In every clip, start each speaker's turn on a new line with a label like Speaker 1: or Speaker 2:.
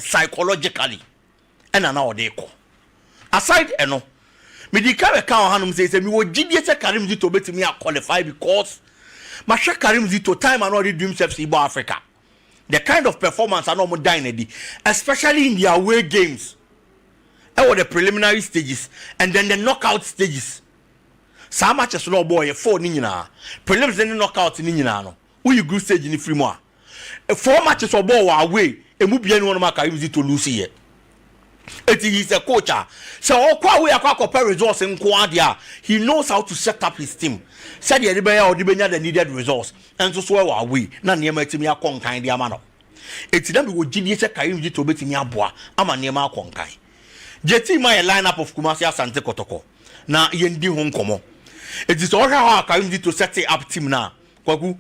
Speaker 1: psychologically and na ode ko aside eno me di ka hanum say me wo gidie se Karim Zito betimi qualify because ma hwe Karim Zito time and all the dream steps in Africa the kind of performance and no mo dine especially in their away games and the preliminary stages and then the knockout stages some matches no boy 4 ni nyina prelims and knockout ni nyina no who you group stage ni free mo 4 matches or ball away emu bia ni won ma Karim Zito lose here. He is a coach. So we are compare results in Quadia. He knows how to set up his team. Said the the needed results. And so are we. Na near me a conkai the amano. It's them who GDS Karim Zito beti mi aboa. Ama near conkai. JT my lineup of Kumasi Asante Kotoko. Na yendi home komo. It is all how Karim Zito set up team na. Kwaku.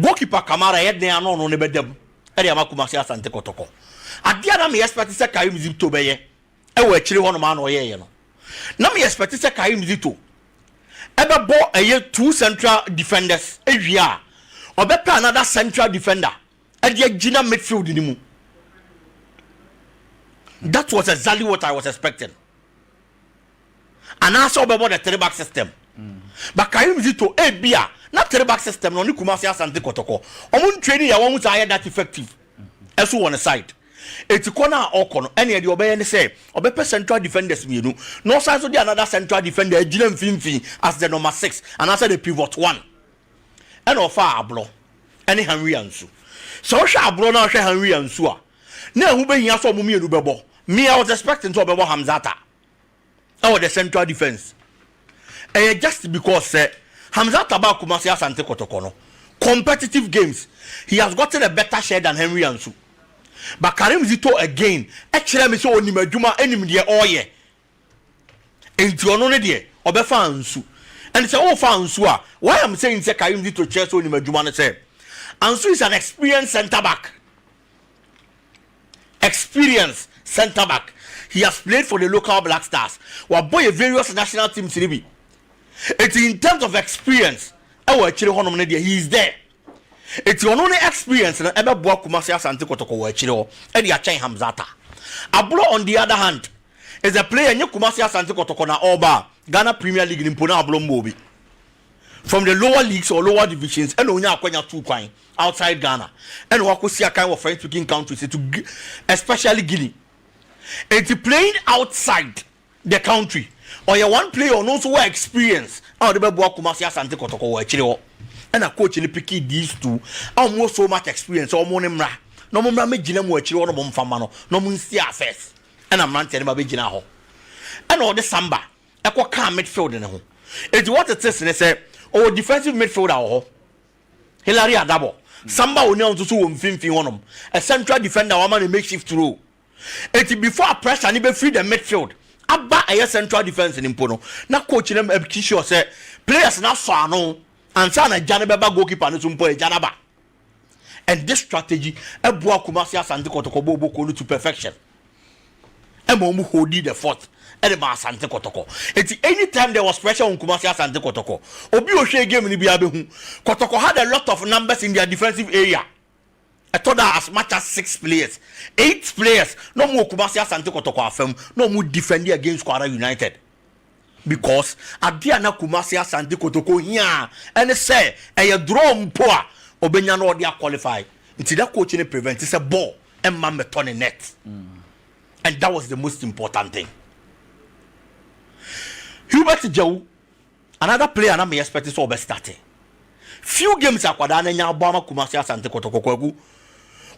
Speaker 1: Goalkeeper Kamara head ne ano no ne bedem. Eri ama Kumasi Asante Kotoko. Adia na me expect say Karim Zito beye e wo akire hono ma na oyeye no na me expect say Karim Zito e be bo eye 2 central defenders e wia obepe another central defender e de agina midfield ni mu. That was exactly what I was expecting. And also about the 3-back system. But Karim Zito e bia na 3-back system no ni Kumasi Asante Kotoko omun training ya won say that effective eso on the side. It's corner okono any the obey and say obepe central defenders mienu no so the another central defender Ejilem Finfin as the number 6 and answer the pivot 1 and ofa ablo any Henry Ansu so sha ablo na hwe Henry Ansu a na hu be hia so mo mienu bebo me I was expecting to bebo Hamzata or the central defense just because Hamzata ba Kumasi Asante Kotoko no competitive games he has gotten a better share than Henry Ansu. But Karim Zito again, actually, me so only madjuma enim de oye. Enti ono ne de obefa Ansu. And say oh fa Ansu a, why I'm saying say Karim Zito chase only madjuma ne say Ansu is an experienced center back. Experienced center back. He has played for the local Black Stars. Wa boy various national teams ribi. It's in terms of experience. I will actually honom ne de he is there. It's your only experience na ebe boa Kumasi Asante Kotoko wa chire ho e de achen Hamzata. Ablo on the other hand is a player nye Kumasi Asante Kotoko na Oba Ghana Premier League nimpo na ablo mbobi. From the lower leagues or lower divisions and onya akwanya 2 kwan outside Ghana and wakosi akan of French speaking countries to especially Guinea. It's playing outside the country or you one player or no so experience how de be boa Kumasi Asante Kotoko wa chire ho. And a coach in the picky these two almost so much experience or money no more me gina mo achiri ono bomfama no mo nsi affairs and I'm ranting ba be gina ho and all the samba e kwa kan midfield ne ho it what it is ne say o defensive midfielder ho Hilary Adabo samba oni on so won finfin honom a central defender wa man make shift role it before pressure ni be free the midfield aba a central defense ni mpo no na coach nem be sure say players na so ano and sana Janabeba goalkeeper no tumpo Janaba. And this strategy ebua Kumasi Asante Kotoko bobo to perfection. Emo hold the fort. Edema Asante Kotoko. Anytime there was pressure on Kumasi Asante Kotoko, Obi Oshe game ni biabehu. Kotoko had a lot of numbers in their defensive area. I thought that as much as 6 players, 8 players. No more Kumasi Asante Kotoko afem. No more defending against Kwara United. Because Adiana Kumasi Asante Kotoko here and say a draw mpoa obenya no dia qualify until that coach ne prevent it's a ball and man turn net. And that was the most important thing. Hubert Joe another player na me expect so be starting few games akwada na nya Obama Kumasi Asante Kotoko kwagu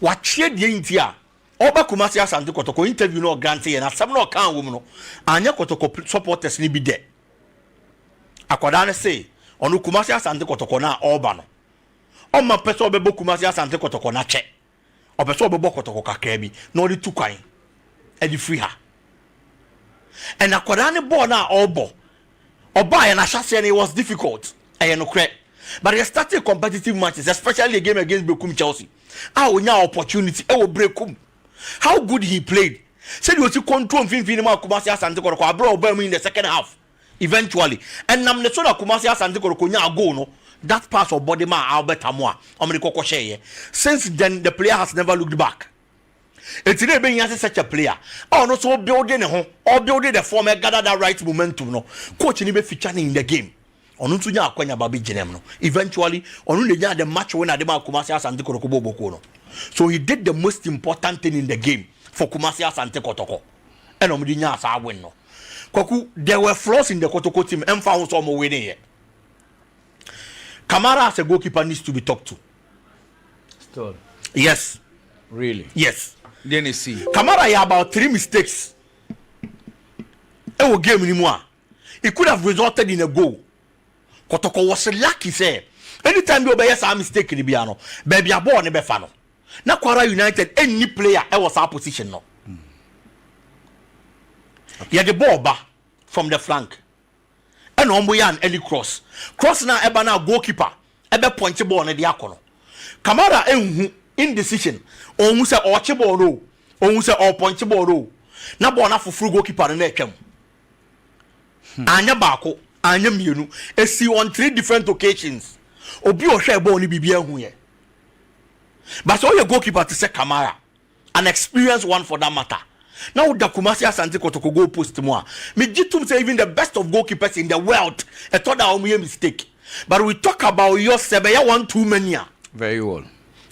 Speaker 1: wa chie die ntia Oba Kumasi Asante Kotoko interview no grant na sam no kan wo mu no anya Kotoko supporters ni bi de akwada na say onu Kumasi Asante Kotoko na Oba no o ma peso be Kumasi Asante Kotoko na che o peso be Kotoko kakra bi na odi tukwan e di free ha and akwada ne ball na Obo Oba ya na chase and it was difficult e no kre but they started competitive matches especially a game against Bekum Chelsea onya opportunity e wo Bekum. How good he played. Said you control Finfinima Kumasi Asante Kotoko abro Oba in the second half eventually and nam ne so na Kumasi Asante Kotoko nya goal no that pass of body man Albert Amoa omri kokko share. Since then the player has never looked back. It's never been such a player. Oh, no, so building a home or building the form gather that right momentum. No, coach never featuring in the game. On to ya kwanya babi jenem. Eventually, on the match when Adema Kumasi Asante Kotoko Bokono. So he did the most important thing in the game for Kumasi Asante Kotoko. And Omudinya sa win no. Kweku, there were flaws in the Kotoko team and found some winning here. Kamara as a goalkeeper needs to be talked to.
Speaker 2: Still.
Speaker 1: Yes.
Speaker 2: Really?
Speaker 1: Yes.
Speaker 2: Then you see.
Speaker 1: Kamara had about 3 mistakes. It was game anymore. It could have resulted in a goal. Kotoko was lucky, say. Anytime you obey a mistake in the piano, baby, a born a befano. Now, Kwara United, any player, I was our position. No. You had the ball back from the flank. And Omboyan early cross. Cross now, Eben now goalkeeper. Eben point the ball on the diacono. Kamara indecision. Or who say or chibor no. Or who say or point the ball no. Now, born for full goalkeeper in the chem. Anya Bako, Anya Munu. I see on 3 different occasions. Obi or share ball ni bibia huye. But so your goalkeeper to say Kamara. An experienced one for that matter. Now the Kumasi Asante Kotoko go post more. Me jitum say even the best of goalkeepers in the world. I thought that was a mistake. But we talk about your Sebeya 1 too many.
Speaker 2: Very well.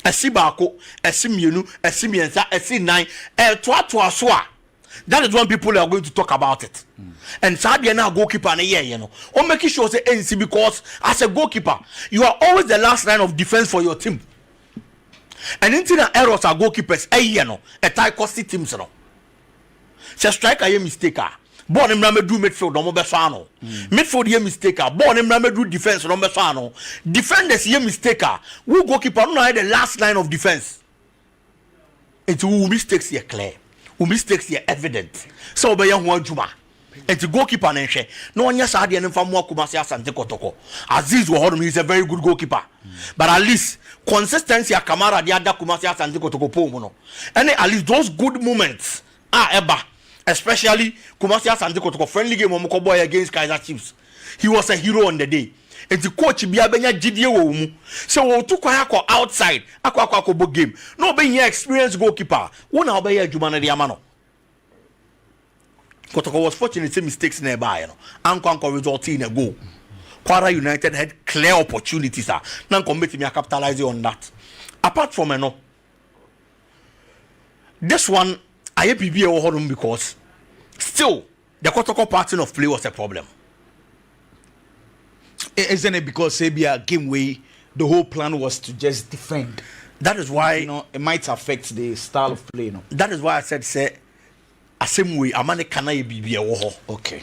Speaker 1: Esi Bako, Esi Mienu, Esi Miensa, Esi 9, Twa Soa. That is when people are going to talk about it. And sadly now goalkeeper and you know. Or making sure say NC because as a goalkeeper, you are always the last line of defense for your team. And into the errors are goalkeepers, you know, a tie cost teams no. Say striker ye mistake ah. Born him na me do midfield no be so ano. Midfield ye mistake ah. Born him na me do defense no be so ano. Defenders ye mistake ah. Who goalkeeper no the last line of defense. It who mistakes ye clear. Who mistakes ye evident. So be ye ho adwuma. Enti goalkeeper na nhwe. No onya sa de nfa mo Kumasi Asante Kotoko. Aziz Wohodum is a very good goalkeeper. But at least consistency a Kamara the other Kumasi Asante Kotoko po mo no. And at least those good moments Eba. Especially Kumasi Asante Kotoko friendly game on boy against Kaizer Chiefs. He was a hero on the day. And the coach bia benya gidie wo mu. So we took kwa outside akwa bo game. No be here experienced goalkeeper. Wona obey adwuma na de amano. Kotoko was fortunate mistakes nearby, you know. Anko resulted in a goal. Kwara United had clear opportunities. Nan committee me capitalize on that. Apart from this one I PBA or because still the Kotoko pattern of play was a problem.
Speaker 2: Isn't it because Sabia game way the whole plan was to just defend?
Speaker 1: That is why
Speaker 2: it might affect the style of play.
Speaker 1: That is why I said say same way amane kana PBA wo.
Speaker 2: Okay.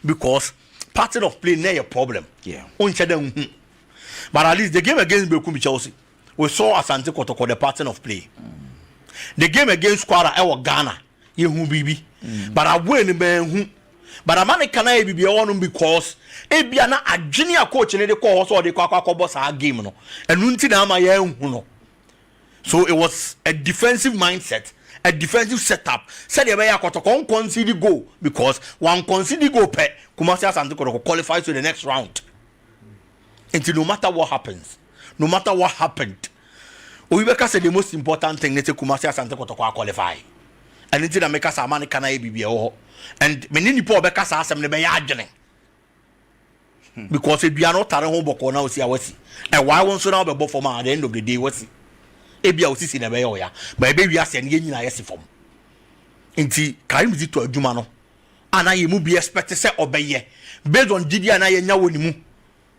Speaker 1: Because pattern of play near a problem.
Speaker 2: Yeah.
Speaker 1: But at least the game against Bekum Chelsea, we saw Asante Kotoko the pattern of play. The game against Kwara Ewa Ghana, Yehu Bibi. But I win ben. But a man can I be on because Ebiana a junior coach in the course or the Kwaka boss our game no. And Nuntina my no. So it was a defensive mindset, a defensive setup. Said the way I Kotoko concede goal because one concede goal pet Kumasi Asante Kotoko qualifies to the next round. Until no matter what happens, no matter what happened. Oibeka said the most important thing is Kumasi Asante Kotoko qualify. And until make us a man can I be and many poor Becas ask them to be arguing. Because if you are not telling home book now, see, I was and why won't so now be for at the end of the day? Was Ebia was in a way, but baby, I send you a form. Inti Karim to a Jumano. And I will be expected to say obey based on Didi and I know when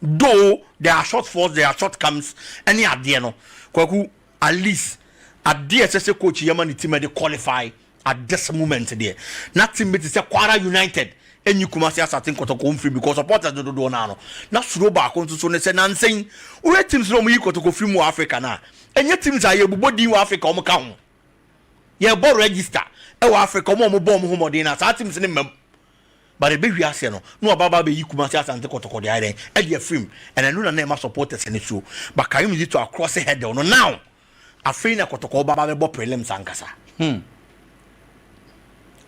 Speaker 1: though there are shortfalls, there are shortcomings, any idea no. Kweku at least at the SSA coach Yamani team they qualify at this moment there. Nothing but to say Kwara United and you Kumasi Asante Kotoko free because supporters don't do now. Not slow back on to so say saying we teams no me Kotoko free more Africa now. And your teams are body Africa on count. Yeah, ball register. Africa more bomb home dinner. So teams in them. But the baby has no about be Kumasi Asante Kotoko the island and your film and I know the name of supporters in the show. But Karim is to across the head down now. I feel na Kotoko Baba Bob prelims Ankasa.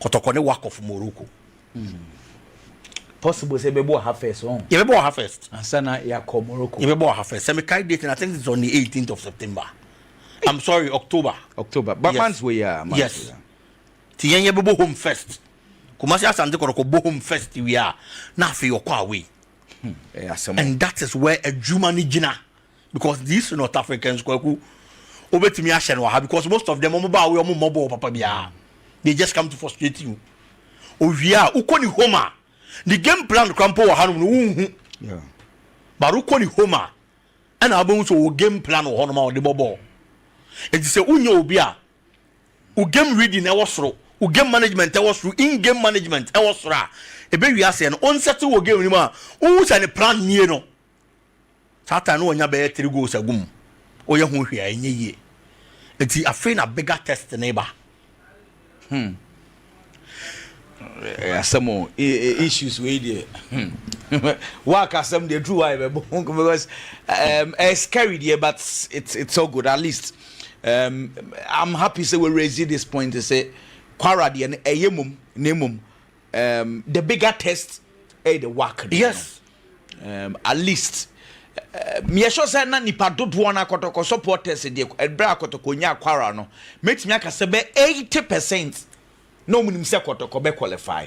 Speaker 1: Kotoko ne work of Morocco.
Speaker 2: Possible say bebo half first on.
Speaker 1: You bebo half first.
Speaker 2: And sana ya ko Morocco.
Speaker 1: You bebo half first. Semi kai date and I think it's on the 18th of September. I'm sorry, October.
Speaker 2: But months we are.
Speaker 1: Yes. Tiyenye bebo home first. Kumasi Asante Kotoko bo home first we are. Na fe yokwa away. And that is where a Jumani Jina, because these North Africans Kweku obetimi ahye no ha, because most of them omoba we omobo papa bia. They just come to frustrate you. Ovia ukoni homa. The game plan krampo wa hanu no. Yeah. But ukoni homa. And abon so game plan wo hono ma de bobo. It is a unyo obi a u game reading e wo soro, u game management e wo soro, in game management e wo soro a e be wi ase no on settle wo game ni ma u sa ne plan nie no satan no onya be 3 goals agum o ye ho hwia enye yie enti afei na bigger test neighbor
Speaker 2: some issues with there. Work as some they drew because it's scary there, but it's so good at least. I'm happy say we raise this point to say quaradi and nemum the bigger test the work.
Speaker 1: Yes.
Speaker 2: At least me sure say na nipa dodo na kotoko supporters dey ebra kotoko nya kwara no make me aka say be 80%. No munim se kotoko be qualify.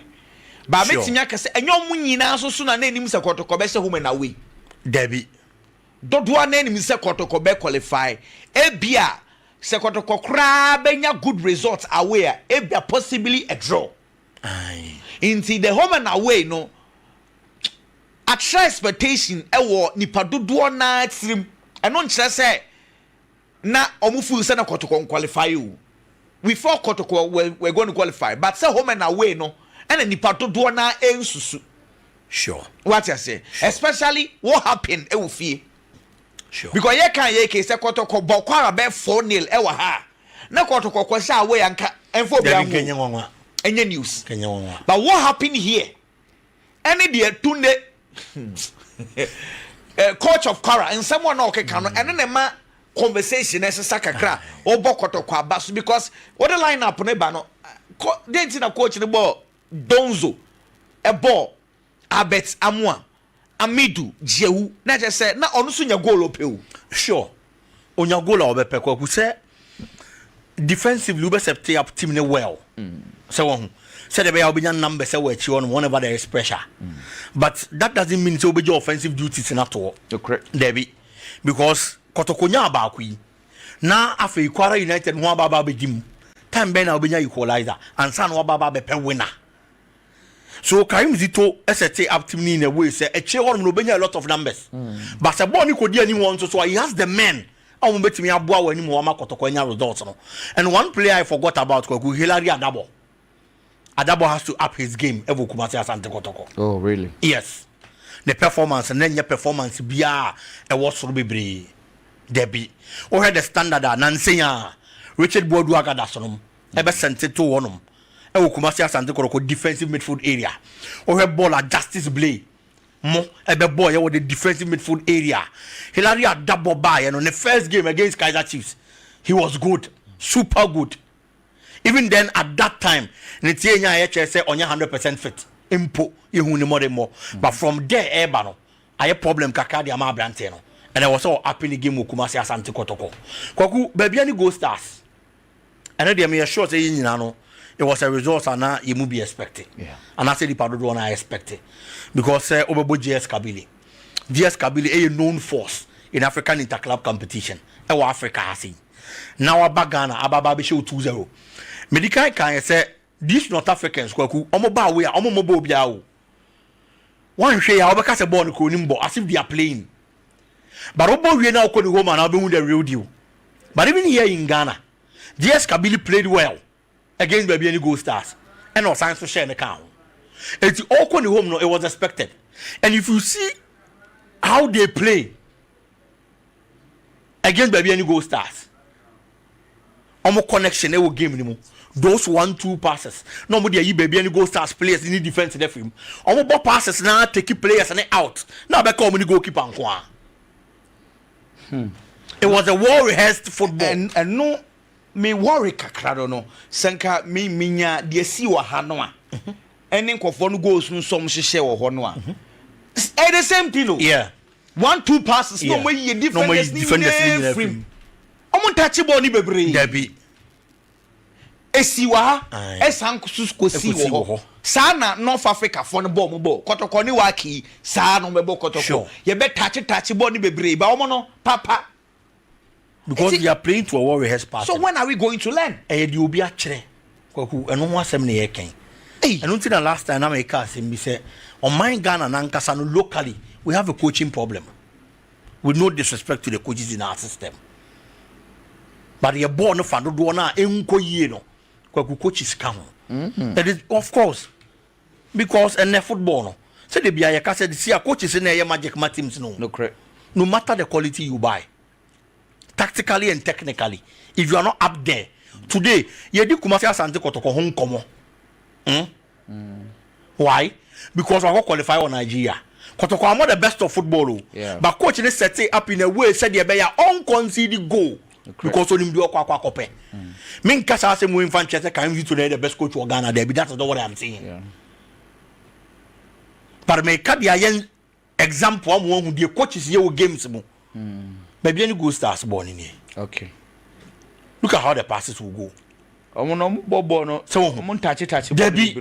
Speaker 2: Ba metimi aka se enyo munyina so na enim se kotoko be se home na we.
Speaker 1: Debi.
Speaker 2: Dodo na enim se kotoko be qualify. Ebia se kotoko kra benya good results away. Ebia possibly a draw.
Speaker 1: Aye.
Speaker 2: Into the home and away no. At expectation ewo nipa dodo na trim. Eno nkyere se na omufu se na kotoko qualify you. We thought Kotoko we're going to qualify, but say home and away no, and then nipa to do na ensusu.
Speaker 1: Sure.
Speaker 2: What I say, sure. Especially what happened e
Speaker 1: sure.
Speaker 2: Because ye can ye say Kotoko bokwara be 4-0 e wa ha. Na Kotoko kwasha away anka enfo bia ho. Enye news. But what happened here? Any the tunde coach of Kara and someone okay can and then ma conversation necessary kakra obokoto kwa basu because what the lineup ne ba no denti na coach ne ball Donzo e ball Abet Amwa Amidu Jehu na je say na onu so nya goal opewu
Speaker 1: sure onya goal obepe kwa ku say defensively ube set up team ne well so won say the be obinya number say we chi on whenever there is pressure but that doesn't mean say obeja offensive duties na to
Speaker 2: correct
Speaker 1: there be because Kotokonya abakwi na afei Kwara United ho ababa begim time ben na obenya equalizer and san ho ababa be pen winner so Karim Zito ST up team ni in a way say e che hono no obenya a lot of numbers but say ball ni kodi ani won so he has the men am betimi aboa wani mo ma Kotokonya results no and one player I forgot about Kweku Hilary Adabo has to up his game Evo Kumasi Asante Kotoko.
Speaker 2: Oh really?
Speaker 1: Yes, the performance and then your performance bia e was so bebre Debbie, or had the standard Nansenya, Richard Boduaga Dasonom, ever sent it to one. Kumasi Asante Kotoko defensive midfield area, or her ball at Justice Blay. Mo, ebe boy, over the defensive midfield area. Hilary had double by, and on the first game against Kaiser Chiefs, he was good, super good. Even then, at that time, Nitienya HSA on 100% fit. Impo, you more. But from there, Ebano, I have problem Kakadi Ama Branteno. And I was all up in the game with Kumasi Asante Kotoko. Kwaku, baby, any go stars. And then they sure say, you know, it was a result and now you must be expected.
Speaker 2: Yeah.
Speaker 1: And I said the part one I expected. Because Obebo GS Kabili. GS Kabili is a known force in African interclub competition. Ewa Africa has seen. Now Abagana, Ababa show 2-0. Medical can say, these North Africans, Kwaku, Omoba we are Omobo Biao. One share, Abacas a born Kunimbo, as if they are playing. But Obo we now call the home and I'll be with the real deal. But even here in Ghana, GS Kabili played well against Baby any Gold Stars. And no science to share an account. It's all called the home, no, it was expected. And if you see how they play against Baby any Gold Stars, almost connection, they will game anymore. Those 1-2 passes. Nobody are Baby any Gold Stars players in the defense in the film. Almost passes now take players and out. Now back home the goalkeeper and Kwa. It was a well-rehearsed football.
Speaker 2: And no, me worry kakra no. Senka me minya de si wa ha no a. Enen kofo no goals no som hye wo ho no a. The same thing no.
Speaker 1: Yeah.
Speaker 2: 1-2 passes no way defenders in the frame. omo touch ball ni bebre
Speaker 1: Debi
Speaker 2: esiwa esan ko si wo sana North Africa for no ball mo ball kotoko ni waki sa no mebo kotoko ye be touch ball ni bebre ba omo no papa
Speaker 1: because we are playing to a war rehearse pattern.
Speaker 2: So when are we going to learn?
Speaker 1: The obi a chere Kweku eno ho asem na ye ken eno nti na last time na me ka asem bi say on my Ghana na nkasa no locally we have a coaching problem with no disrespect to the coaches in our system, but the ball no fa do na enko yie no Kweku coaches can that is of course because in the football no say the bia ye ka say see coaches in the magic teams no
Speaker 2: correct
Speaker 1: no matter the quality you buy tactically and technically if you are not up there today ye di Kumasi Asante Kotoko hon komo why because we go qualify on Nigeria Kotoko are the best of football but coach is set it up in a way said ye be ya unconceded goal because only do akwa kope me nkasa say mo infan chese can you today the best coach of Ghana there be that's not what I'm saying but me ka dia yen example am won hu die coaches ye wo games mo maybe any go stars born in here.
Speaker 2: Okay.
Speaker 1: Look at how the passes will go.
Speaker 2: No bobo no. So touch.
Speaker 1: Debbie.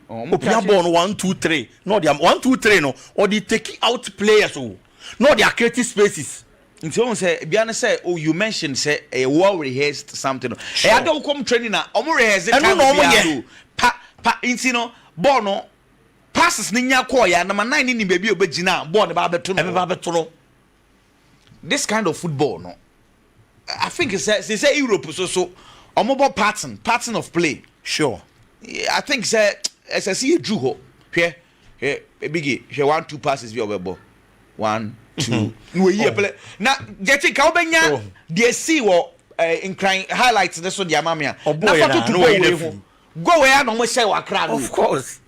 Speaker 1: Open ball 1 2 3. No, they are 1 2 3 no. Or they take out players. No, they are creating spaces.
Speaker 2: Someone say, Biana say, oh, you mentioned say a war rehearsed something. I don't come training now. Omo rehearse it. Pa insino bono passes ninya koya number 9 ni baby obejina ball ne ba beto. This kind of football, no, I think it's say Europe so a mobile pattern of play.
Speaker 1: Sure,
Speaker 2: I think say as I see a Juho here, Biggy, here 1 2 passes via ball, 1 2. We play now. Get it, Kaubenya. They see what in crying highlights. This one, the Amamia. Oh boy, go where no more say Accra.
Speaker 1: Of course,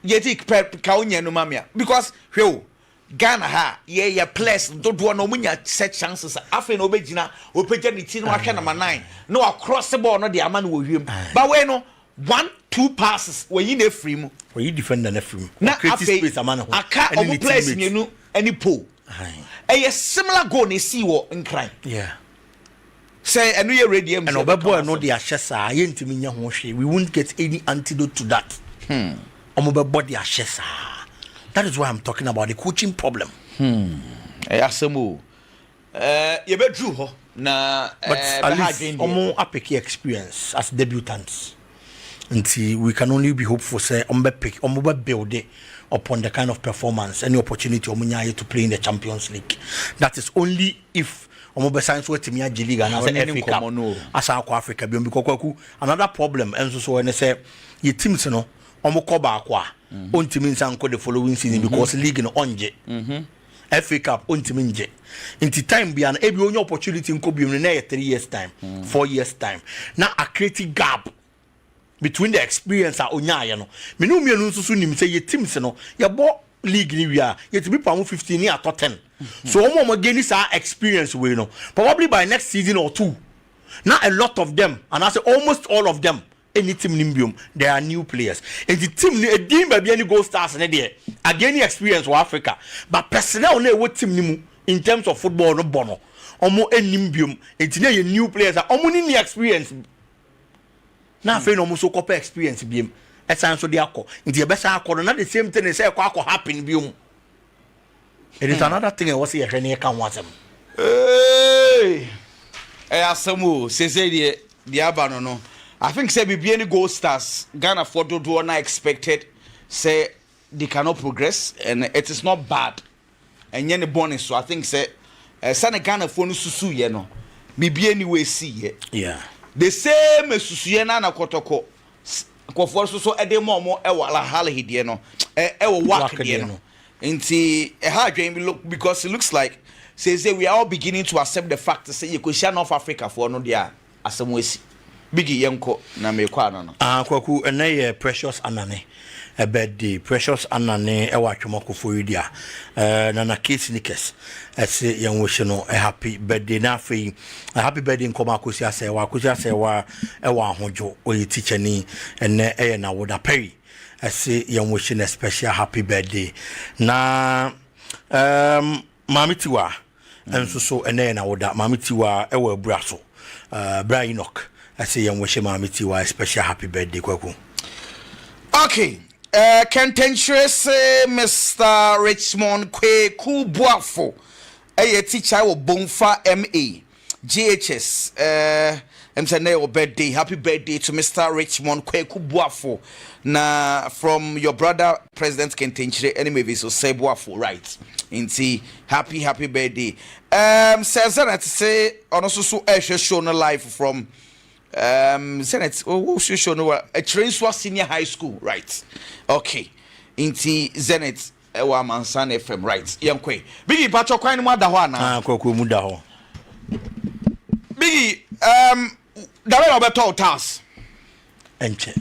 Speaker 2: get it, Kaunya no mamia because who. Ghana ha ye place do no munya set chances afa no begina opeja ni ti no ahwe number 9 no across the ball no the ama no wiem but we no 1 2 passes we yi na free mu
Speaker 1: we yi defender na free
Speaker 2: na create space ama no aka omo place mienu any po a similar goal na see wo nkran say enu ye ready am
Speaker 1: and obebo no dey ahye saa ye ntimi nya ho hwe we won't get any antidote to that omo bebo dey ahye saa. That is why I'm talking about the coaching problem.
Speaker 2: Asemu. You be true ho na
Speaker 1: but at least omo apeki experience as debutants. Until we can only be hopeful say omo be build upon the kind of performance any opportunity omo nya to play in the Champions League. That is only if omo be sign so team G League and as FA Cup as Akwa Africa because Kweku another problem enso so when say your teams no omo ko ba akwa ontimi nsanko the following season because league no onje FA Cup ontimi nje inti time bia na ebi onye opportunity nko bi na 3 years time 4 years time na a creative gap between the experience a onya ye no me no mienu nsusu nim say ye teams no ye bo league ni wia ye to be pam 15 ni ato 10 so omo geni sa experience we no probably by next season or 2 now a lot of them and I say almost all of them any team nimbium there are new players and the team a team baby any goal stars na there again experience for Africa but personnel na what team nimu in terms of football no bono omo enimbium enti na ye new players omo ni experience na fe no omo so copy experience biem esan so de akọ enti e be sa akọ na the same thing say akọ happen biom it is another thing I was here hwe na kan wasem
Speaker 2: asamu sese de abano no I think say be any goal stars Ghana for do not expected say they cannot progress and it is not bad and any bonus so I think say Ghana for no susu ye no be anyway see
Speaker 1: yeah
Speaker 2: the same susu ye na kotoko for so edemo e wala hale hidie no e wo work hidie no nti e ha dwen be look because it looks like say we are all beginning to accept the fact say you could share North Africa for no dia asemwesi Biggy Yanko na mekwa no.
Speaker 1: Kweku ene Precious Anane a birthday Precious Anane e wa twomako for dia na case nikes ese yan wish no a happy birthday na afei a happy birthday nkoma akosi ase wa e wa ahojo oyi teacher ni ene e na woda peri ese yan wish a special happy birthday na mamitiwa and so na woda mamitiwa ewe braso bra Enoch I say young wish mamitiwa special happy birthday Kweku.
Speaker 2: Okay, contentious Mr. Richmond Kweku Buafo, a teacher of Bonfa MA, GHS, birthday. Happy birthday to Mr. Richmond Kweku Buafo. Na from your brother President Kentenshere anyway so say Buafo right. Inti happy birthday. Says that say on also so show no live from Senate show no a train senior high school right. Okay. Inti Zenith ewa Mansan FM right. Yankwe. Biggy Pacho Kwan Mada Wana.
Speaker 1: Kweku Muda ho.
Speaker 2: Biggy Dawe obeto task.
Speaker 1: Enche.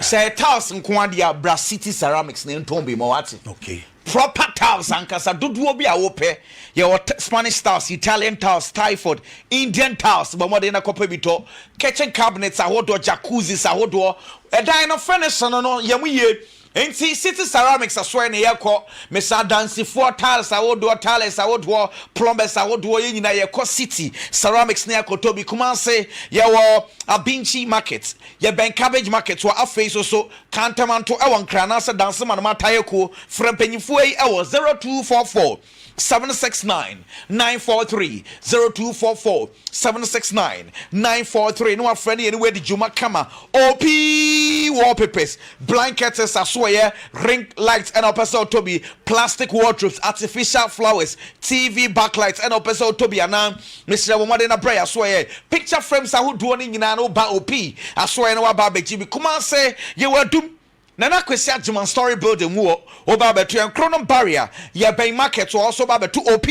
Speaker 2: Say tiles nko dia Bra City Ceramics ne ntombi mo wate.
Speaker 1: Okay.
Speaker 2: Proper tiles ankasa dodo bi a wo pe. Ye Spanish tiles, Italian tiles, Thai-food, Indian tiles, but more than a copy bito. Kitchen cabinets ahodo, jacuzzis ahodo. E dan no furnace no yamu ye. Enti City Ceramics aswe ne yekọ mesa dansi for tiles awodo tiles awodo plumbers awodo ye nyina yekọ City Ceramics ne yakoto bi kuma se ye wo Abinchi market ye Ben Cabbage market wa afei so kantamanto e won krana se dansi man matayeko frempanyifo yi e wo 0244 769 943 0244 769 943 no afrani anywhere the Juma Kama OP wallpapers blankets aswoye ring lights and opesa Toby plastic wardrobes artificial flowers TV backlights and opesa Toby anan Mr. Womade na bra aswoye picture frames ahodo ni nyina no ba OP aswoye na wa ba beji bi kuma say ye wadum Nana Kwesi Ajuman Story Building wo oba betu en chrono barrier ye ben market also ba betu OP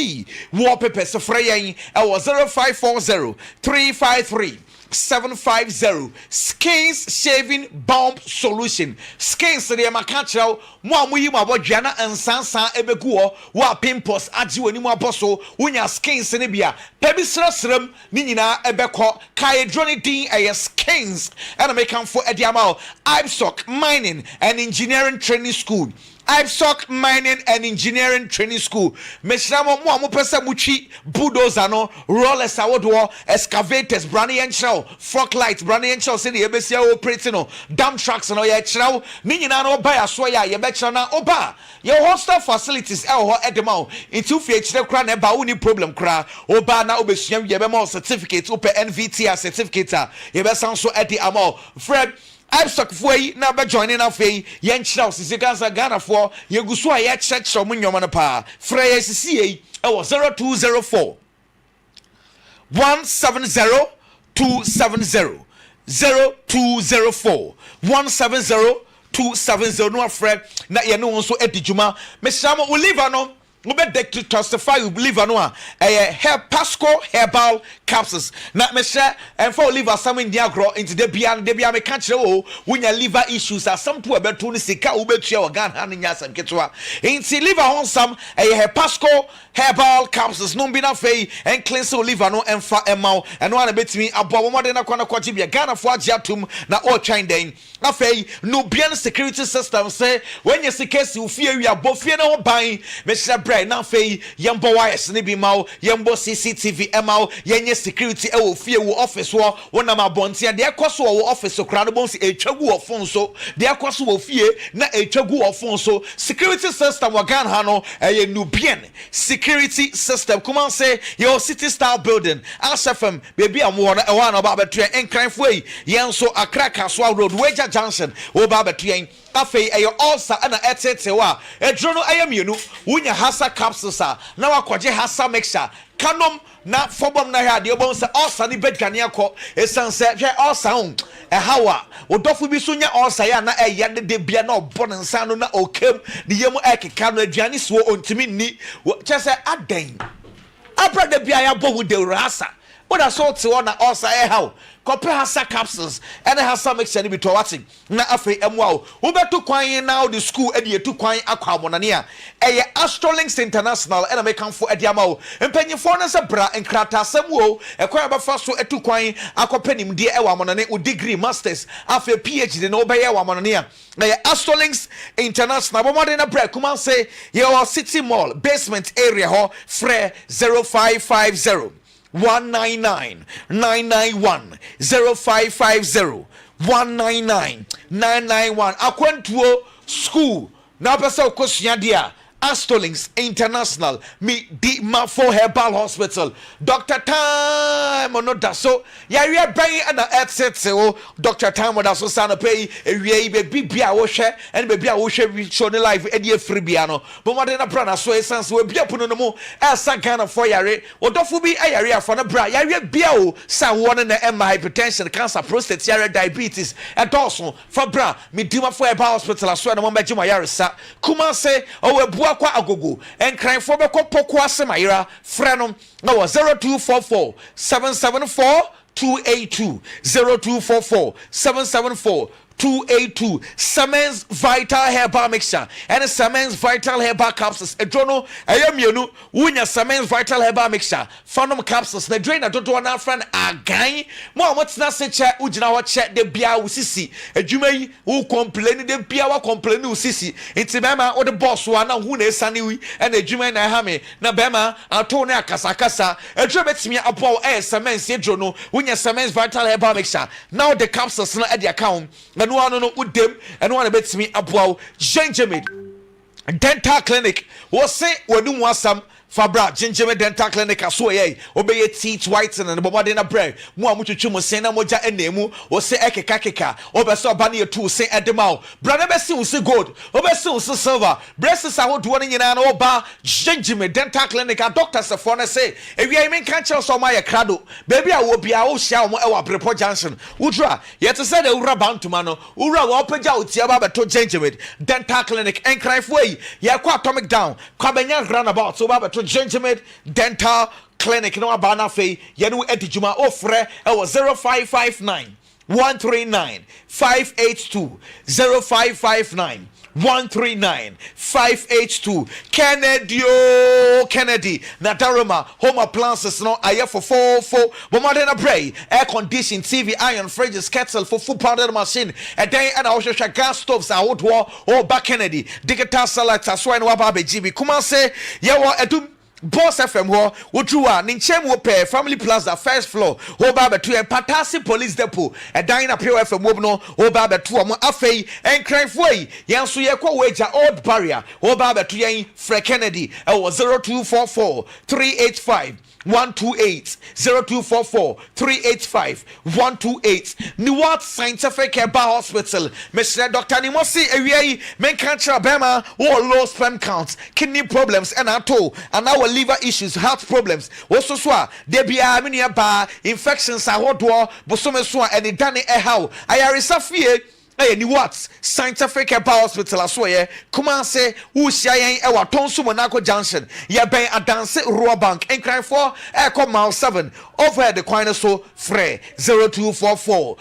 Speaker 2: wallpapers freyen e was 0540 353 750 Skins shaving bomb solution skins de makachra mo amuyi ma bodwa na ansansan ebegu wo pimples agi wani mo aboso wonya skins ne bia pebi srasram ni nyina ebekọ kai drone din skins and make am for ediama ahosc mining and engineering training school ahosc mining and engineering training school meshramo mo pese muchi bulldozer no rollers awodo excavators brand and show fork lights brand and show say the ebesia operating no dump trucks no ye chiraw ni nyina no buy aso ya ye be chira na oba ye hostel facilities ho edema into fie chire kra na ba woni problem kra oba na obesua ye be mo certificate ope NVT certificate ye be san so edi amo Fred ahosc foi na be join na fei ye nchira sisi ganza Ghana for ye guso a ye check show mo nyoma na pa frey sisi e was 0204 170 270 0204 170 270 no afre na ye no nso edijuma mesamo Oliver no we be to testify you believe no hair pasco herbal capsules na me share and for liver some in dia grow into the bia me catch o wunya liver issues are some to abeto ni sika wo betua organ han nya sam ketwa into liver on some hair pasco herbal capsules no be na fei and cleanse liver no emfa emau and one betimi abo mo de na kwana kwachi bia Ghana for agiatum na all chain den na fei no bian security system say when you security you fear we abofie na ho ban me share na fei yembo wires ne bi maw yembo CCTV emaw yenye security e wo fie wo office wo wona ma bontia de ekoso wo office kra no bonsi etwagu wo phone so de ekoso wo fie na etwagu wo phone so security system wa Ghana ha no eye nubian security system come on say your city style building asfm baby amwo na e wa na ba betu enkranfo yi yenso Accra Kaswa road Wager junction wo ba betu en afei ayo also ana etete wa edro no ayamienu wunya hasa capsules na wakwaje hasa mixture kanom na fobom na ha de obon se also ni bedwane akọ esanse hwe also on hawa odofo bi so nya also ya na eya de bia na obon nsa no na okem de yemu ekeka no aduane so ontimi ni chese aden abra de bia ya bo wu de rasa What a sort to honor also how compare hasa capsules and hasa mixture be to watching na afe emwa ubeto kwan now the school e to kwan akwa monania eye Astrolinks International and American for ediama o mpanyifo na se bra enkrata asem e kwan ba fa so etu kwan akopanim de e wa monane o degree masters afe PhD na obeye wa monania na ye Astrolinks International bo modern na bra kuma say your city mall basement area ho free 0550 199 991 0550 199 991 akwantuo school na pesa okosua dia Astrolinks International me di ma for herbal hospital Dr. Time no da so ya we ban na exit o Dr. Time da so sana pay ewie be bibia wo hwe and be bia wo hwe show the life e di afri bia no but what na bra na so essence we bia puno no mu esa Ghana for yare odofo bi ayare afo na bra ya we bia o sa won na hypertension cancer prostate yare diabetes e doso for bra me di ma for herbal hospital so na mo be jima yare sa kuma say o we kwa agogo en kran fo be ko poko asemayira frenom na 0244 774 282 0244 774 282 Siemens Vital Herbal Mixture and Siemens Vital Herbal Capsules. A jono, I am you Wunya Siemens Vital Herbal Mixture. Phantom capsules. The drain I don't want our friend again. More what's not such a Ujina check the Bia Usisi. A Jumay who complain the Bia complain Usisi. It's Bema or the boss one who is Sunny and the Jumay Nahame. Nabema, Antonia Casacasa. A drabets me upon a Siemens Jono. Wunya Siemens Vital Herbal Mixture. Now the capsules not at the account. No one with them and one bets me about gingermead dental clinic was say when you want some Fabra gingermead dental clinic aso obey teeth whitening and body na bread mo amuchuchu mo sen na moja enemu o se ekeka obeso bani etu se edemao brother besi wo se gold obeso wo se silver breasts ahodo ne nyina na oba gingermead dental clinic a doctor se for na say ewia men kan che so ma ye krado baby a wo bia wo hia wo e wa prepo junction udra yet say the ura bantuma no ura wo pagya otia ba beto gingermead dental clinic enkran fo yi ye kwa atomic down kwa benya roundabout so ba beto gingermead dental clinic no abana fe yenu edijuma ofre e was 0559 139 582 0559 139 582 Kennedy Nadaroma home appliances no aye for 44 but more than a pray air conditioning TV iron fridges kettle for full powder machine a day and also gas stoves I would war or back Kennedy digital salads as well waba BIGGY kuma say yawa edum Boss FM ho wotruwa ninchem wo pe Family Plaza first floor ho ba betu en Patasi Police Depot e dan na Pure FM wo no ho ba betu mo afei en kranfo yi yenso ye kwa wager Old Barrier ho ba betu yen Fred Kennedy e wo 0244 385 128 0244 385 128 Niwat Scientific Herbal Hospital Mr. Dr. Nimosi ewie men cancer bema or low sperm counts kidney problems and ato and our liver issues heart problems also so there be a many ba infections ahodo bosome so and dane how ayaresa fie ni what Scientific Herbal Hospital asoye kuma say wo hia yen e wa tonso Monaco Junction ye ben adanse Roa Bank enkran for e come mile 7 over the corner so free 0244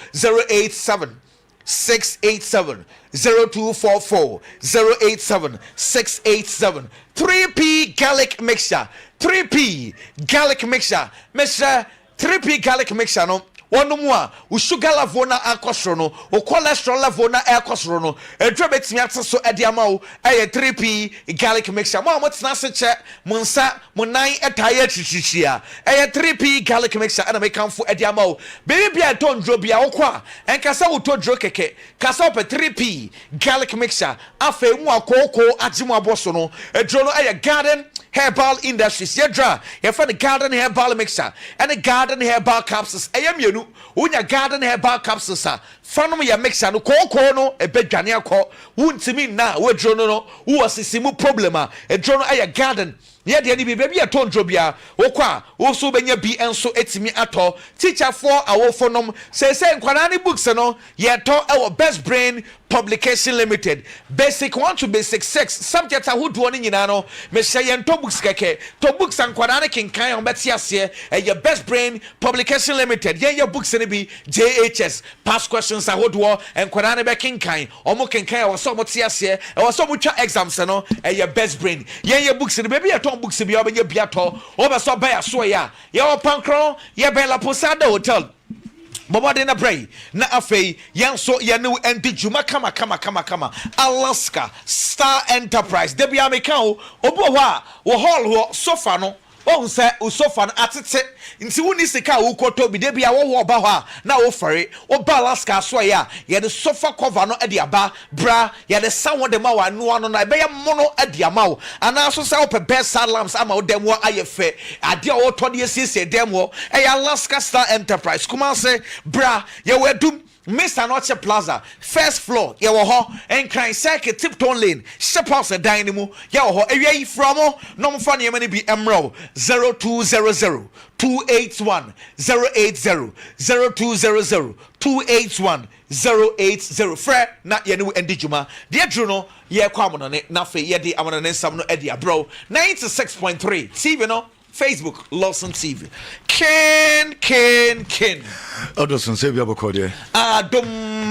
Speaker 2: 087 687 0244 087 687 3P garlic mixture 3P garlic mixture Mr. 3P garlic mixture no one more, sugar level na akosro o cholesterol level na akosro no edro betimi atso ediamao eye 3P garlic mixture mo amotina se che monsa monan etaye chichichia eye 3P garlic mixture ana make am for ediamao baby bia don dro bia wo kwa enkasa wo to dro keke kasa op 3P garlic mixture afa mu akoko agimo aboso no edro no eye garden herbal industries yedra ye for the garden herbal mixture and the garden herbal capsules ayamienu unya garden herbal capsules fanom ya mixture no koko no ebedwane akọ wuntimi na wedro no wo asisimu problem a edro no aya garden ye de ni bi baby atondro bia wokwa wo so benya bi enso etimi ato teacher for awofonom say nkwana ni books no ye to our Best Brain Publication Limited basic 1 to basic 6 subjects ahodo ni nyina no me say ye to books keke to books nkwana ni kenkan on beti ase ye Best Brain Publication Limited ye books ni bi JHS past questions ahodo nkwana ni be kenkan omo kenkan wo so mo ti ase wo so mo twa exams no ye Best Brain ye books ni baby ye ton books bi obenye bia to o be so ba ya so ya ye opankro ye be la Posada Hotel Bobo de na pray na afei yan so ye ne enti juma kama Alaska Star Enterprise de bia meka o obo ho a wo hall ho sofa no o nse o sofa no atete nti woni sika wo koto bi de bia wo ba ho a na wo fere o ba Alaska so ya ye the sofa cover no e de aba bra ye the sound de ma wa no ano na be ye mono e de ama wo ana so sa wo pe best lamps ama wo dem wo ayefe ade o to de siesie dem wo e Alaska Star Enterprise kuma se bra ye wedum Mr. Noche Plaza, first floor, ye wo ho, en kan circuit Tipton Lane, step house a dynamo, ye wo ho, e from no mo fa ne mani bi emro 0200 281 080 0200 281 080 Fre na ye ne endi juma de adru no ye kwa amono ne na fe ye de amono ne nsam no e de abro 96.3 TV no Facebook Lawson TV Ken
Speaker 3: Edilson say we aboko de
Speaker 2: dom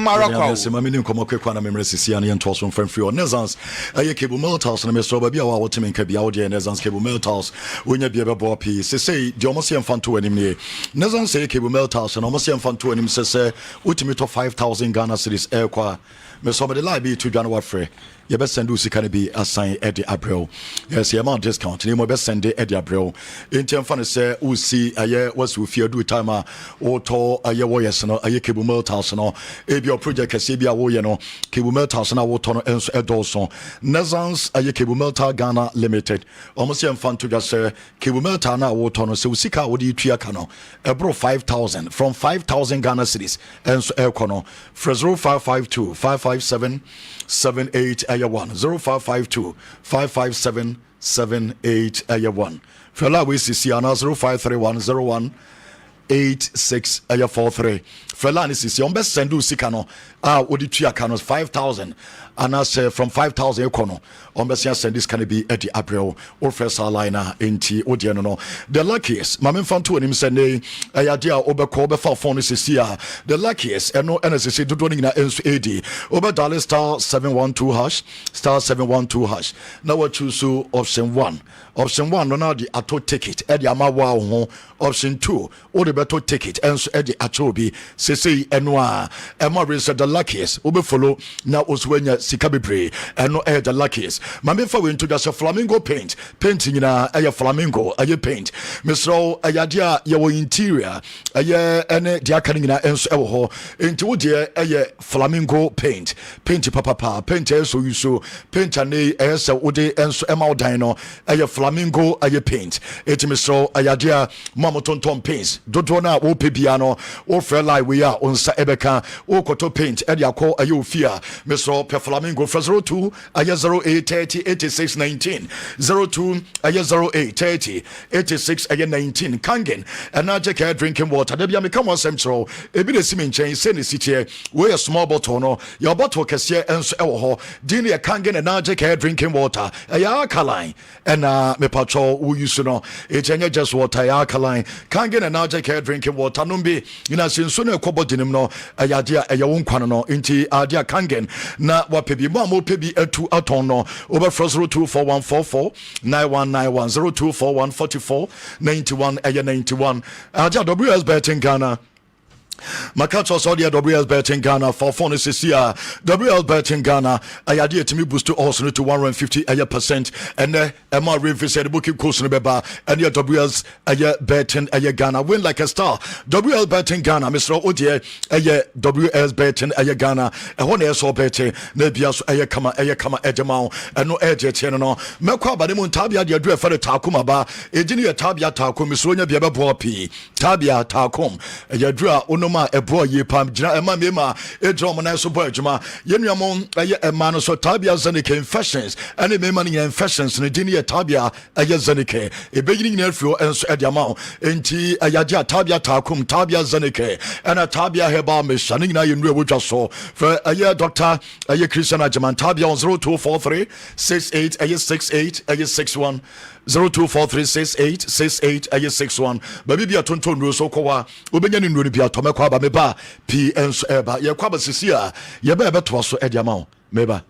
Speaker 2: marako
Speaker 3: se mami ni nkomo Kweku na memre sisia na yento so free on Nezans aye cable meltals na me so ba bia wa wotemen ka bia wo de Nezans cable meltals wonya bia be bo pi say de omo se mfanto anim ne Nezans say cable meltals na omo se mfanto anim se utimi to 5,000 Ghana cedis kwa me so be the live to dwan wa free you best send usika na bi assign Eddie April yes your amount discount ni mo best send Eddie April in term fan say usi aye was we fear do time auto aye wo yes no aye cable meltals no e bi project kase bi a wo ye no cable meltals na wo to no enso edolson Nezans aye cable meltal Ghana Limited almost yem fan to just say cable meltal na wo to no say usika wo di tua ka no e bro 5,000 from 5,000 Ghana cedis enso ekono for 0552 557 78 1 0552 557 78 1 fella we see ana 0531 86 43 fella ni sisi on best send usika no odi tua ka no 5,000 and I say from 5,000 ekono on best send this can be Eddie April or first liner enti odiano no the luckiest mame fanto anim send ayadia obeko be fa phone sisi the luckiest eno NSC dodo ni na enso AD obe dial star 712 hash star 712 hash now we choose option 1 no na the auto ticket Eddie amawa ho option 2 o the better ticket enso Eddie achobi sisi eno ema reset the luckiest obe follow na oswenya sika bebre eno the luckiest mame fa we into just flamingo paint nyina flamingo paint misro ayadia ye wo interior ene dia kan nyina enso ewo ho enti wo de flamingo paint papa paint eso yuso paint ane ese wo de enso ema odan no flamingo paint enti misro ayadia mamotonton paints dodo na wo pebia no wo fre lie we are onsa ebeka wo koto paint e dia ko ofia misro flamingo 02 0830 86 19 02 0830 86 19 kangen and now check drinking water there be come on central e be the simin chain say ne sitie we a small bottle no your bottle kese enso ewo ho din ye kangen and now check drinking water ya alkaline and me patrol we use no e chenye just water ya alkaline kangen and now check drinking water no be ina sinso no ekobo dinim no ya dia ya wonkwan no nti adia kangen na wapebi mo pebi etu aton no over 024144 9191 024144 91 91 adia WS betting Ghana Makato Saudi WS betting Ghana for phone is here. WS betting Ghana ayade etimi boost also to 150% and Emma revisit the booking course no beba and your WS betting Ghana win like a star. WS betting Ghana Mr. Odie WS betting Ghana and one so betting na bia so kama ejema and no edge tieno no mekwa ba dem tabia de adu efa takuma ba ejini tabia takum Mr. Onya bia bebo pi tabia takum ejadru ma ebo ye pam gina ema me ma edro mo na so boy adwuma yenua mo eye ema no so tabia zanike infections ene me ma ni infections ne dini ye tabia eye zanike ebegini ni afio enso ediama enti ayaja tabia takum tabia zanike ena tabia heba me shani na yenua wodwa so for eye doctor eye Christian Ajaman tabia on 0243 68 68 61 024368 68 baby bia tonton no so kwa obenya ni nuri bia tome kwa ba meba p enso eba ye kwa ba sisi a ye ba ebeto so e dia ma meba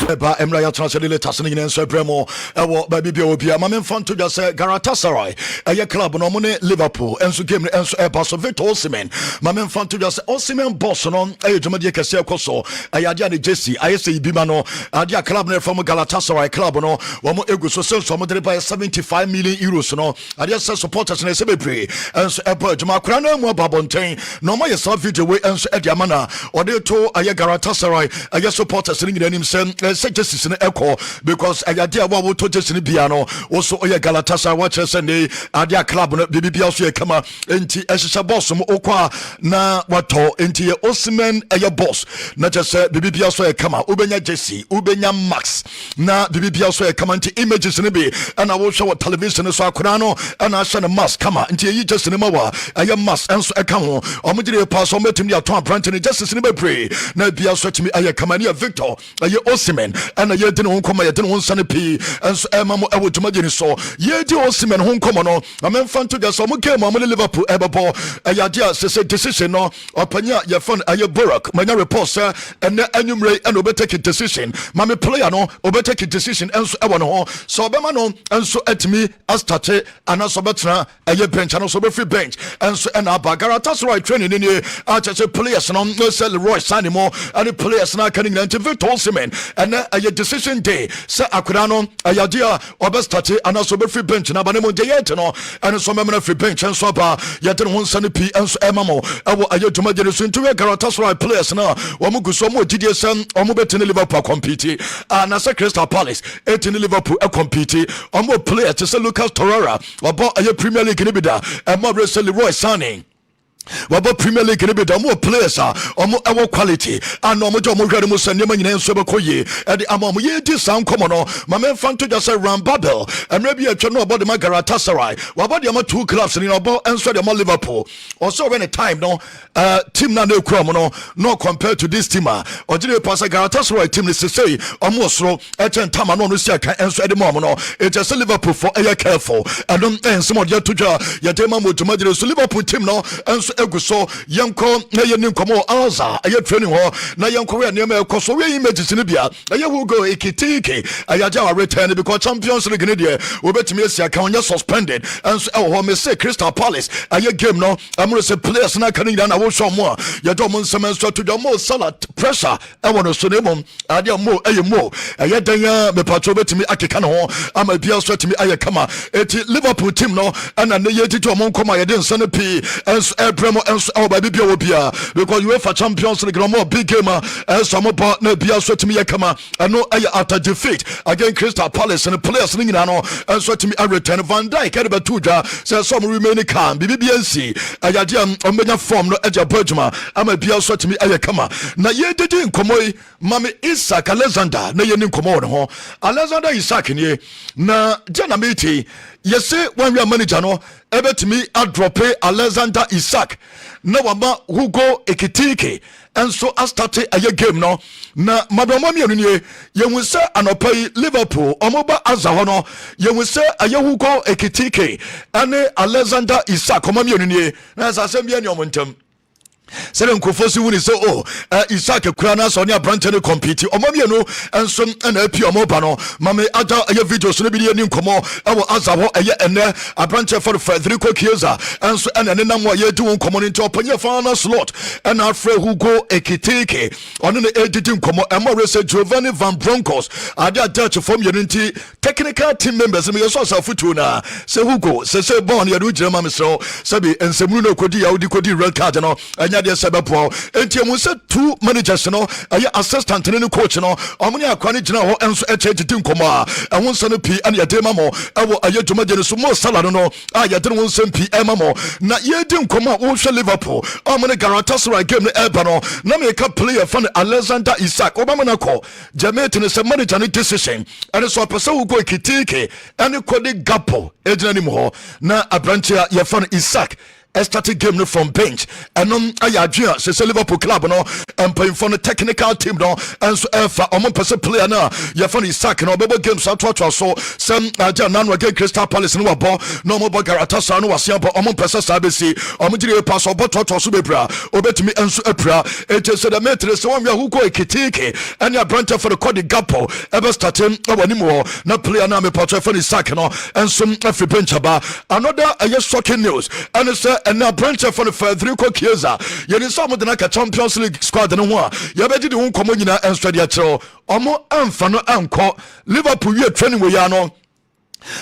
Speaker 3: Eba Emra ya transfer tasne nyine nso bremo ewo baby bia obi ama memfa to just Galatasaray eye club no mo ne Liverpool enso game enso eba so Victor Osimhen ma memfa to just Osimhen boss no eye dwumade kese ekoso ayade ade Jesse ayese ibima no ade club no from Galatasaray club no wo mo egu so senso mo de by 75 million euros no ade se supporters na se bebre enso eba dwuma kura no mo babonten no mo yesa video we enso ade amana ode to aye Galatasaray aye supporters ni nyina nim se suggest in echo because ayade awo to just ni bia no also oye Galatasaray watch ne adia club no bibi also e kama enti ehihya boss mo okwa na wato enti ye Osimhen eye boss na just bibi also e kama ubenya Jesse ubenya Max na bibi also e kama enti images ne be and I will show television so akona no and I show mask kama enti ye just ne mawa aye mask enso e kama ho omudire pass o metim ya to apprent ne just ne be pray na bia so timi aye kama ne Victor aye Osimhen and ye didn't home come ye didn't want sunny p and so emma I would imagine so ye di Osimhen home come no I mean fan to the some game on Liverpool ebabo ayadia say decision no opanya ye fun aye Burak manya report sir and enumere and obetake a decision mama player no obetake a decision and so e won ho so obema no and so etimi astate and so betra aye bench and so be free bench and so and Galatasaray training in here ache players no sell Roy Sanimo and the players na can into Victor Osimhen and a decision day say akurano ayadia obestate and so be free bench na banemo de yet no and so memna free bench and so ba yet no sane p and so emamo ewo ayeduma de so into Galatasaray players na wo go so mo didie sem omo betene Liverpool compete and say Crystal Palace etene Liverpool compete omo player to say Lucas Torreira about a Premier League ni bida and more recently Roy Sane wabo Premier League ni be da mo players omo ewo quality and omo jo mo hware mo sane ma nyina nso be koye e de ama mo ye di san komo no ma men fan to just Ram Babel emre bi atwa no about the Galatasaray wabo de ma two clubs ni obo enso de mo Liverpool also when a time no team na na kura mo no compared to this team ojire pass Galatasaray team ni say omo soro e chen tama no si aka enso de mo no it just Liverpool for e careful and don't enso de to ja ye de ma mo to majire so Liverpool team no enso eguso yanko na ye ninkomo alza aye training ho na yanko we na me ekoso we images ni bia aye who go ekitiki ayaja wa return because Champions League ni de obetimi asia kan onye suspended and so ho me say Crystal Palace aye game no amro say players na kan na wo show mo ye do mo nsem so to do mo salad pressure e wono so ne mom ade mo aye dan ya me patro betimi akeka no ho ama bia so timi aye kama eti Liverpool team no ana ne ye tito mo nkoma ye de nsane p and Premo and baby Bia because UEFA Champions League no big game and some about na bia so timi yakama and no after defeat against Crystal Palace and the players ni na no and so timi return Van Dijk e be tuja say some remaining calm BBNC ayade omenya form no eja badjuma ama bia so timi ayakama na ye didi nkomoi mame Isaac Alexander na ye ni nkomo no ho Alexander Isaac ni na jana meti yese one year manager no ebetimi adrope Alexander Isaac na wama Hugo Ekitike and so I started a game no na madama mienu nie ye say anopai Liverpool omoba azahono ye say aye Hugo Ekitike ane Alexander Isaac omama mienu nie na asasem bia ne omontem sele nkofosi wuni say Isaac kura na so ne abrante ne compete omomienu enso na api omoba no mame ada aye videos ne bi ne nkomo ewo azawo aye ene abrante for Federico Chiesa enso ene ne nam ye di nkomo ne opanye final slot and Alfred Hugo Ekitike ono ne edidi nkomo emo rese Giovanni Van Bronckhorst ada Dutch form unity technical team members me so asafutu na say Hugo say born ye do jirema me so sabi ensemru no kodi ya odi kodi red card no anya anya de sebebo enti emu se two managers no aye assistant ne coach no omni akwani gina ho enso echedi nkomo a ehun se no pi ane yade mamo ewo aye dwumaje ne so mo salary no a yade no nsem pi mamo na yedi nkomo a wo hwe Liverpool omni Galatasaray game ne eba no na me ka player fan Alexander Isak obama na ko Jamaica ne se manager ne decision ane so apese wo go kitike ane kodi gapo ejina ni mo na abranche ye fan Isak started game no from bench and ayadua se Liverpool club no paying for the technical team no and so efa omo person player na ye fan Isak no bebo games out so some aja nanu against Crystal Palace no wabo no mo bo Galatasaray no wase abo omo person sabesi omo jire pass obo to so bebra obetumi enso apra it said the metre so one who go ekitike and ya branch for the Cody Gapo ever starting awani mo na player na me pass for Isak no and some every bench aba another shocking news and it's and now branch for the Federico Chiesa yeni some de na Champions League squad no ho a ya beji de ho komo nyina enso de akero omo amfa no anko Liverpool we training we ya no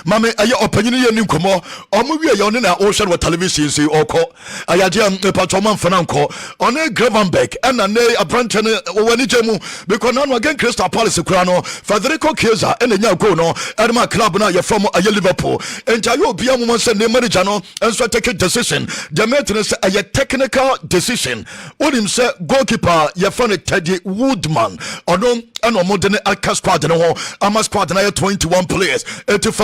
Speaker 3: mame aye opanyini ye ninkomo omo wie ye one na o hwe television si oko ayaje patoma mfana nko one Gravenberch and na abranche ne wani jemu because now again Crystal Palace kura no Federico Chiesa and nya go no Edema club na ye from aye Liverpool and aye obi ammo se ne manager no enso take decision the maintenance aye technical decision onim se goalkeeper ye from Teddy Woodman ono and omodene aka squad no ho ama squad na ye 21 players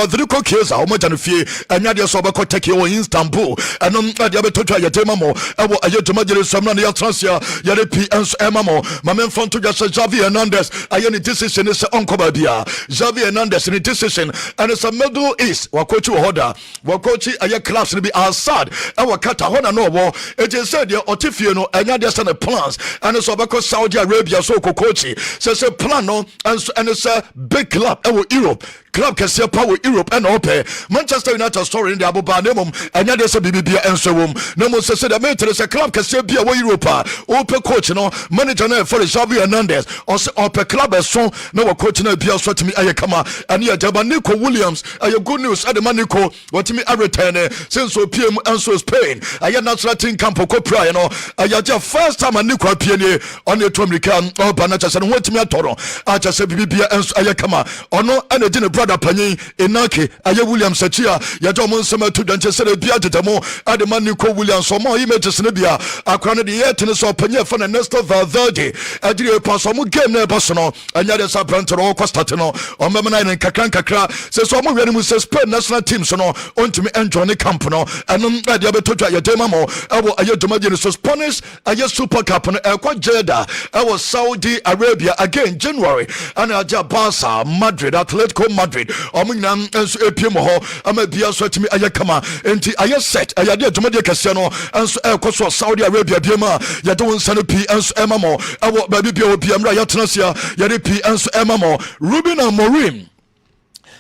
Speaker 3: Federico Chiesa omojano fie anya de so obeko take o Istanbul enom ade abetotwa yetema mo ewo ayetuma somna ne transfer yare pi enso emamo mamen fonto just Xavi Hernandez ayeni decision is onkoba bia Xavi Hernandez ni decision and it's a Middle East wakochi hoda wakochi aye class ni bi Assad ewo kata hona no wo it is said the otifie no anya de some plans and so obeko Saudi Arabia so kokochi say plan no and it's a big club ewo Europe club can see power Europe and ope Manchester United story in the abuba nemum anya de se bibia enso wom nemo se the meter se club can see bia wo Europe ope coach no manager na for Xavi Hernandez or se ope club so na wo coach na bia so timi ayekama ani ajaba Nico Williams aye good news at the Nico watimi a return since opm enso Spain aye national team camp ko pra no aye first time Nico apie on the American or banacha se no watimi atoro acha se bibia enso ayekama ono ana gine brother panyin Inaki aye Williams achia ya do mo nsema to dwanche se bia tetamo ade man Nico Williams so mo images ne bia akra no de yet ne so panyin for the next Valverde adire pass mo game na boss no anya de sabrant ro ko start no o memna ne kakra se so mo hwene mu se Spain national team so no ontimi enjoy ne camp no enum ade abetotwa ya dem mo ewo aye domaje so Spanish aye Super Cup no e kwa Jeddah ewo Saudi Arabia again January and aja Barca Madrid Atletico Madrid omunyina enso epiem ho ama bia so atimi ayekama enti aye set ayade adwumade kese no enso ekoso Saudi Arabia biema yade won sane pi enso emamo ewo ba bia obi amra yatenasia yade pi enso emamo Ruben Amorim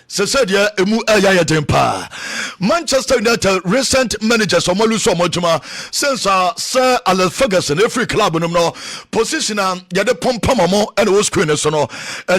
Speaker 3: said yeah emu ayaya dempa Manchester United recent managers omoluso omojuma since Sir Alex Ferguson every club no position ya de pompamamo and was screen so no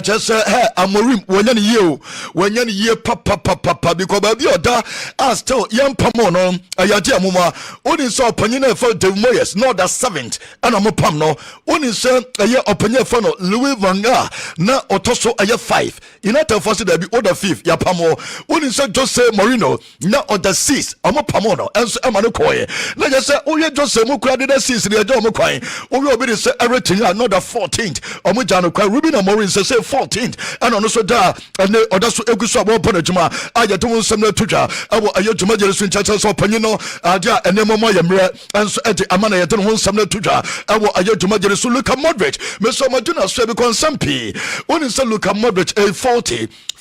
Speaker 3: just hey Amorim wanya ni ye papa because baby oda are still young pamo no ayade amuma oni so opanyina for the Moyes no that 7th and amopam no oni so aye opanyina for no Louis van Gaal na otoso aye 5 United force that be order 5th ya pamo woni se Jose Mourinho na other 6 omo pamo no enso emane koye na je se oye Jose mu kura de 6 ne ejo omo kwan oye obi de se everything another 14th omo jano kwan Ruben Amorim se 14th and ono so da and other so eguso abo pona juma aye to nsem na tudwa abo aye juma jere so nchacha so panyi no adia enemo mo yemre enso ede amana ye to nsem na tudwa abo aye juma jere so Luka Modric me so maduna so be konsampi woni se Luka Modric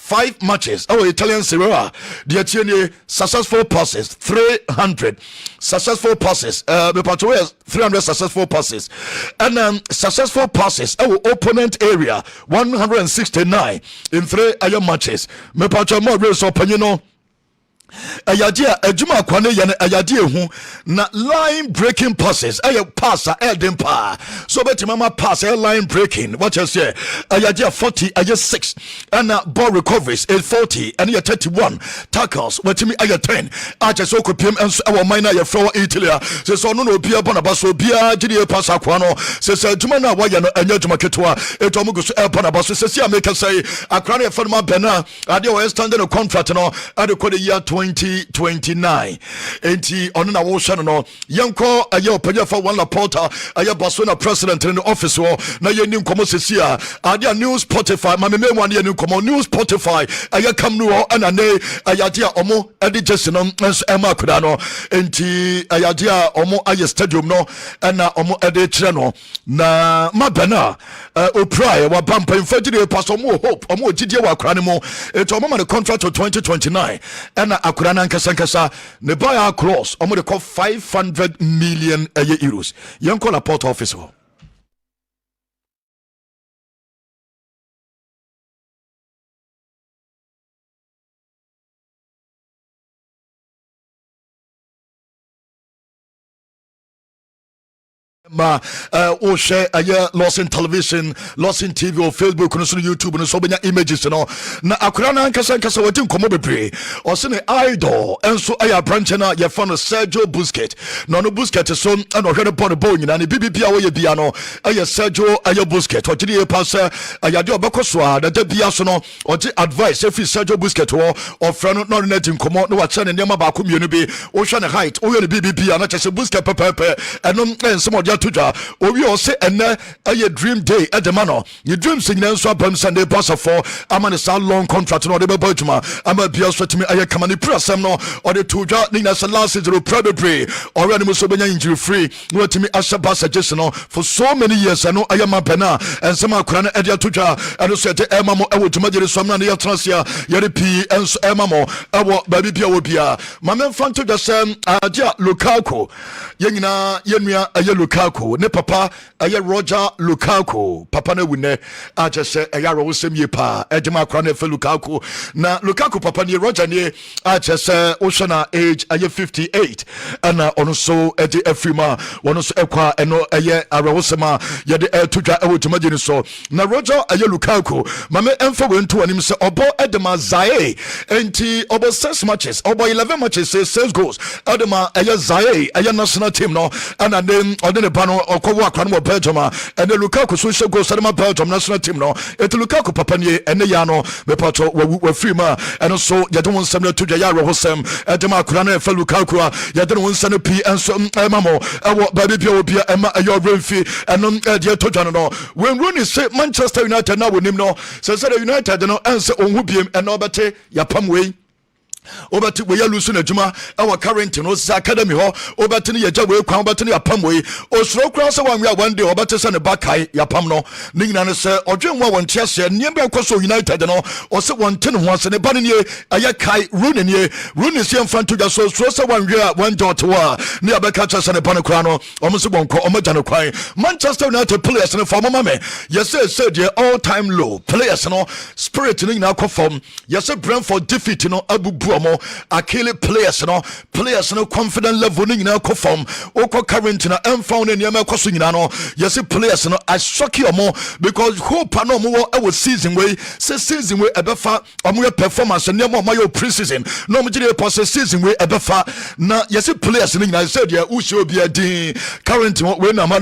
Speaker 3: 5 matches. Italian Serie A. The Etienne successful passes 300 successful passes. 300 successful passes, and successful passes. Opponent area 169 in 3 matches. Me pacho more so panino. ayadia adwuma kwane ye ayadia hu na line breaking passes passer elden pa so betimama pass line breaking what you say ayadia 40 6 and ball recoveries 40 and 31 tackles wetimi 10 acha so kopiem enso our minor ye floor Italy so no no bia bona baso bia gide pass akwa no se adwuma na wa ye no anya adwuma ketwa eto mugo so bona baso se America say akra na fema bena ade we standing a contract no ade ko the year 2029 enti ono na wo hwe no yenko aye opanya for one Laporta aye Barcelona president in the office wo na ye ni nkomo sesi a ade new Spotify ma me one ye ni nkomo new Spotify aye kam no ana ne ayade a omo ade jesse no ema koda no enti ayade a omo aye stadium no na omo ade kire no na mabana oprai wa bampa infagide pass omo hope omo gidie wa akra ne mo enti omo ma the contract to 2029 na akura na nkasa ne buy across omo de call 500 million euros yanko la port office ho ma o share Lawson television, Lawson TV or Facebook no so YouTube no so benya images no na akura na nkasa wati nkomo bebre o se ne idol enso aya branch na ye fa no Sergio Busquets no Busquets so na hwe ne ball nyina ne BBP a wo ye bia no aya Sergio Busquets o gidi e pass aya de obekoso a da bia so no o gi advice if Sergio Busquets o fra no na nkomo no wa che ne nema ba ko mienu bi o hwe ne height o ye ne BBP a na che Busquets pepepe eno enso tuja obi o se enne aye dream day edema no ye dream signal nso abam Sunday pass for amane sa long contract no de be bajuma ama bia so timi aye kamani prasem no or the tuja ni na sa last zero probably or any so benya injury free no timi ashaba suggestion no for so many years no aye mapena and some akura na edia tuja and so te ema mo ewo tuma jere som na ye transia ye repi enso ema mo ewo baby bia wo bia mamen fanto da sem adia Lukaku ye nyina ye nua aye Lukaku ne papa aye Roger Lukaku papa na wune aje se ayaro wosem ye pa ejema akra na fe Lukaku na Lukaku papa ne Roger ne aje se oshana age aye 58 ana ono so ede afrima wono so ekwa eno aye arawosema ye de etudwa ewotuma ni so na Roger aye Lukaku mame emfa wentu anim se obo edema zae enti obo 6 matches obo 11 matches 6 goals edema aye zae aye national team no ana name odene no okowo akwa no Belgium and Lukaku so she go Salama Belgium national team no et Lukaku papa ne ene ya no me pato wa free ma and so ya don won sam to ya ro hosem e de ma akwa na fa Lukaku ya don won sam p enso mamo e baby bia obi e ma ayo remfi enom de to dwan no when Rooney say Manchester United na wonim no say United no ense onhu biem e no bete ya pam wei obati we ya lusu na djuma our current no sa academy ho obati ne yaja we kwan obati ne yapam we osuro kura se wan we one day obati se ne bakai yapam no ne nyina ne se odwen wa won tiase ne be kwaso United no o se won ten ho se ne ba ne aya kai Rooney se mfanto ja so se wan we one dot wa ne abeka cha se ne ba ne kura no o mo se bonko o mo ja ne kwan Manchester United players ne for mama me yes say the all time low players no spirit ne nyina ko form yes Brentford defeat no abubu mo akele players no confident level ni nyina ko form oko current na emfound ne nyama ko so nyina no yes players no I shock you more because hope no mo e season way season way ebefa omo performance ne mo your pre-season no mo gire post season way ebefa na yes players ni nyina said ya ushi obi adin current we na ma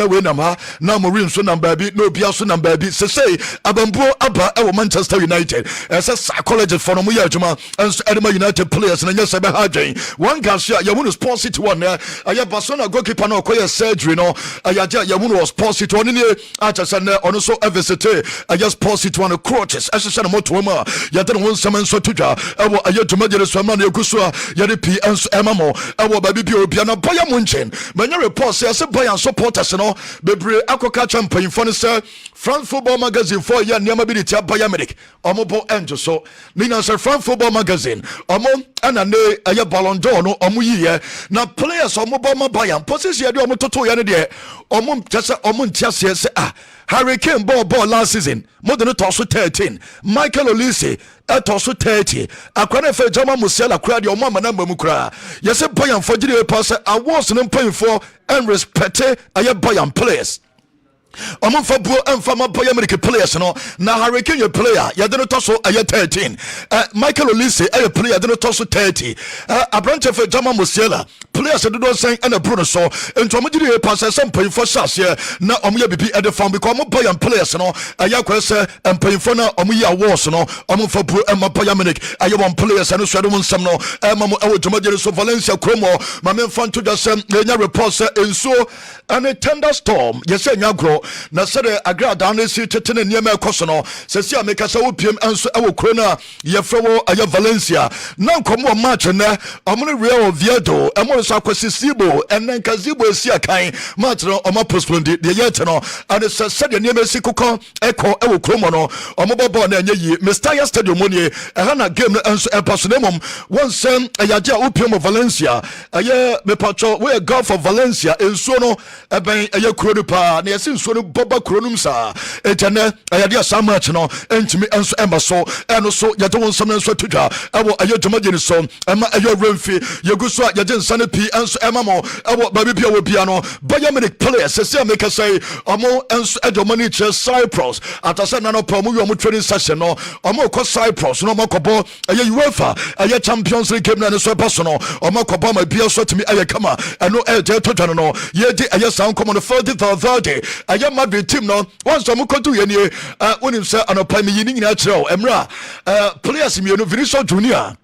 Speaker 3: na mo rin so number bi no bia so number bi say abambo aba e Manchester United as a psychologist for no mo ya adwuma and Edema United players na nyese be hadwen one gasia ya wonu sports city one aya Barcelona goalkeeper no koye surgery no aya ya wonu sports city one ne acha san ono so eversete aya sports city one crutches asese na moto ma ya de won semen so tudwa ewo aya tumagere so ma na ekuso ya de p enso emamo ewo ba bi obia na Bayern Munchen manya report say se Bayern supporters no bebre akoka champion for ne say France Football Magazine for ya niama bi tia Bayern omobo enjo so nina se France Football Magazine omo ana ne aye Ballon d'Or no omo yiye na players omobo ma Bayern position de omo toto ya ne de omo tese omo ntiase se Hurricane ball last season more than a 13 Michael Olise etoso 30 akwana fe Jama Musiala kura de omo amana mu kura yese Bayern for gide pass awards no paying for and respect aye Bayern players Omo fa buo emfama Bayern Munich players no na Hurricane your player ya de no toso aye 13 Michael Olise aye player de no toso 30 Abrante fe Jama Musiala players do don sign and Bruno so ento omo gide pass some paying for chance na omo ya bibi e de form because omo Bayern players no aye kwese empaying for na omo ya awards no omo fa buo emma Bayern Munich aye one players no so do nsam no emma e wo jomagere so Valencia Kromo ma men fan to just nya reports enso and a tender storm yes nyagro na sere agra down si tetene niema ekoso no sesi ameka se opiem enso e wo krona ye frewo aye Valencia na nkomo match na omo Real Oviedo emo so akwesi Sibo enen kazibo esi akan match no omo postpone de yet no and se de niema si kokon eko e wo kromo no omo bobo na enye yi Mestalla Stadium monie e na game no enso e paso na mom won sem ayaje opiem Valencia aye me pacho we go for Valencia enso no eben aye kro pa na yesi nso no boba kronum sa etene ayade asa match no entimi enso emba so eno so yade won sam enso tudwa ewo aye dwomageni so ema aye remfi yegu so yade nsane pi enso ema mo ewo babi bia wo bia no Bayern Munich players se make say omo enso edomani che Cyprus atase na no pa mo yo mo training session no omo ko Cyprus no mo kobo aye UEFA aye Champions League game na so paso no omo kobo ma bia so timi aye kama eno je tudwa no ye di aye sound come on the 30th aye Madrid team no once some kodu ye nie wonim say anopa me yini nyina kire emra players mi no Vinicius Junior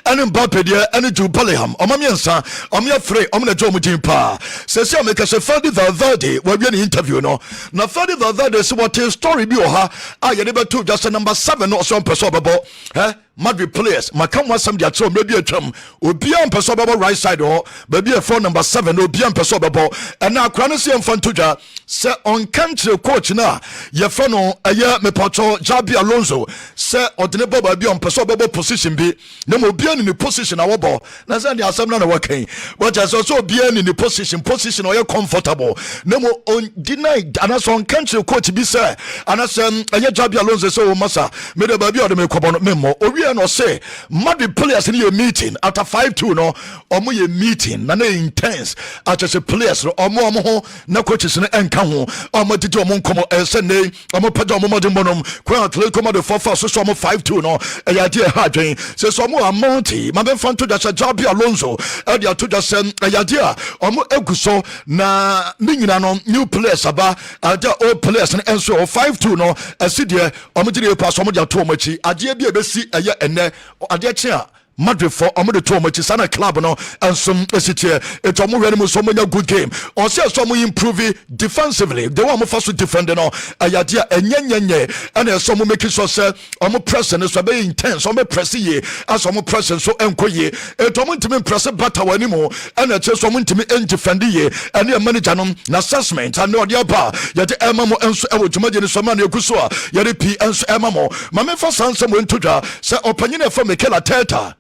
Speaker 3: and Mbappe there and Jude Bellingham omamiensa omya free omna jo mudin pa sese ameka se Fadi the we be an interview no na Fadi the so what story bi o ha aye ne beto just number 7 no so person bebo Madrid players makamwa sam dia tro maybe atwam obia person bebo right side ho baby phone number 7 obia person bebo and na akra no se mfantodwa se on country coach na ye fa no aye me pacho Jabi Alonso se odene baba bi on person bebo position bi na mo obia ni position a wobo na say the asem na wakan but as also obia ni position or you comfortable na mo on deny anaso on country coach bi say anasem aye Jabi Alonso so masa me de baby odeme kobo no memo no say Madrid players in your meeting after 5-2 no omo ye meeting na intense after the players omo ho na coaches no enka ho omo didi omo nkomo sene omo peda omo modem bonom kwa Atletico Madrid for so omo 5-2 no e ya dia ha dwen say so omo amonti ma be fan to da Jabi Alonso e dia to da sem e ya dia omo eguso na ninyina no new players aba ada old players no enso 5-2 no asidie omo didi pass omo dia to omo chi ade bia be si ene ade chia Madrid for omo de to omo chi sana club no ensom esitie etomo hwene mu so manya good game on say so mo improve defensively they want mo first defend no ayade enyenyenye and so mo make sure say omo press no so be intense omo press ye as omo press so enkoye etomo ntimi press better wani mo and che so mo ntimi defend ye and your manager no na assessment and no dia ba yade ema mo enso ewo dwumaje ni so ma na ekuso a yade pi enso ema mo ma me fa sanse mo ntodwa say opanyina fa Mikel Arteta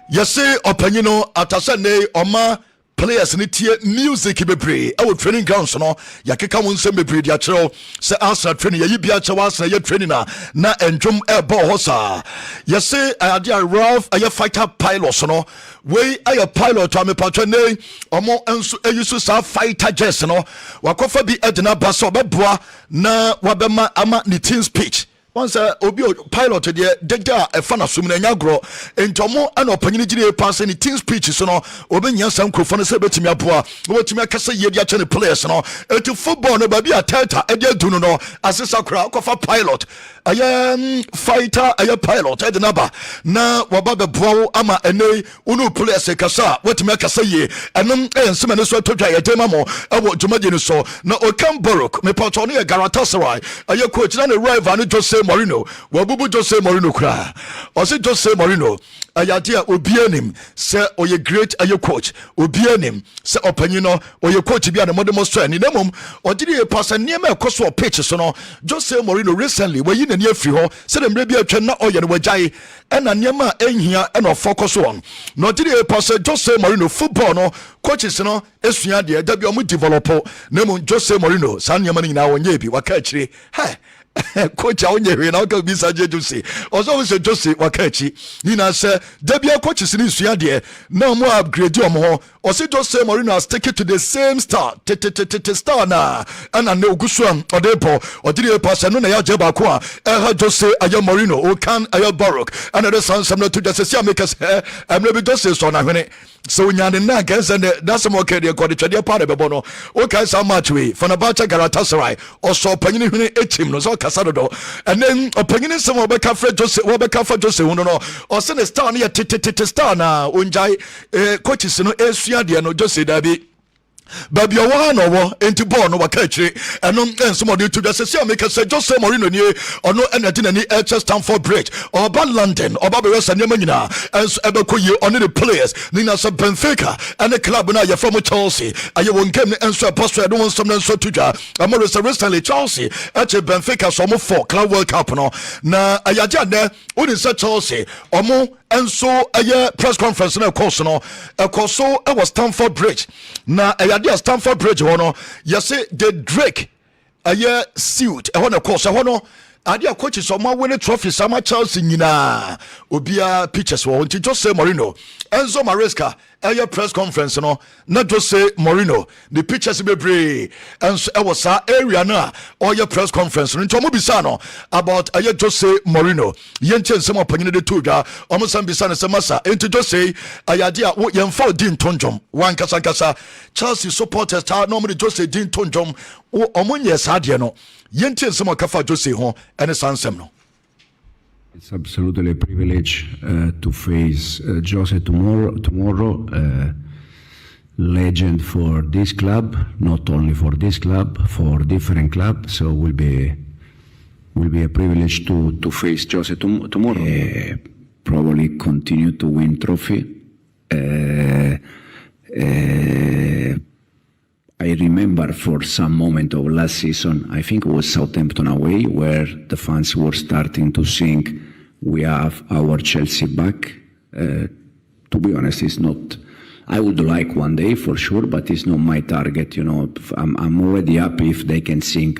Speaker 3: yesi opanyino atasa ne oma players ni tie music bebre e wo training grounds no yakeka won sem bebre dia kire se answer training ye bia che wasna ye training na endwom e ball hosa yesi adia Ralph aye fighter pilots no we aye pilot am patwa ne omo enso eyusu sa fighter jets no wakofa bi edna baso beboa na wabema ama ni team speech once obi pilot de dega e fa na sum na nyagro entomo ana opanyini gire pass ni team speech so no obenya sam krofo no se betimi aboa obetimi akasa ye dia chane players no etu football no ba bi ateta e dia dunu no asesa kra kofa pilot aye fighter aye pilot e de naba na waba be boa ama ene unu players kasa wetimi akasa ye enom ensem ne so todwa ye dema mo e wo dwumaje ni so na Okan Borok me patro no ye Galatasaray aye coach na ne rival no Jose Mourinho wabubu Jose Mourinho kra ose Jose Mourinho ayadia obianim se oye great aye coach obianim se opanyino oye coach bia na modern strength ni nemom odiri e pass niam ekoso pitch so no Jose Mourinho recently wayi na ni afri ho se dem bia atwa na oye no wagyae ena niam a enhia ena focus on no odiri e pass Jose Mourinho football no coaches no esua de da bia omo develop nemom Jose Mourinho san niam na nyina wonye bi waka akire ha coach a onye hwe na o ka bi sa je Jose ozo we se Jose wakachi ni na se da bia coaches ni sua de na mo upgrade o mo ho o se Jose Mourinho stick to the same star star na ana na ogusu am odepo odiri pass no na ya je ba ko a Jose ayo Mourinho o kan ayo Baroque ana the some no to just say make us am no be Jose so na hwene so nyane na kan se that's more okay dey go the twede part be bono o kan sa match we Fenerbahce Galatasaray o so panyini hwene etim no so kasa do and then opanyini some obeka Fred Jose obeka for Jose no no o se ne star na star na onjai coaches no esua de no Jose dabi baby owa no wo enti ball no waka akire eno ensomode to just say make say Jose Mourinho ni ono enati na ni Stamford Bridge oba London oba be wesa nyama nyina enso ebekoye ono the players ni na so Benfica and the club na ye from Chelsea aye won game ni enso apostle do won some enso tuja amore se recently Chelsea ache Benfica so mo for Club World Cup no na ayaja ne oni se Chelsea omo enso aye press conference na course no ekoso e was Stamford Bridge na dia Stamford Bridge hono yese the Drake aye suit e hono course hono adia coach so ma win trophy sama Chelsea nyina obia pictures wo nti Jose Mourinho Enzo Maresca aye press conference no na Jose Mourinho the pictures be brave and e was area na oye press conference nti omo bisa no about aye Jose Mourinho yenche nsem opanyine de toga omo sam bisa ne semasa nti Jose ayadia wo yemfa din tonjom wan kasa Chelsea supporters ta no mo Jose din tonjom omo nye sadie no yenche nsem okafa Jose ho ene sansem no.
Speaker 4: It's absolutely a privilege to face Jose tomorrow. Legend for this club, not only for this club, for different clubs. So will be a privilege to face Jose tomorrow. Probably continue to win trophy. I remember for some moment of last season, I think it was Southampton away, where the fans were starting to sing, "We have our Chelsea back." To be honest, it's not. I would like one day for sure, but it's not my target. You know, I'm already happy if they can sing,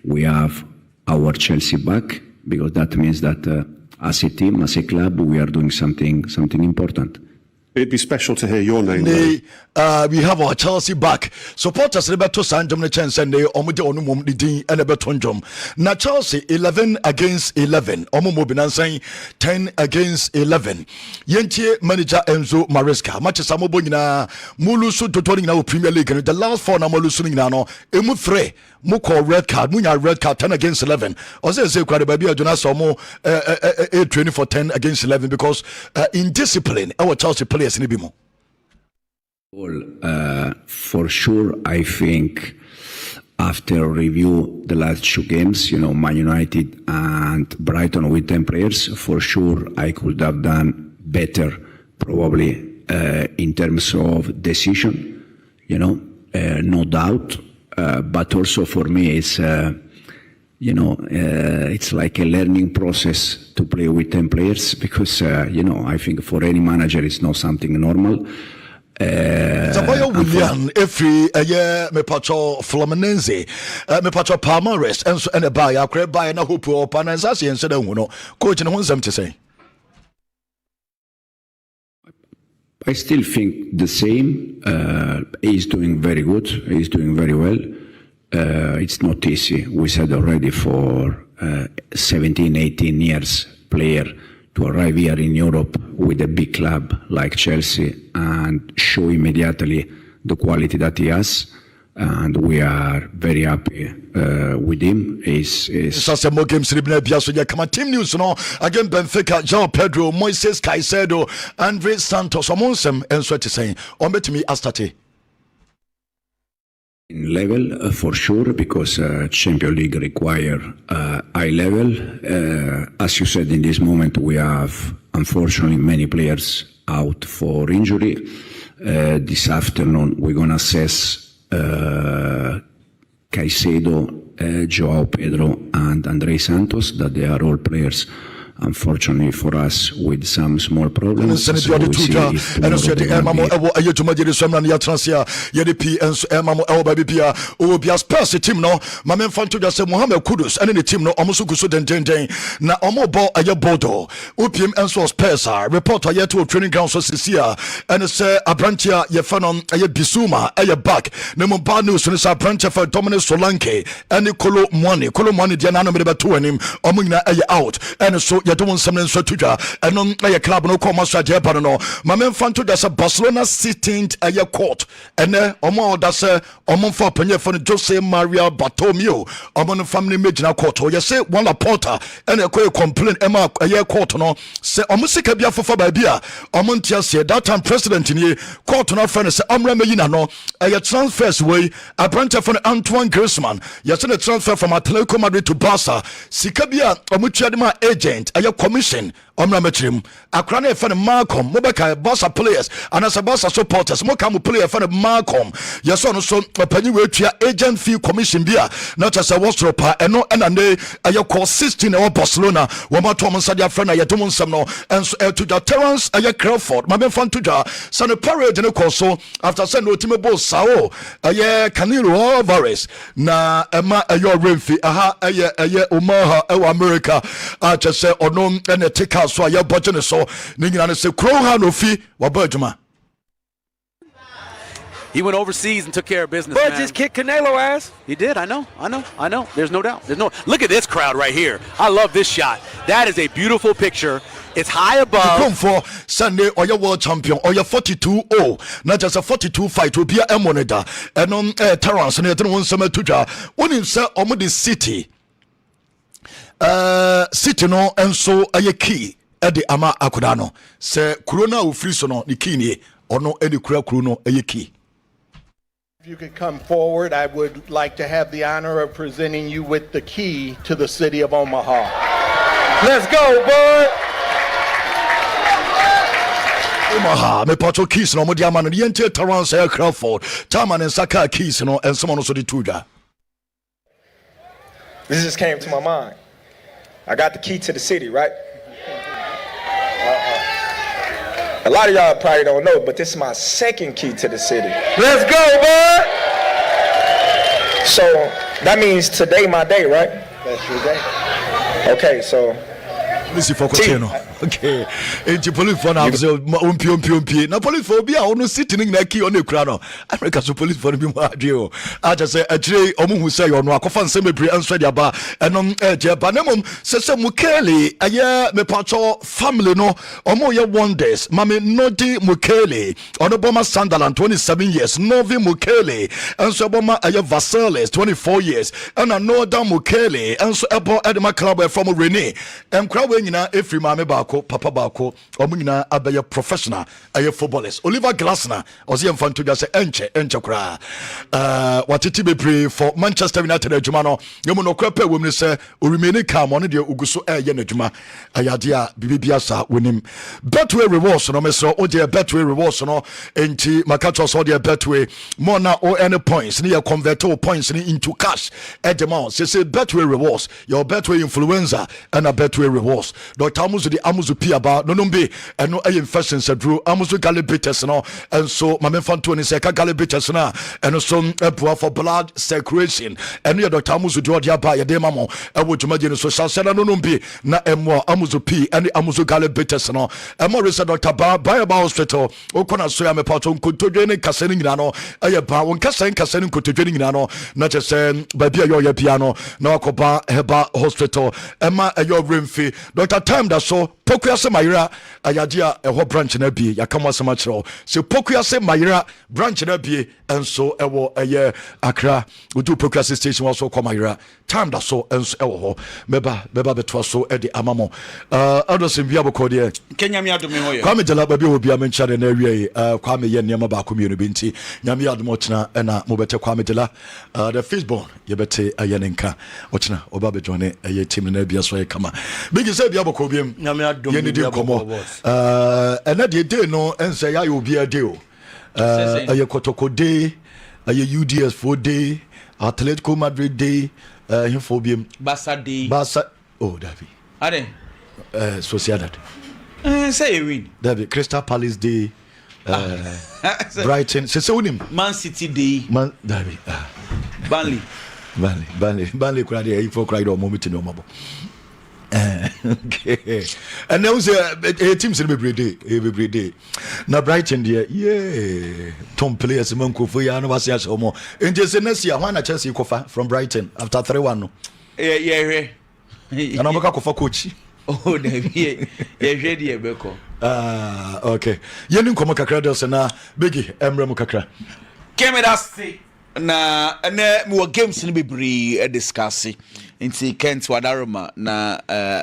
Speaker 4: "We have our Chelsea back," because that means that as a team, as a club, we are doing something important.
Speaker 5: It'd be special to hear your name.
Speaker 3: We have our Chelsea back. Supporters Roberto Sanjom the chance and they omude onumum the din and Betonjom. Na Chelsea 11 against 11. Omumo binansan 10 against 11. Yentie manager Enzo Maresca. Matches amobo nyina mulusu totori na Premier League. The last four na mulusu nyina no emu 3 muko red card munya red card 10 against 11. Ose say kwade baby aduna so mo training for 10 against 11 because in discipline our Chelsea players ni bimo.
Speaker 4: Well, for sure, I think after review the last 2 games, you know, Man United and Brighton with 10 players, for sure I could have done better, probably in terms of decision, you know, no doubt. But also for me, it's, you know, it's like a learning process to play with 10 players because, you know, I think for any manager it's not something normal.
Speaker 3: Zaboya William every me pacho Fluminense me pacho Palmares and a buy akre buy na hope or panazasi and said no coach no one to say.
Speaker 4: I still think the same. He's doing very good. He's doing very well. It's not easy. We said already for 17, 18 years player to arrive here in Europe with a big club like Chelsea and show immediately the quality that he has. And we are very happy with him.
Speaker 3: More games come team news no again Benfica Jean Pedro Moises Caicedo Andre Santos Amonsem and so to say on bet me astate.
Speaker 4: level for sure, because Champions League require high level. As you said, in this moment we have unfortunately many players out for injury. This afternoon we're gonna assess Caicedo, Joao Pedro and Andrei Santos, that they are all players unfortunately for us with some small problems. So we see if
Speaker 3: team no mame fanto just say Mohamed Kudus and the team no omusu guso den na omo ball aye bodo opiem enso Spurs report aye to training ground so sisia and say abrantia ye fanon aye Bisuma aye back na mo bad news no say abrantia for Dominic Solanke and Kolo Mwani dia na no me be to anim omo nyina aye out and so you don't something so tuja and non a club no come so je ba no mame fanto that's a Barcelona sitting a court and omo that's a omo for penye for Jose Maria Bartomeu omo no family major court o you say one Laporta and a complain Emma a court no say omo sika bia for ba bia omo ntia say that time president in court no friend say amra meyina no a transfers way a branch for Antoine Griezmann you say the transfer from Atletico Madrid to Barca sika bia omo tuadema agent a commission omra matrim akra na fan Malcolm mobeka Barca players and as a Barca supporters mo come player fan Malcolm yes on so panyi we tua agent fee commission bia not as a wastropa eno enane aye call 16 e Barcelona wo ma to mo sadia friend aye to mo nsam no enso to the Terence aye Crawford ma ben fan to ja san parade ne call so after send no team bo sao aye Canelo Alvarez na ema aye Renfi aha aye Omaha e America a just say ono ene take out so aye budget so ni nyina ne se Kroha no fi wa badjuma.
Speaker 6: He went overseas and took care of business.
Speaker 2: Bud just kicked Canelo ass.
Speaker 6: He did. I know. There's no doubt. Look at this crowd right here. I love this shot. That is a beautiful picture. It's high above.
Speaker 3: Come for Sunday or your world champion or your 42-0. Not just a 42 fight will be a monitor. And on Terrence and the one summer tuja. When in say the city. City no and so a key at the ama akudano. Say Corona ufrisono the key or no any Kurono a key.
Speaker 7: If you could come forward, I would like to have the honor of presenting you with the key to the city of Omaha. Let's go, bud.
Speaker 3: Omaha, me pato keys no mo dia man the enter Terrence Crawford. Taman and Saka keys no and someone also the tuja.
Speaker 8: This just came to my mind. I got the key to the city, right? A lot of y'all probably don't know, but this is my second key to the city.
Speaker 7: Let's go, bud.
Speaker 8: So that means today my day, right?
Speaker 7: That's your day.
Speaker 8: Okay, so
Speaker 3: Missy for okay. Enti police for now so umpi na police for bia ono sitting na key on the crano America so police for bi mo adwe a just say agire omo hu say ono akofa nsem bebre answa dia ba enom je ba na mom se Mukele aye me pacho family no omo ye wonders mame Nodi Mukele ono boma Sunderland 27 years Novi Mukele enso boma aye Vassales 24 years and another Mukele enso ebo edema club from Rene crowd we nyina efri mame ba Papa Bako, Omina Abaya professional, a footballers. Oliver Glasner, Ozian Fantuja say enche cry. What it be pray for Manchester United Jumano, Yomono Crepe women say, remain calm on the Uguso Air Yenejuma, Ayadia, Bibiasa, win him. Betway rewards, no Meso, or dear Betway rewards, no, enti Makatos or dear Betway, more now or any points, near convert all points into cash at the mount. Say Betway rewards, your Betway influenza, and a Betway rewards. Dr. Amuzu the Amuzu Pia ba no be and no infection said drew Amuzu Galibites no and so my men fan to any seka Galibites na and so a for blood circulation and your Dr. Amuzu Georgia ba ya demamo e wo juma no social center no be na emo Amuzu P and Amuzu Galibites no e mo research Dr. Ba hospital o kona so ya me pato nkotodwe ne kaseni nyina no e ba won kaseni nkotodwe nyina no na je say ba bia yo piano na akoba heba hospital e ma e yo remfi Dr. Time that so Pokuya se mayira ayadia eho branch na bie yakamo asema kyerɛ se Pokuya se mayira branch na bie enso ewo eye Accra udu Pokuya se station also come mayira time da so enso ewo ho beba beto so e de amamo Adosin bia boko de
Speaker 2: Kenya mi adome ho ye
Speaker 3: Kwame Dela babi obi amencha de na awie Kwame ye nneema ba ko mienu binti nyame adomo chena na mobete Kwame Dela the firstborn yebete ayenenka ochena oba be join eye team na bia so ye kama Biggy say bia boko biem
Speaker 1: nyame adom
Speaker 3: ye di komo ena de day no ense ya obi ade o eye kotoko day eye UDS 4 day Atletico Madrid day him for biem
Speaker 2: Barca day
Speaker 3: oh David
Speaker 2: ade
Speaker 3: Sociedad
Speaker 2: say you win
Speaker 3: David Crystal Palace day Brighton se unim
Speaker 2: Man City day
Speaker 3: man David Burnley kura de for kura do moment no mabo okay and now say a team say every day na Brighton there yeah Tom players man ko for ya no was ya so mo enti say next year when na Chelsea kofa from Brighton after 3-1 no
Speaker 2: yeah
Speaker 3: and I'm going for coach
Speaker 2: oh David yeah ready e beko
Speaker 3: okay yeni nkomo kakra de so na Biggy emrem kakra
Speaker 2: Kemeda say na mo games ni bebree discuss nti Kent Wadaroma na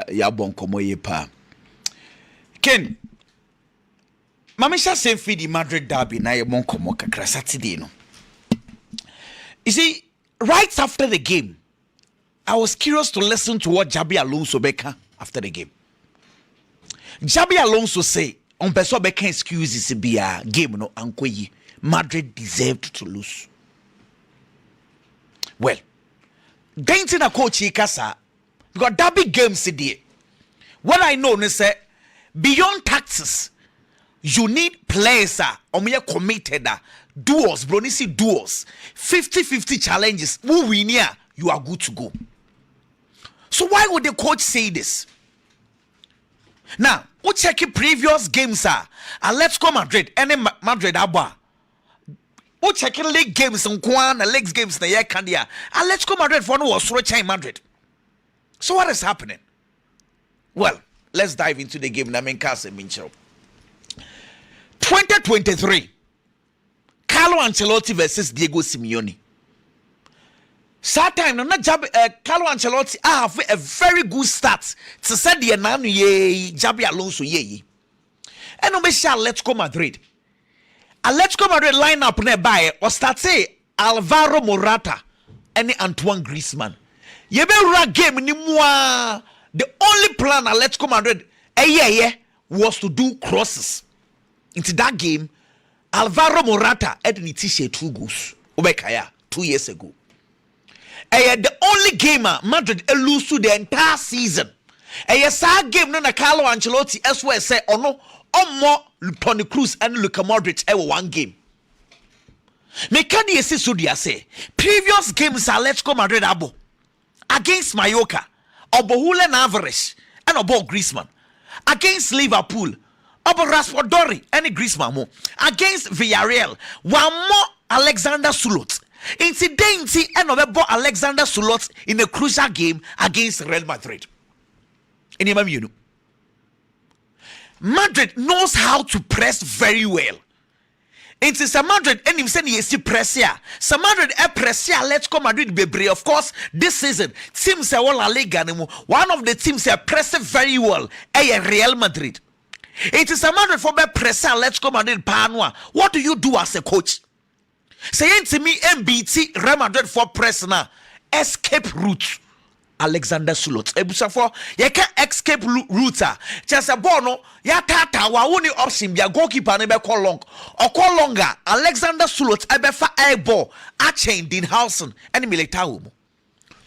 Speaker 2: ya bon komo ye pa Ken Mamisha say feed the Madrid derby na ye bon komo kakra Saturday no you see right after the game I was curious to listen to what Jabi Alonso beka after the game. Jabi Alonso say on person beka excuses bia game no ankoyi Madrid deserved to lose. Well, dainty na coach Ikasa because that big game CD. What I know is say beyond tactics, you need players committed duels, bro. You see duels, 50-50 challenges. Who win here, you are good to go. So why would the coach say this? Now, we check previous games Atletico Madrid, any Madrid abba. We check league games and league games na year candia. Atletico Madrid for no was in Madrid. So what is happening? Well, let's dive into the game. 2023, Carlo Ancelotti versus Diego Simeone. That time, Carlo Ancelotti have a very good start to say the nanu ye Jabi Alonso ye. And no Michel Atletico Madrid. Atletico Madrid line up nearby or start say Alvaro Morata and Antoine Griezmann. Ye be run game ni moi. The only plan Atletico Madrid was to do crosses. Into that game, Alvaro Morata had an t-shirt 2 goals. Obekaya 2 years ago. The only game Madrid lose to the entire season. Sad game no na Carlo Ancelotti as well say no more Toni Kroos and Luka Modric one game. Mekadi esi so dia say previous games Atletico Madrid abo against Mallorca, Obo Alvarez and Obo Griezmann against Liverpool, Obo Raspadori and Griezmann mo against Villarreal, one more Alexander Sulot. Incidentally, and Obo Alexander Sulot in a crucial game against Real Madrid. You Madrid knows how to press very well. It's a Madrid and him saying yes press here. Some Madrid press here. Let's come Madrid be of course this season teams are all La Liga. One of the teams are pressing very well. Real Madrid. It is a Madrid for press here. Let's come Madrid Panwa. What do you do as a coach? Saying to me MBT Real Madrid for press now. Escape route. Alexander Sulot. Ebusafo, ye can escape route. Just a bono, ya tata wa woni option bia goalkeeper ne be call long. Or call longer. Alexander Sulot ebe fa airball. A chain din Lawson and Militao.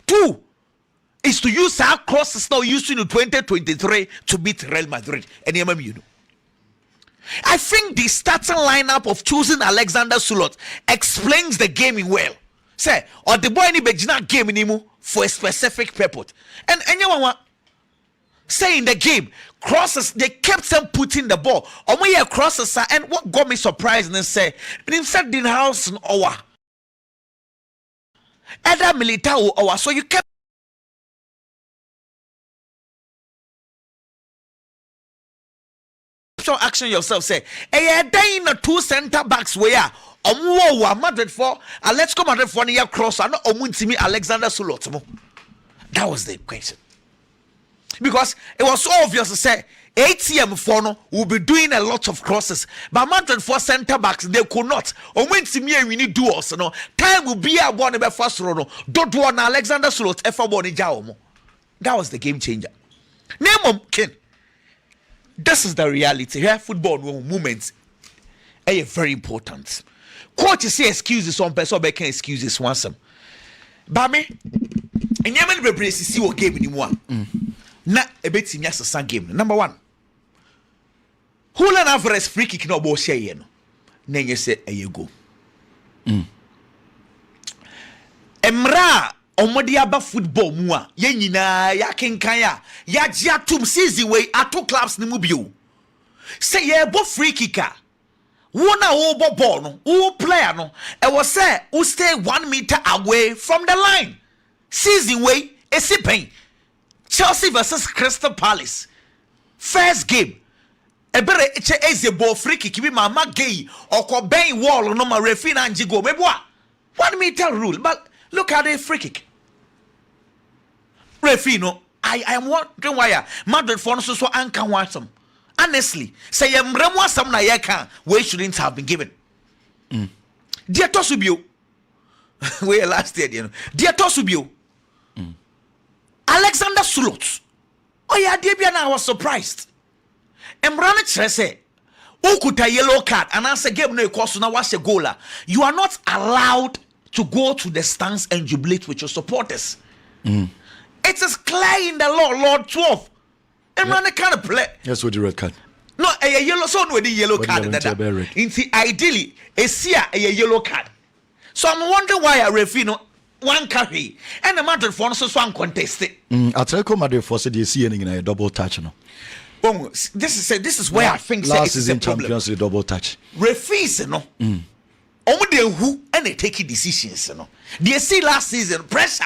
Speaker 2: 2 is to use our crosses now used in 2023 to beat Real Madrid. And you know. I think the starting lineup of choosing Alexander Sulot explains the game well. Say, or the boy ni bejina game nimu for a specific purpose. And anyone say in the game, crosses, they kept them putting the ball. Or when you crosses, and what got me surprised and say, and inside the house or either Militao or so you kept So action yourself. Say, hey, they in the 2 center backs where Madrid for let's come Madrid for near cross and Wontumi Alexander Sulotmo. That was the question. Because it was so obvious to say ATM for no will be doing a lot of crosses, but Madrid for center backs they could not. Wontumi we need duels. No time will be a one first row. Don't want Alexander Sulot ever born in Jaomo. That was the game changer. Name Ken. This is the reality. Here, football movements are very important. Coach say excuses on person, but can excuses once. But me, and you many be see what game anymore. Na a bit in yes game. Number 1. Julian Alvarez free kick no ball share no. Then you say a go. Emra omodi aba football mu a ye nyina ya kenkan ya ya giatum season way ato clubs ni mu bio. Say ye bo free kicker. Wona wo bo ball no, wo player no, e was say who stay 1 meter away from the line. Season way esi pen. Chelsea versus Crystal Palace. First game. Ebere eche eze ball free kick bi mama gay or ko ben wall no ma referee na njigo meboa. 1 meter rule, but look at the free kick. Referee no, I am wondering why Madrid for no so anka wansam. Honestly, say emrem wasam na ye kan we shouldn't have been given. Dear Tosubio. We last year, you know. Dear Tosubio. Alexander Sulot. Oh yeah, Debian, I was surprised. Emrane Trese. Ukuta yellow card and answer game no course now was a goaler. You are not allowed to go to the stands and jubilate with your supporters. It is clear in the law, Lord 12. Emrane can't play.
Speaker 3: Yes, with the red card.
Speaker 2: No, a yellow son with the yellow card. Ideally, a yellow card. So I'm wondering why a referee no one carry and the Madrid for so one contested.
Speaker 3: Atletico Madrid for said you see anything in a double touch no.
Speaker 2: This is where I think
Speaker 3: last season
Speaker 2: problem.
Speaker 3: Champions League double touch.
Speaker 2: Referees no. They who and they take decisions no. They see last season pressure.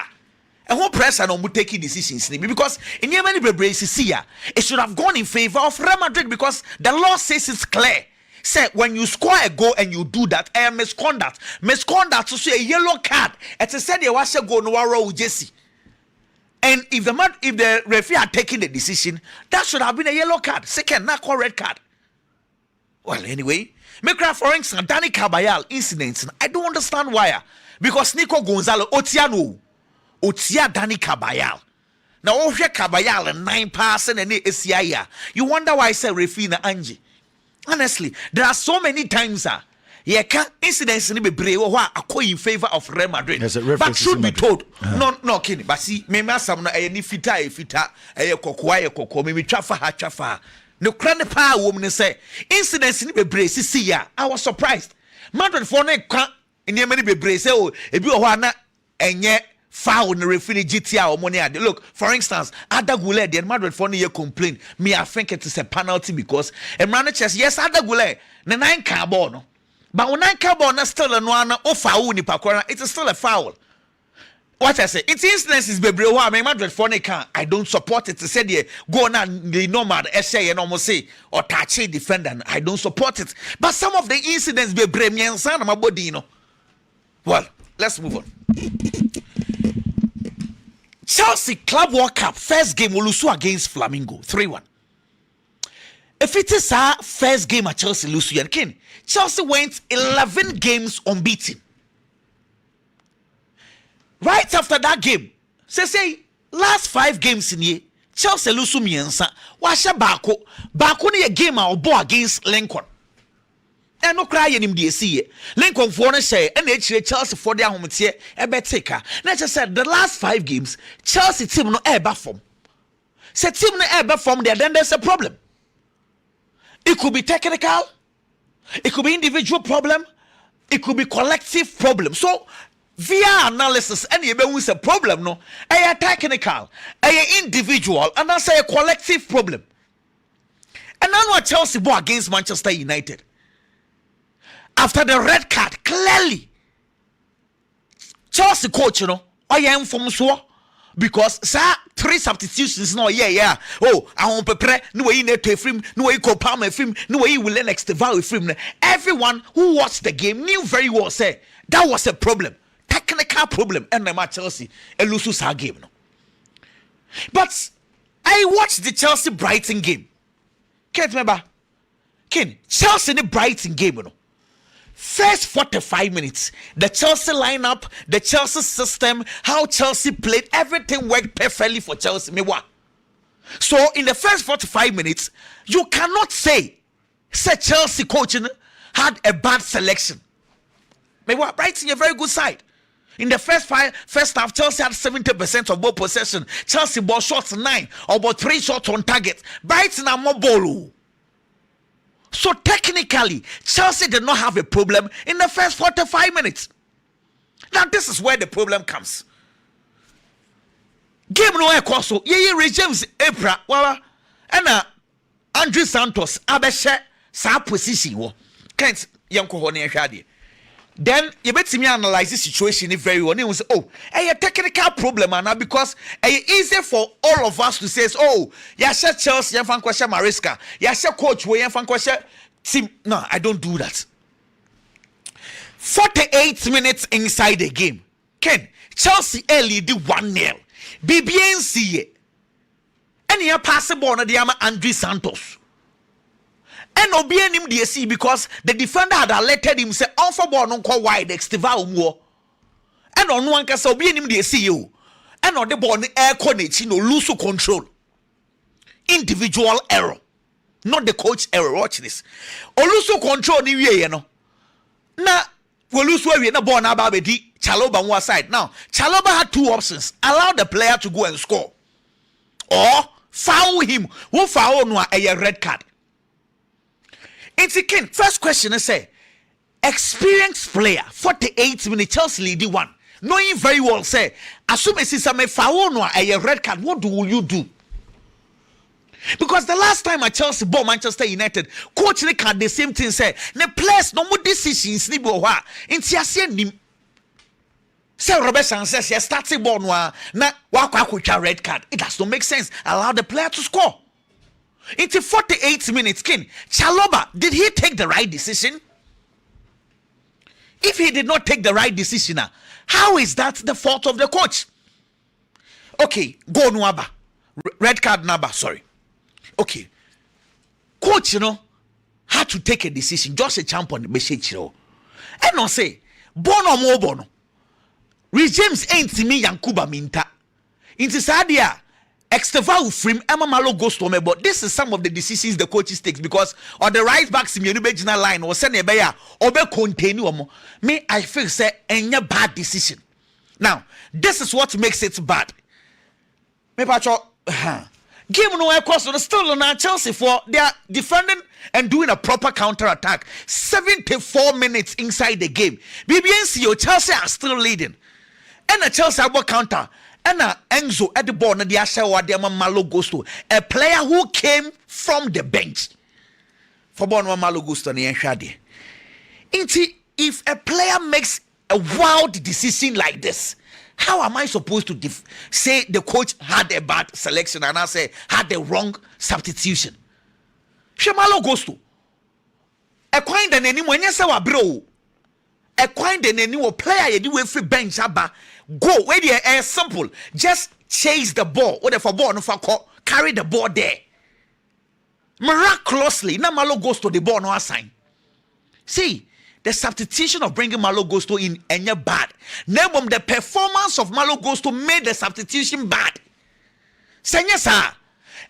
Speaker 2: And what pressure no taking decisions because in Yemen it should have gone in favor of Real Madrid because the law says it's clear. Say when you score a goal and you do that, misconduct. Misconduct so a yellow card. It's a said you was a goal no waro Jesse. And if the referee had taken the decision, that should have been a yellow card. Second, not call red card. Well, anyway, make for instance, Dani Carvajal incidents. I don't understand why. Because Nico Gonzalo Otiano Dani Carvajal. Now, Osha Carvajal and 9 passing and ACIA. You wonder why I say referee na Angie. Honestly, there are so many times incidents in the brave or are in favor of Real Madrid. Yes, but should be told. No, kidding. But see, me some na any fita koko me trafa. No crane power woman say incidents in the brave see ya. I was surprised. Madrid for ne in the many brave say oh e bi o na enye foul in the referee GTA or money. Look, for instance, Ada Gule, the Madrid for no complain. Me, I think it is a penalty because Emrane says yes, Ada Gule, the 9 carbon. But when 9 carbon is still a one or foul in Pakora, it is still a foul. What I say, it's incidents is baby. I mean, Madrid for no can. I don't support it. To say the go on the normal essay and almost say or touch a defender. I don't support it. But some of the incidents be brave me and son my body, you know. Well, let's move on. Chelsea Club World Cup first game will lose against Flamingo 3-1. If it is our first game at Chelsea lose again, Chelsea went 11 games unbeaten. Right after that game, say last 5 games in here, Chelsea lose miensa. Washa bako ni a game or ball against Lincoln. And no cry in the see Lincoln for say and Chelsea for their home here a bet taker. Let's just said the last 5 games Chelsea team no ever form. Say team no ever form there, then there's a problem. It could be technical, it could be individual problem, it could be collective problem. So via analysis, any is a problem no, a technical, a individual, and that's a collective problem. And now what Chelsea bought against Manchester United. After the red card, clearly, Chelsea coach, I am from so because sir 3 substitutions no yeah oh I won't prepare no way net to film no way ko palm film no way will next value film. Everyone who watched the game knew very well say that was a problem, technical problem, and the Chelsea and lose our game no. But I watched the Chelsea Brighton game. Can't remember. Chelsea the Brighton game no. First 45 minutes, the Chelsea lineup, the Chelsea system, how Chelsea played, everything worked perfectly for Chelsea. So in the first 45 minutes, you cannot say Chelsea coaching had a bad selection. Brighton a very good side. In the first half, Chelsea had 70% of ball possession. Chelsea ball shots 9, or about 3 shots on target. Brighton are more ball. So technically, Chelsea did not have a problem in the first 45 minutes. Now this is where the problem comes. Game no ekoso ye James Ebra wala and Andrew Santos abeshe sa position wo. Can't yanko ho ne hwade. Then you betimi analyze the situation very well. You say, oh, a technical problem now because it's easy for all of us to say, oh, Yasha Chelsea, Yan Fankwasha Mariska, Yasha coach, Yan Fankwasha team. No, I don't do that. 48 minutes inside the game. Ken, Chelsea lead 1-0. BBNC. And you pass the ball to Andrew Santos. And obey him DSC because the defender had alerted him say on for ball non call wide extiva umwo. And on one case obey him DSC you. And on the ball air connect no lose control. Individual error. Not the coach error. Watch this. Or lose control ni we you know. Na we lose where we na ball na babedi Chaloba on one side. Now Chaloba had 2 options. Allow the player to go and score. Or foul him. Who foul no a red card. It's again. First question I say, experienced player, 48 minutes, Chelsea lead 1. Knowing very well, say, assume it's some foul no a red card. What will you do? Because the last time at Chelsea bought Manchester United, coach Nick had the same thing. Say, the players no more decisions. Ni bo wa. Inti asiye say Robertson says he starting ball no na wakwa red card. It does not make sense. Allow the player to score. Into 48 minutes, Chaloba, did he take the right decision? If he did not take the right decision, how is that the fault of the coach? Okay, go Nwaba. Red card number, sorry. Okay. Coach, had to take a decision. Just a champ on the message. And no say, bono mo bono. James ain't me Yankuba minta. Into Sadia. Exteva frame Emma Malo goes to me, but this is some of the decisions the coaches takes because on the right back original line or send a bear or be continue me I feel say any bad decision. Now this is what makes it bad. Me pacho game no across so still on Chelsea for they are defending and doing a proper counter attack. 74 minutes inside the game. BBNC Chelsea are still leading, and the Chelsea about counter. And Enzo at the ball, the Asha Malo goes to a player who came from the bench. For Bono Malo goes to the Enshadi. If a player makes a wild decision like this, how am I supposed to say the coach had a bad selection and I say had the wrong substitution? Shemalo goes to a coin than anyone, yes, our bro. A coin than any player you do free bench go where they are simple. Just chase the ball. Or for ball no for carry the ball there. Miraculously, now Malo goes to the ball no assign. See, the substitution of bringing Malo Gusto in any bad. Name the performance of Malo Gusto made the substitution bad. Say yes, sir.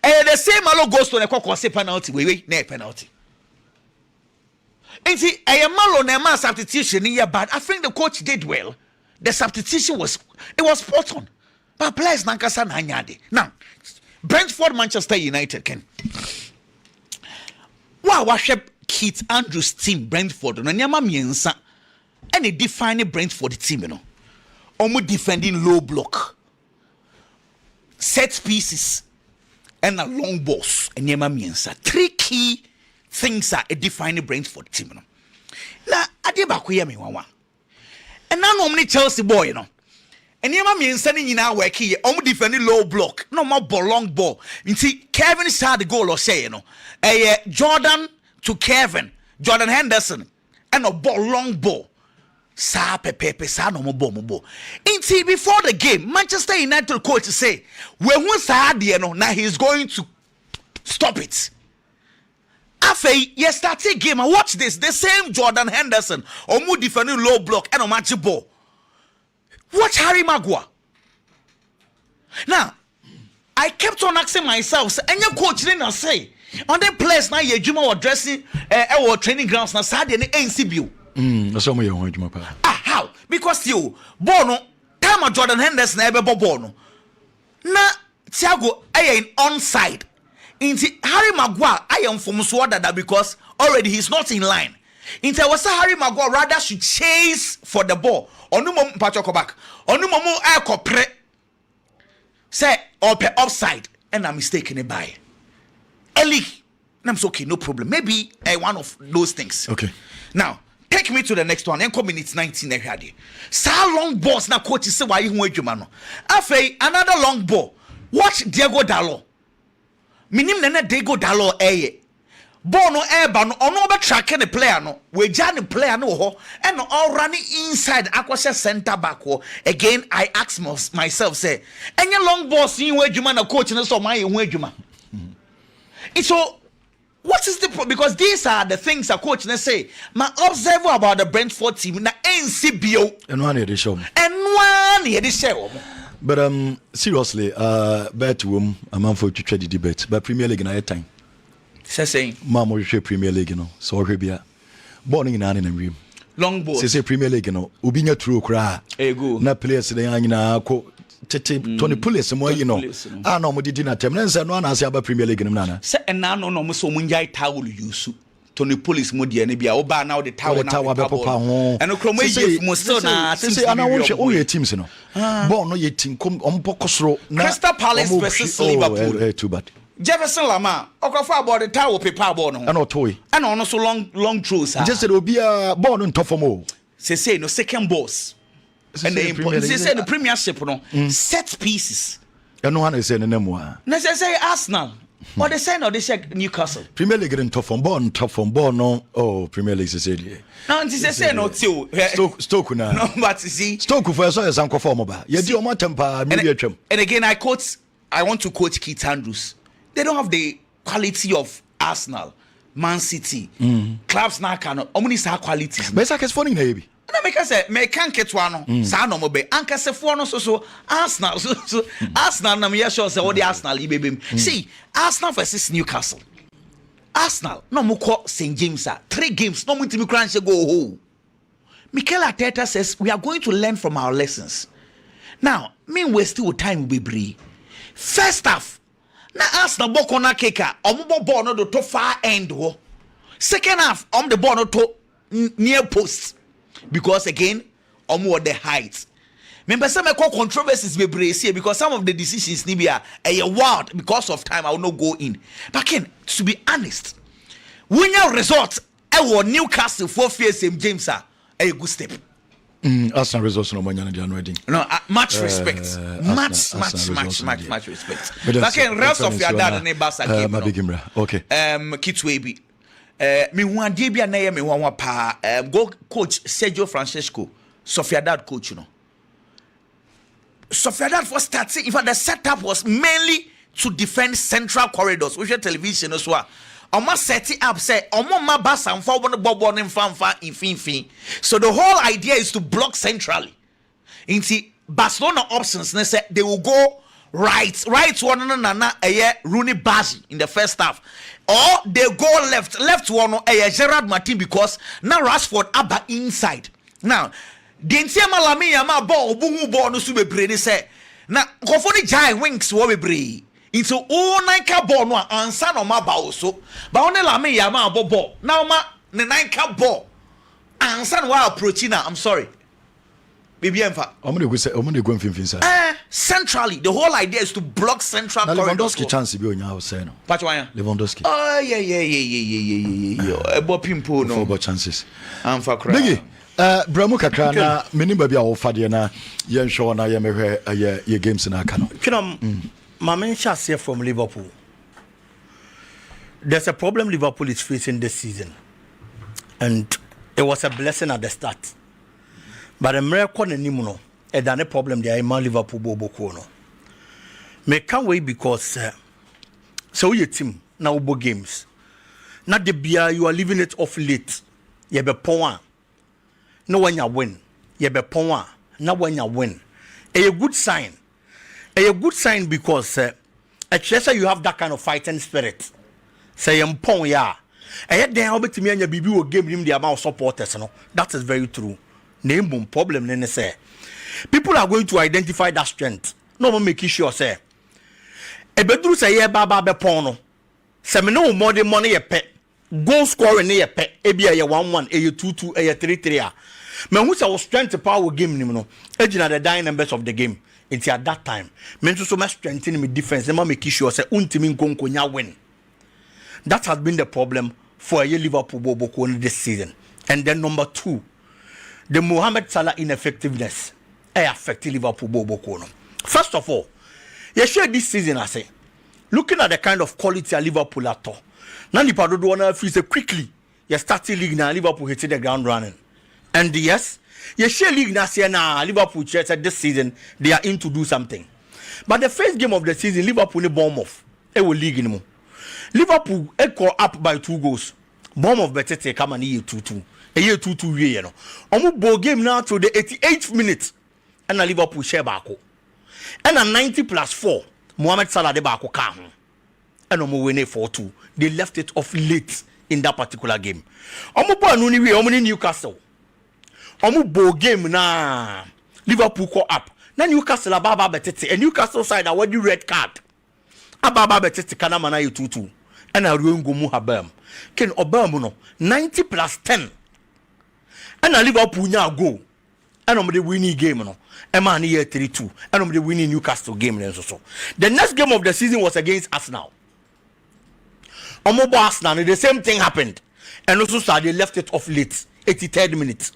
Speaker 2: The same Malo Gusto ne kwa say penalty. Wait, ne penalty. And see, a Malo ne substitution in your bad. I think the coach did well. The substitution was spot on. But players nankasa nanyade. Now, Brentford, Manchester United can. Wow, worship Keith Andrews' team, Brentford. No nyama miensa. Any defining Brentford team, you know. Almost defending low block, set pieces, and a long balls. And nyama miensa. 3 key things are a defining Brentford team, you know. Na adiba kuya mi wawa. And now normally Chelsea boy, you know. Eniema miensa ni nyina work here. Omo defend low block. No more ball long ball. Nti Kevin saw the goal or say no. Jordan to Kevin. Jordan Henderson and a ball long ball. Sa pepe sa no mo ball. Nti before the game, Manchester United coach say, "We won sa de no, now he's going to stop it." Afei, yes, start a game and watch this. The same Jordan Henderson omo defend low block and a match ball. Watch Harry Maguire. Now, I kept on asking myself, and your coach didn't say, on the place now, you Juma were dressing our training grounds now, Saturday and NCBU.
Speaker 3: That's what you're going.
Speaker 2: How? Because you, Bono, time of Jordan Henderson, never Bono. Na Thiago, I am onside. Into Harry Maguire, I am from Swada because already he's not in line. Into Harry Maguire rather should chase for the ball. Onu mom patcho back. Onu momo air kopre. Say upside and I'm mistaken by. Eli. And I'm so okay, no problem. Maybe one of those things.
Speaker 3: Okay.
Speaker 2: Now, take me to the next one. Enko minutes 19 ehade. Sa long balls na coach say why hu adwuma no. Afei another long ball. Watch Diego Dalot. Minim nana Diego Dalot eye. Ball no eba no ono be track the player no. We ja the player no ho and all running inside akwase center back ho. Again I ask myself say, any long balls you adwuma na coach no so my hu adwuma. So what is the problem? Because these are the things a coach na say. My observe about the Brentford team na NCBO.
Speaker 3: And one edition.
Speaker 2: And one edition.
Speaker 3: But seriously, bet to a man for to trade the debate. But Premier League na time.
Speaker 2: Saying
Speaker 3: Mama share Premier League no. So Arabia. Born in an and
Speaker 2: long ball.
Speaker 3: Say Premier League no. Ubinya true cry.
Speaker 2: Go.
Speaker 3: Na players they na ko tete Tony Pulis mo you know. Ah no mo di na tem. Na say no na say about Premier League no na.
Speaker 2: Say na no mo so mo njai towel use. Tony Pulis mo di na bia oba na the towel na
Speaker 3: papa ho.
Speaker 2: And okromo ye mo still na
Speaker 3: say ana wo hwe o ye teams no. Ball no ye team kom ompokosro na
Speaker 2: Crystal Palace versus Liverpool.
Speaker 3: Too bad.
Speaker 2: Jefferson Lama, okofo about the tower paper ball no.
Speaker 3: And toy.
Speaker 2: And on so long throws.
Speaker 3: Just said obi a ball no tough mo.
Speaker 2: Say no second balls. And the important say the Premiership no set pieces.
Speaker 3: And no one is saying no more.
Speaker 2: Na say Arsenal. Or they say no they say Newcastle.
Speaker 3: Premier League in tough on ball no. Oh, Premier League say.
Speaker 2: No, and say no too.
Speaker 3: Stoke na.
Speaker 2: No, but see.
Speaker 3: Stoke for so as anko form ba. Ye di o matempa media twam.
Speaker 2: And again I want to quote Keith Andrews. They don't have the quality of Arsenal, Man City, clubs now can omni sa qualities.
Speaker 3: But it's funny na ebi.
Speaker 2: Na make say me kan ketwa no sa no mo be anka se fo no so Arsenal so Arsenal na me sure say what the Arsenal ibebem. See, Arsenal versus Newcastle. Arsenal no mo call St James 3 games no mo timi kran she go ho. Mikel Arteta says we are going to learn from our lessons. Now, me waste time be bree. First half na Arsenal ball na kicker omo ball no do to far end ho. Second half the ball no to near post because again omo the height. Remember some controversies be brace because some of the decisions ni be a wild because of time I will not go in. But Ken, to be honest, when your result Newcastle for St James a good step.
Speaker 3: Arsenal results no manya na wedding.
Speaker 2: No, much respect. Much respect. But Ken, rest of your dad and Barca game.
Speaker 3: Okay.
Speaker 2: Kitwebi. Me wan dey bia na ye me wan pa go coach Sergio Francesco, Sociedad coach no. Sociedad for starting, in fact the setup was mainly to defend central corridors, which television as well. Almost set it up say omo ma basa mfa obo no bobo no mfa infin. So the whole idea is to block centrally. Inti Barcelona options they say they will go right one na Rooney Bazi in the first half, or they go left one Gerard Martin because now Rashford aba inside. Now the Ntiama Lami Yama ball buhu ball no sube brede say na kofoni jai wings wo bebre into all nine ball no ansa no ma ba so ba one Lami Yama ball now ma ne nine ball ansa no approaching na I'm sorry baby emfa
Speaker 3: omo go mfimfin
Speaker 2: centrally the whole idea is to block central corridors.
Speaker 3: Lewandowski chance bi onya say no
Speaker 2: Pachwanya
Speaker 3: Lewandowski
Speaker 2: yeah ebo pimpo no
Speaker 3: football chances
Speaker 2: amfa cry
Speaker 3: Biggy Bramu kakra na menim ba bia wo fade na yen hwe na ye mehwe ye games na aka no.
Speaker 1: Twinam my main shot here from Liverpool. There's a problem Liverpool is facing this season. And it was a blessing at the start. But the miracle in Nimuno, a problem there in Liverpool Bobo no. Me can't wait because so your team now bo games. Not the beer you are leaving it off late. You be point. No when you win. You be point. Not when you win. A good sign. A good sign because at Chelsea you have that kind of fighting spirit. Say point ya. And yet then I'll be to me and your baby will give him the amount of supporters. No? That is very true. Name boom problem then say. People are going to identify that strength. No one make sure say. A bedroom say yeah baba be pono. Say me no more than money a pet. Goal scoring a pet. A be a 1-1, a 2-2, a 3-3. Me who say was strength to power game no. Edging at the dying numbers of the game. Until at that time. Me so much strengthening me defense. Never make sure say Wontumi nkonko win. That has been the problem for a Liverpool Bobo this season. And then number 2, the Mohamed Salah ineffectiveness affected Liverpool Bobo. First of all, you share this season, I say, looking at the kind of quality of Liverpool at all. Now the Pado do wanna feel quickly. You starting league now, Liverpool hitting the ground running. And yes, you share league now say now Liverpool said this season they are in to do something. But the first game of the season, Liverpool in Bournemouth, they will league in. Liverpool echo up by 2 goals. Bournemouth better come and year 2-2. A year 2-2 year, you know. Omu ball game now to the 88th minute. And a Liverpool share bako. And a 90+4. Mohamed Salah de bako come. And omu win 4-2. They left it off late in that particular game. Omu ball nuni we omu Newcastle. Omu ball game na Liverpool call up. Na Newcastle ababa betete. And Newcastle side awarded red card. Ababa betete kana mana 2-2. And a ruingo mu habam. Ken Obama no 90+10. And a Liverpool nya go. And the winning game no. A man here 3-2. And the winning Newcastle game and so. The next game of the season was against Arsenal. Omobo Arsenal, the same thing happened. And also they left it off late. 83rd minute.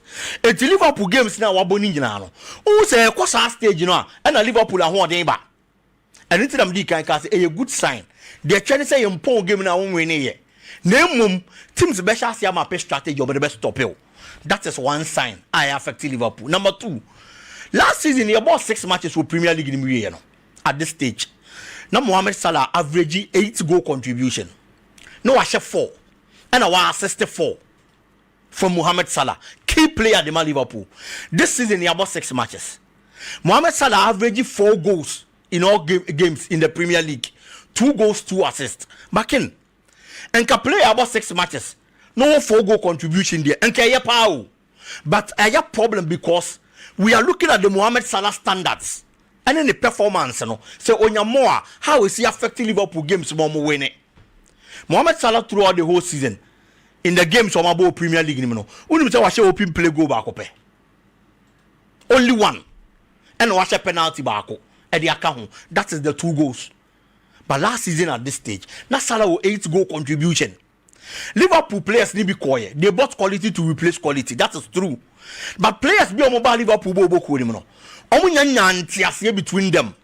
Speaker 1: It's Liverpool games now waboni no. Who say kwasa stage no and a Liverpool are holding back. And into them can say a good sign. They're trying to say impon game now win here. Name teams best as my best strategy over the best stop you. That is one sign I affect Liverpool. Number 2, last season he about 6 matches for Premier League in the at this stage. Now Mohamed Salah averaging 8 goal contribution. No I share 4 and I was 64 from Mohamed Salah, key player at the Liverpool. This season he about 6 matches. Mohamed Salah averaging 4 goals in all games in the Premier League. 2 goals, 2 assists. Back in. And can play about 6 matches. No 4 goal contribution there. And can power. But I have problem because we are looking at the Mohamed Salah standards. And then the performance, you know. So on your more, how is he affecting Liverpool games more winning? Mohamed Salah throughout the whole season. In the games of our Premier League, you know. Only say we open play go back up. Only one. And watch a penalty back. At the account. That is the 2 goals. But last season at this stage, now Salah 8 goal contribution. Liverpool players need be quiet. They bought quality to replace quality. That is true. But players be on mobile Liverpool between them.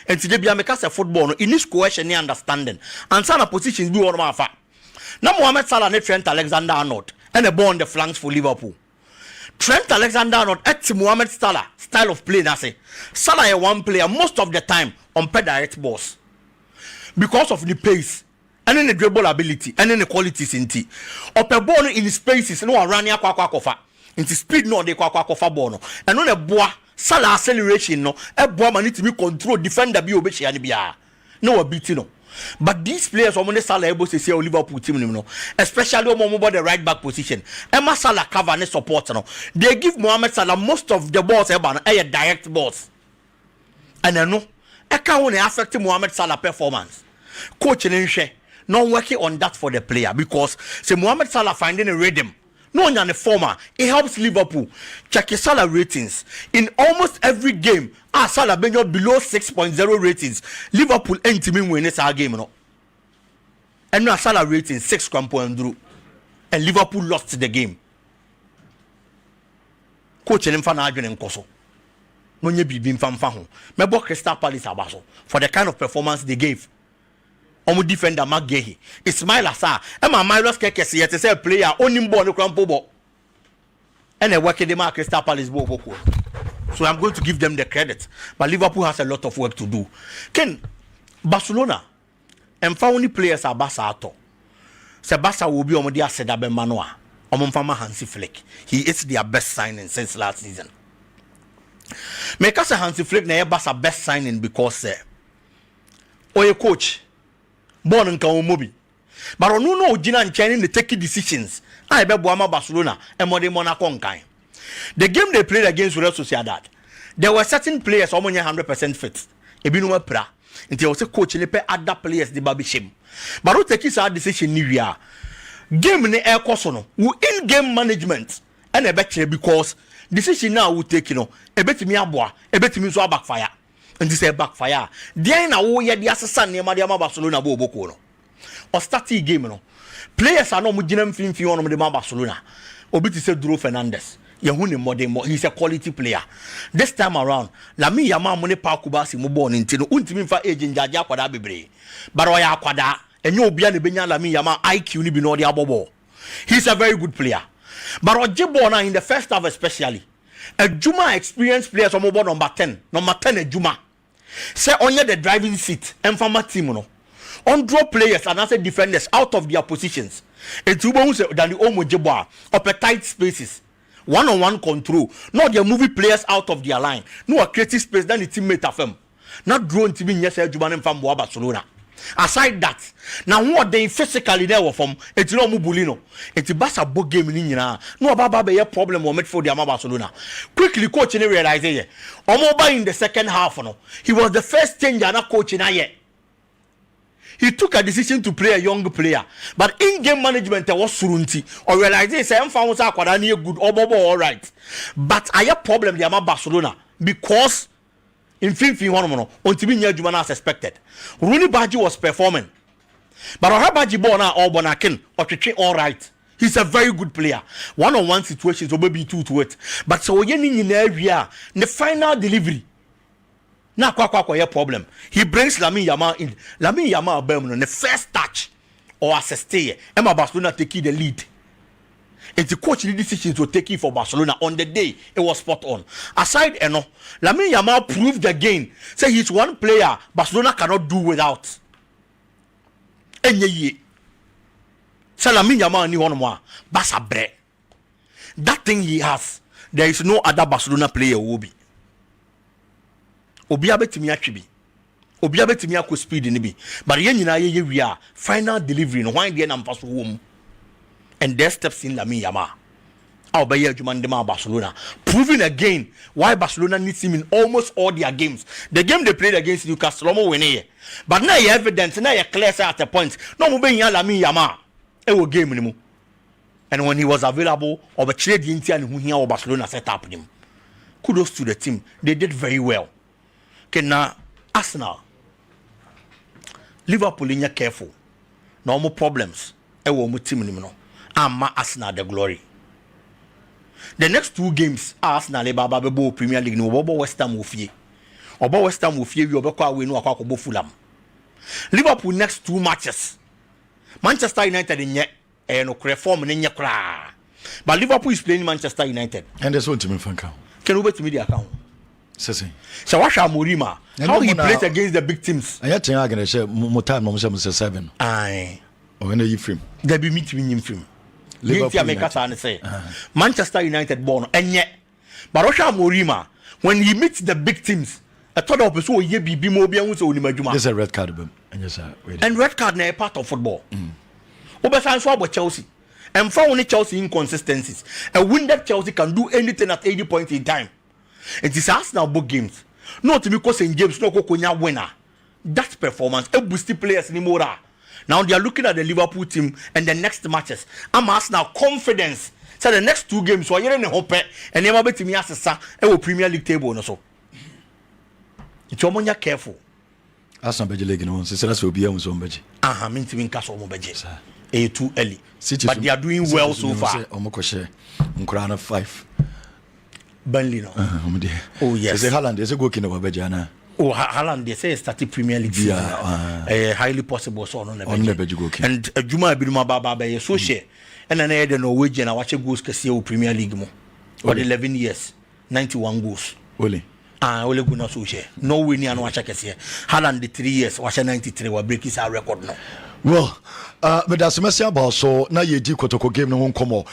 Speaker 1: And today be a make us a football in this cohesion and understanding. And some positions be one of our. Now Mohamed Salah and Trent Alexander-Arnold and a ball on the flanks for Liverpool. Trent Alexander-Arnold at Mohamed Salah style of play. That's it. Salah is one player most of the time on direct balls. Because of the pace and then the dribble ability and then the qualities in tea. Up a ball in the spaces no running kwa into speed no de kwa ball no. And on a boy Salah acceleration no a boy man need to be control defender be obechi and bia no beating no. But these players are only Salah able to say Liverpool team no, especially on the right back position. Emma Salah cover and support no. They give Mohamed Salah most of the balls direct balls. And I know I can't only affect Mohamed Salah performance. Coach and not working on that for the player because say Mohamed Salah finding a rhythm. No one the former. It helps Liverpool. Check your Salah ratings. In almost every game, Salah being below 6.0 ratings. Liverpool ain't team win this game. No? And now Salah rating 6.0. And Liverpool lost the game. coach in fa na adwene nkoso no nye bibi mfa ho mebo Crystal Palace abaso for the kind of performance they gave omo defender Magehi Ismail Assar Emma Milos kekese yete say player onim ball no krampo bo and a work the mark Crystal Palace bo. So I'm going to give them the credit, but Liverpool has a lot of work to do. Ken Barcelona and only players are Barca ato. Barca will be on the Aseda Bemanoa, Omomfama Hansi Flick. He is their best signing since last season. Make us a Hansi Flick na Barca best signing because oye coach born in Kaomobi. But on no Gina and Chinese they take decisions. I be Boama Barcelona and Mode Monaco kind. The game they played against Real Sociedad, there were certain players almost 100% fit. Ebinuma pra. Until was a coach and pay other players the baby shame. But what take our decision new year? Game in the air cosono. We in game management and a better because decision now we take a bet me aboa, a bet me so backfire. And this is backfire. Then I will the assassin near Madiama Barcelona Bobocono. Or starting game players are not mujinem film for one of the Barcelona. Obiti said Drew Fernandez. He's a quality player. This time around, Lami Yama Mone Pakubasi Mubon in Tino, Untimin for agent Jaja Quada Bibre. Baroya Quada, and you be an Benya Lami Yama IQ Nibino de Abobo. He's a very good player. But Ojibona in the first half, especially, a Juma experienced player from number 10, a Juma. Say only the driving seat, and from Matimono. On draw players and answer defenders out of their positions. And two bones than the Omo Jeboa, upper tight spaces. One-on-one control, not the movie players out of their line. No a creative space than the teammate of them. Not drawn to be yes, Jubanem from Barcelona. Aside that, now what they physically there were from it's no Mubulino. It's a Bassa book game in India. No Baba be a problem or met for the Barcelona. Quickly coaching realize it. Omoba in the second half, no. He was the first change and coach in a year. He took a decision to play a young player, but in-game management was surunti or realizing say I'm found good or all right. But I have a problem with Barcelona because in 51 until near Jumana as expected. Rooney Badji was performing, but Badji Bona or Bonakin or Chichi all right. He's a very good player. One-on-one situations or maybe two to it. But so in area the final delivery. Na kwa problem. He brings Lamine Yamal in. Lamine Yamal Eben on the first touch or assist here. Emma Barcelona taking the lead. And the coach the decision to take it for Barcelona on the day it was spot on. Aside Lamine Yamal proved again. Say he's one player Barcelona cannot do without. Say Lamine Yamal ni one more. Basa bre. That thing he has, there is no other Barcelona player who will be. Obi abetimi atwibi obi abetimi akọ speed ni bi but yen nyina ye wi a final delivery no why dey na mpaso wo mu and there steps in Lamine Yamal obey adwuma ndema Barcelona proving again why Barcelona needs him in almost all their games. The game they played against Newcastle almost win here, but now you evidence now you clear at a point no mo be yan Lamine Yamal e wo game ni mu and when he was available over trade inti and who here Barcelona set up him. Kudos to the team, they did very well. Now, Arsenal, Liverpool in careful. No more problems. Team Arsenal the glory. The next two games Arsenal Baba Premier League no West Ham Wofie. Obo West Ham Wofie we obekwa we no akwa Fulham. Liverpool next two matches. Manchester United in no reform in kra. But Liverpool is playing Manchester United.
Speaker 3: And there's Wontumi Fanka.
Speaker 1: Can you bet me the account? So Washa Murima, how he plays against the big teams.
Speaker 3: I had to argue more time no 7.
Speaker 1: Aye.
Speaker 3: Or any film.
Speaker 1: There be meeting in film. Liverpool make us say Manchester United born and yet but Washa Murima when he meets the big teams I thought of so ye be more be so
Speaker 3: there's a red card
Speaker 1: and red card na part of football. Obesan so about Chelsea. And for only Chelsea inconsistencies. A wounded Chelsea can do anything at 80 points in time. It is Arsenal book games. Not because St. James no kokonya winner. That performance, a boosty players anymore. Now they are looking at the Liverpool team and the next matches. I'm Arsenal confidence. So the next two games, so you're in a hope and never bet me as a Premier League table no so. It's almost careful.
Speaker 3: Arsenal beji league no, so that's will be on some beji.
Speaker 1: Aha, mean to win castle mo beji. Too early. But they are doing well so far.
Speaker 3: Omokoshe Nkrana 5.
Speaker 1: Burnley no. Oh yes.
Speaker 3: Is Haaland is a good king of Bejana.
Speaker 1: Oh, Haaland, they say started Premier League season. Highly possible so on the and Juma Biduma Baba so share. And then the Norwegian I watch goals kasi Premier League mo. For 11 years, 91 goals.
Speaker 3: Only.
Speaker 1: Only good not so share. No winning and watch kasi. Haaland the 3 years, watch 93 will break his record now.
Speaker 3: Well, but that's a messy about so now you do Kotoko game no one come on.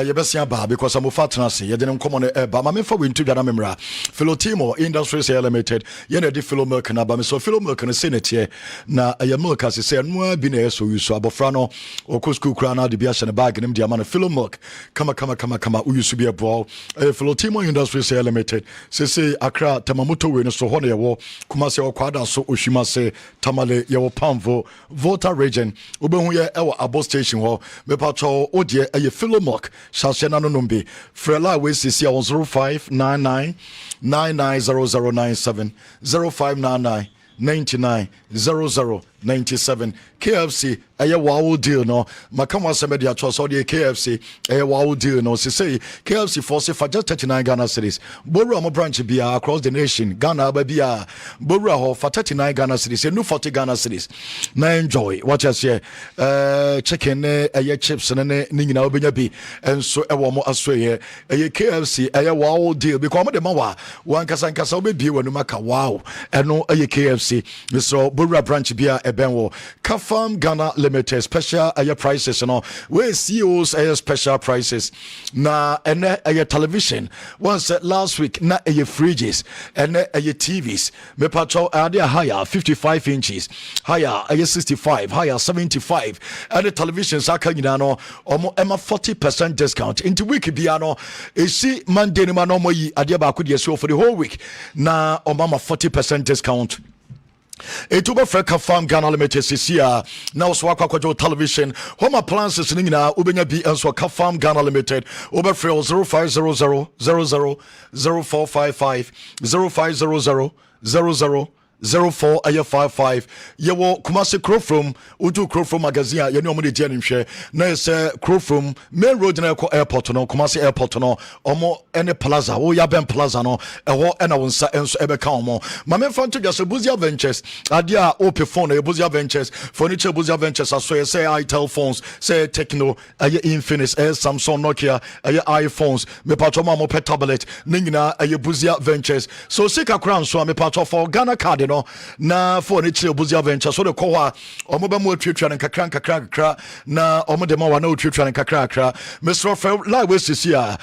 Speaker 3: You best about because I'm a fat nasi. You didn't come on but my for win to the Namera. Philo Timo, Industries Limited, you know the Philo Milk and Abami, so Philo Milk and Senate here. Now, a milk as I say, no, been a so you saw Bofrano or Cusco Crana, the Bias and a bag and him, the amount of Philo Milk. Come, who used to be a ball. Philo Timo Industries Limited, say Accra, Tamamuto, win so honey, Kumasi or Quada, so Ushimase, Tamale, Yawo Pamvo, Volta Region. Ubehun ye ewa abo station ho me pacho odie eye Philomok shashe na no numbi frela we sisi 0599 990097 0599 990097 KFC eye wow deal no makama semedi acho so the KFC eye wow deal no say KFC for say for just 39 Ghana cedis boru am branch bia across the nation Ghana ba bia boru ho for 39 Ghana cedis no 40 Ghana cedis na enjoy watch us here chicken eye chips ne nyina obenya bi enso ewo mo aso here eye KFC eye wow deal because mo de ma wa wan kasa obebie wanu maka wow eno eye KFC so boru branch bia Eben wo KWAME Ghana Limited special prices no we CEOs special prices na ene television once last week na fridges ene TVs me patrol ade higher 55 inches higher 65 higher 75 and televisions aka nyina no omo ema 40% discount into week bia no esi Monday ni ma no mo yi ade ba ko de so for the whole week na omama 40% discount. It over for KWAME Ghana Limited CCA now so akwajo television home appliances ni nyina ubenya bi enso KWAME Ghana Limited over for 0500 0455 0500 0455 yewo Kumasi Crowfrom utu Crowfrom magazine ye ne omo de dia nhwe na se Crowfrom main road na ko airport no Kumasi airport no omo ene plaza wo ya ben plaza no ewo ena wonsa enso ebeka omo mame fanto just Buzia Ventures adia ope phone e Buzia Ventures furniture Buzia Ventures aso say itel phones say Techno aye Infinix Samsung Nokia aye iPhones me patro ma mo pe tablet ningina aye Buzia Ventures so sika crown so me patro for Ghana card no na for ne chire Buzia Venture so de ko ha omo be mo twetwa nkakra na omo de ma wa na twetwa nkakra Mr. Fel like we sisi a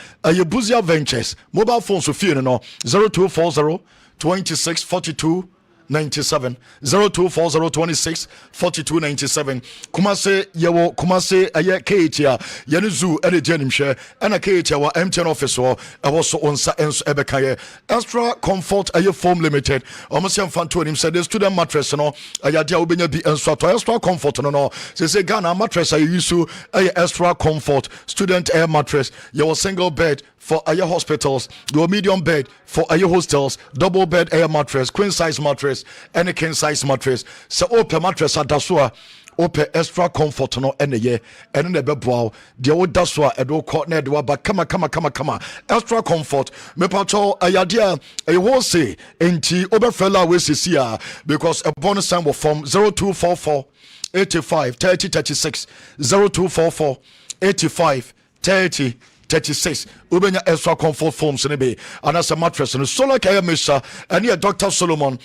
Speaker 3: Buzia Ventures mobile phone so fie no 0240 2642 97 0240 26 42 97 Kumase yewo Kumase aye KHA yene zoo ene janimhwe ena KHA wa MTN office wo ewo so onsa enso ebeka ye extra comfort aye foam limited omosia mfanto nim say the student mattress no aye dia obenya bi enso ato extra comfort no say Ghana mattress aye use aye extra comfort student air mattress your single bed for air hospitals, your medium bed for air hostels, double bed air mattress, queen size mattress, and a king size mattress. So open mattress at Dasua, open extra comfort no any year, and in the bebo, the old Dasua, and old corner, but come extra comfort. Me patrol ayadia, a whole say, and T Oberfella with CCA, because a bonus time will form 0244 85 30 36 0244 85 30 36 ubenya extra comfort foams ne be anasa mattress no solar care mesha and Dr. Solomon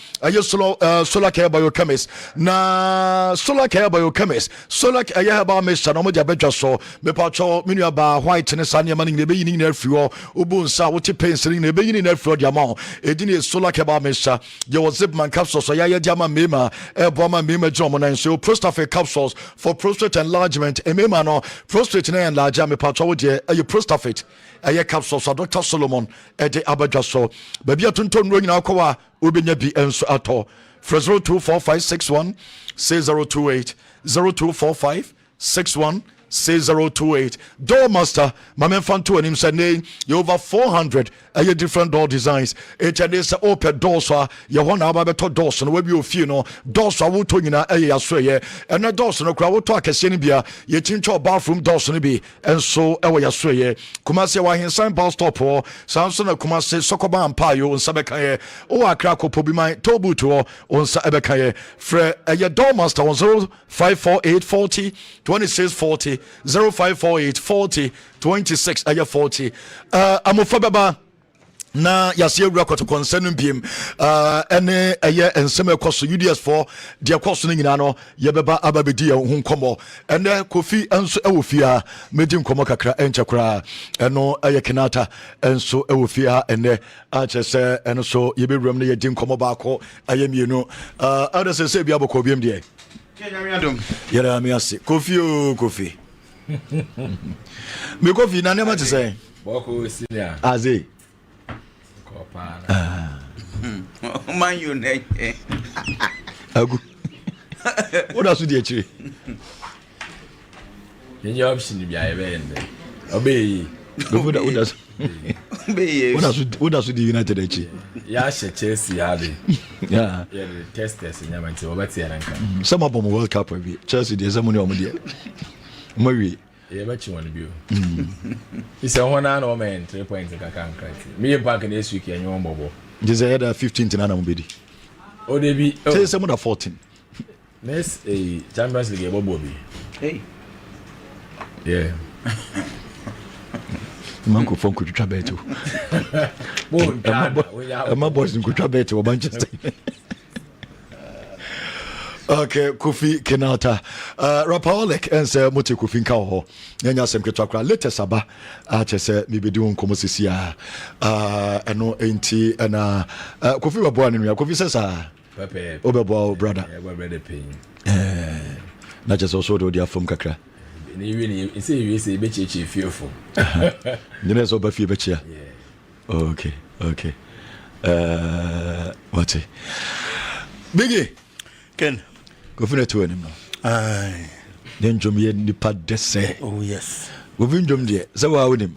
Speaker 3: solar care biochemist na solar care biochemist solar care ba mesha no mo dia bedwa so me pacho menu aba white ne sane man ne be yin na afiwo ubunsa wote pensiri ne be yin na afiwo dia ma edini solar care ba mesha ye was zip man capsules so ya dia ma mema boma mema jomo na so prostate capsules for prostate enlargement mema no prostate na enlarge me pacho wo dia prostate aye capsules so Dr. Solomon ede abadwa so baby atonton ro nyina akwa obenya bi enso ato 024561 6028 024561 6028. Doormaster, Mamen Fanto and him said, you over 400 different door designs. HNS open doors, you want to doors, and where you feel no doors are what you know, and a doors no crowd talk a senibia, you change your bathroom doors and be, and so away a sway. Kumasi, why in San Paul stop or Samson Kumasi, Sokoba and Payo, and Sabekaye, or a crack will be my Tobu to on Sabekaye. Fre a doormaster on 0548 40 26 40 0548 40 26 40. I'm a fababa. Na yasi ewura kwato concern biem ene eye ensem ekoso UDS4 de ekoso no nyina no yebeba ababedi ya hu nkomo ene kofi enso ewofia medi nkomo kakra enche kra eno eye kinata enso ewofia ene achese eno so yebewuram ne yedi nkomo baako ayemienu ada sese bia boko biem de yera mi ase kofi o kofi me kofi na nema te say
Speaker 9: boko senior
Speaker 3: aze
Speaker 9: man you name
Speaker 3: agu what else do you actually
Speaker 9: your option be I bend obey
Speaker 3: what else do United actually
Speaker 9: yeah Chelsea
Speaker 3: yeah
Speaker 9: the testers in Yamanti over
Speaker 3: some of them World Cup we Chelsea there's some money on there maybe
Speaker 9: yeah, but you want to be. It's a 1 hour man, 3 points. I can't cry. Me back in this week, and you want Bobo.
Speaker 3: There's a 15 to Nanam.
Speaker 9: Oh, they be.
Speaker 3: Say someone 14.
Speaker 9: Next, a Champions League, Bobby. Hey. Yeah.
Speaker 3: Manko phone could travel to. My boys could travel to Manchester. Okay, Kofi Kenata. Rapaholic and say Muti Kofi Kao. Yanya Semketrakra. Latest Saba. Say maybe doing Komosisia. And no ain't and Kofi were born in Ria. Kofi says,
Speaker 9: Pepe.
Speaker 3: Oberbo, brother.
Speaker 9: We're ready paying.
Speaker 3: Not just also do their from Kakra.
Speaker 9: You say you say Bechi fearful.
Speaker 3: You know, so Buffy Betcha. Okay. What's it? Biggie.
Speaker 1: Ken.
Speaker 3: Go for it to him now.
Speaker 1: Aye.
Speaker 3: Then Jomie Nipa Desse.
Speaker 1: Oh, yes.
Speaker 3: We've been Jomie. So, I with him.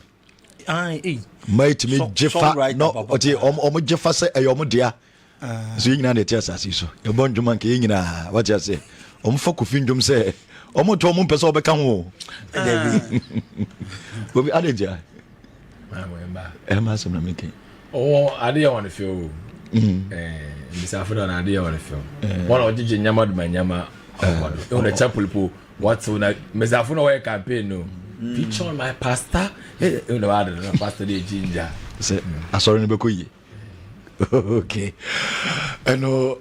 Speaker 1: Aye.
Speaker 3: Might me Jeffa. No, what you almost Jeffa say, a yomo dear. So, you know, the tears as you so. Your bon Jumanki, what you say. For Findum say, almost to a moon person become home. But we added ya. Emma, some making.
Speaker 9: Oh, I didn't want to feel. This afternoon, I didn't want to film. One of the Yamad Manyama on the chapel pool. What's on a Mesafuno campaign? No, feature on my pastor. You know, I don't know, Pastor Ginger.
Speaker 3: I saw in Bekuyi. Okay. I know,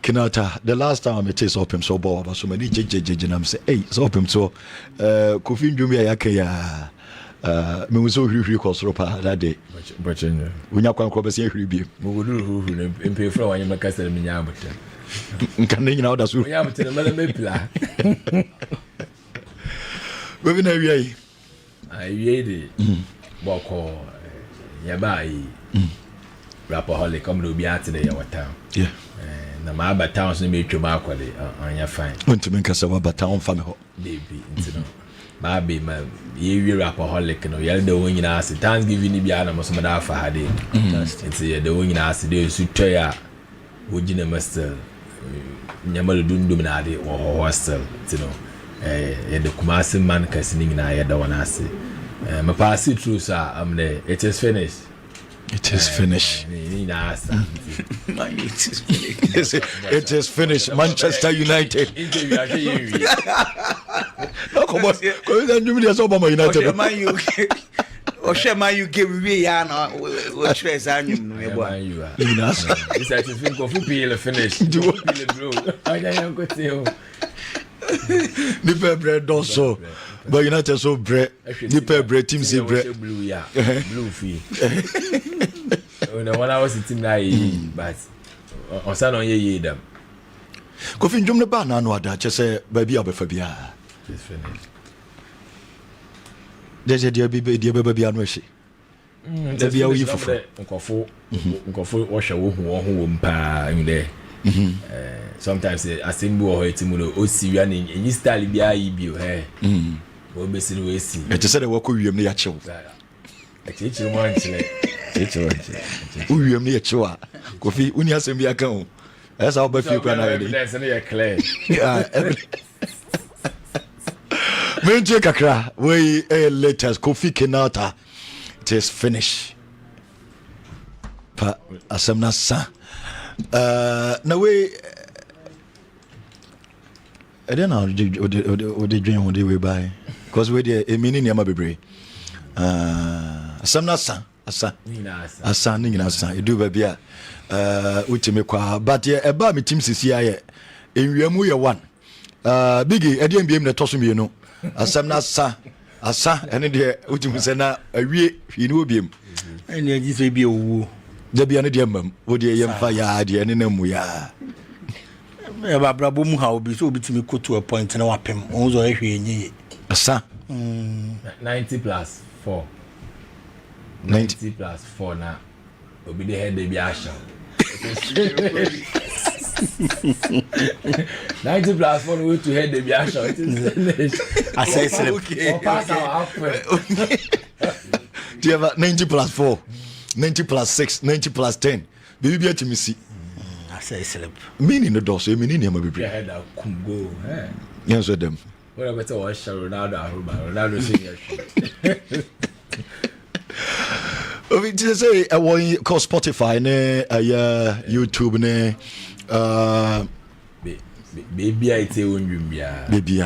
Speaker 3: Kinata, the last time I taste up him so bored, so many JJ, and I'm saying, hey, so up him so, Kofi Jumia Yakaya. Me was so ropa that day.
Speaker 9: But you know,
Speaker 3: when you come see be.
Speaker 9: We would do in pay for when you make us tell me now.
Speaker 3: Can you know that's who?
Speaker 9: We have to tell me plan.
Speaker 3: We've been away.
Speaker 9: I read walk or Yabai Rapaholic come to be out today our town.
Speaker 3: Yeah.
Speaker 9: And the Maba towns make you mark on your fine.
Speaker 3: Want to make us a town family.
Speaker 9: Baby, Baby, my you rapaholic, no, you're the one in us. Thanksgiving, be animals, Madame Fahadi. It's the one in us, they should try out. Would you never still? Never do dominate or hostel, you know. The Kumasi man casting in I don't want to say. My passy through, sir, I'm there. It is finished.
Speaker 3: It is finished. It is finished. Manchester United. No, come on. You mean Obama United?
Speaker 2: Or share my you give me an stress on you.
Speaker 9: It's like you think of people finish. Do I am good to
Speaker 3: the bread also. But United so bread. The bread team say bread.
Speaker 9: Blue, yeah. Blue fee. When I was sitting there, but on Saturday, ye them.
Speaker 3: Kofi Njumne ba na no ada chese baby abefa bia.
Speaker 9: It's finished.
Speaker 3: There's a dear baby anu ehye.
Speaker 9: There be a way for nkofo washa wo hu mpa in there. Sometimes I assemble or etimulo o si running in style bi ayi bi o o be si we si
Speaker 3: e te say the work wiem na ya chew
Speaker 9: echichi mo anchile
Speaker 3: wiem na ya chew a Kofi uni asem bi aka o esa oba fi kwa na yede
Speaker 9: that's na clear
Speaker 3: menje kakra we latest Kofi Kenata it is finished pa asem na sa na we I don't know what they dream when they way by because we there a meaning near my baby some na asa ninga asa do baby utime kwa but e ba me team sisi aye enwiamu ye one biggy e dey mbiem na toso me no asam na asa ene de utime se na awie hwi ni obiem
Speaker 1: ene agi so bi owu
Speaker 3: da bia ne de mam wo de yemfa ya de ene na mu ya
Speaker 1: e ba brabo mu ha obi so obi timi go to a point na wapem on zo ehwe enyi
Speaker 3: asa
Speaker 9: 90 plus 4 90 plus 4 na obi de head de bi asha 90 plus 4 way to head de bi asha
Speaker 1: I say slip
Speaker 9: okay pass
Speaker 3: okay do you have 90 plus 4 90 plus 6 90 plus 10 baby bi atimi si
Speaker 1: I say slip
Speaker 3: meaning the doors e meaning ma baby
Speaker 9: head a kumgo
Speaker 3: yes with them
Speaker 9: what about the wash Ronaldo senior
Speaker 3: we just say I want call Spotify ne YouTube ne
Speaker 9: baby I tell you bia
Speaker 3: baby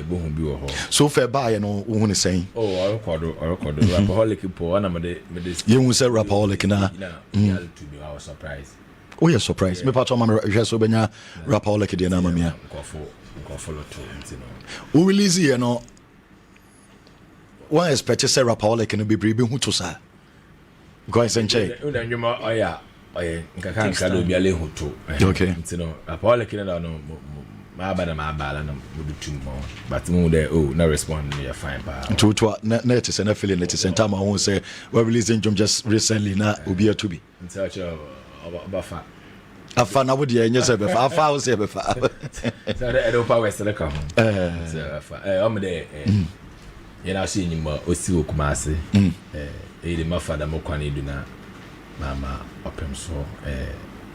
Speaker 9: bohu bi wo ho
Speaker 3: so fair buy no wo ne saying
Speaker 9: record rapaholic po na me
Speaker 3: you who say rapaholic na
Speaker 9: to be our surprise
Speaker 3: oh yeah surprise me part of my so benya rapaholic de na mamia
Speaker 9: go follow to you know
Speaker 3: we release you know one expect to say rapaholic no be bribe hu to sa go and check
Speaker 9: una nyuma oya nkaka nka do bia le hu to
Speaker 3: okay
Speaker 9: you know rapaholic na no ma bala na mudutum but mu there no respond you fine pa
Speaker 3: to na it is na feeling it is time I won't say we releasing just recently na obi to be
Speaker 9: bafa
Speaker 3: afa na wo de enye se befa afa wo se befa
Speaker 9: so the Europa West le ka ho so afa am de you know see nyima osi okumase de mafada mo kwane du na mama opem so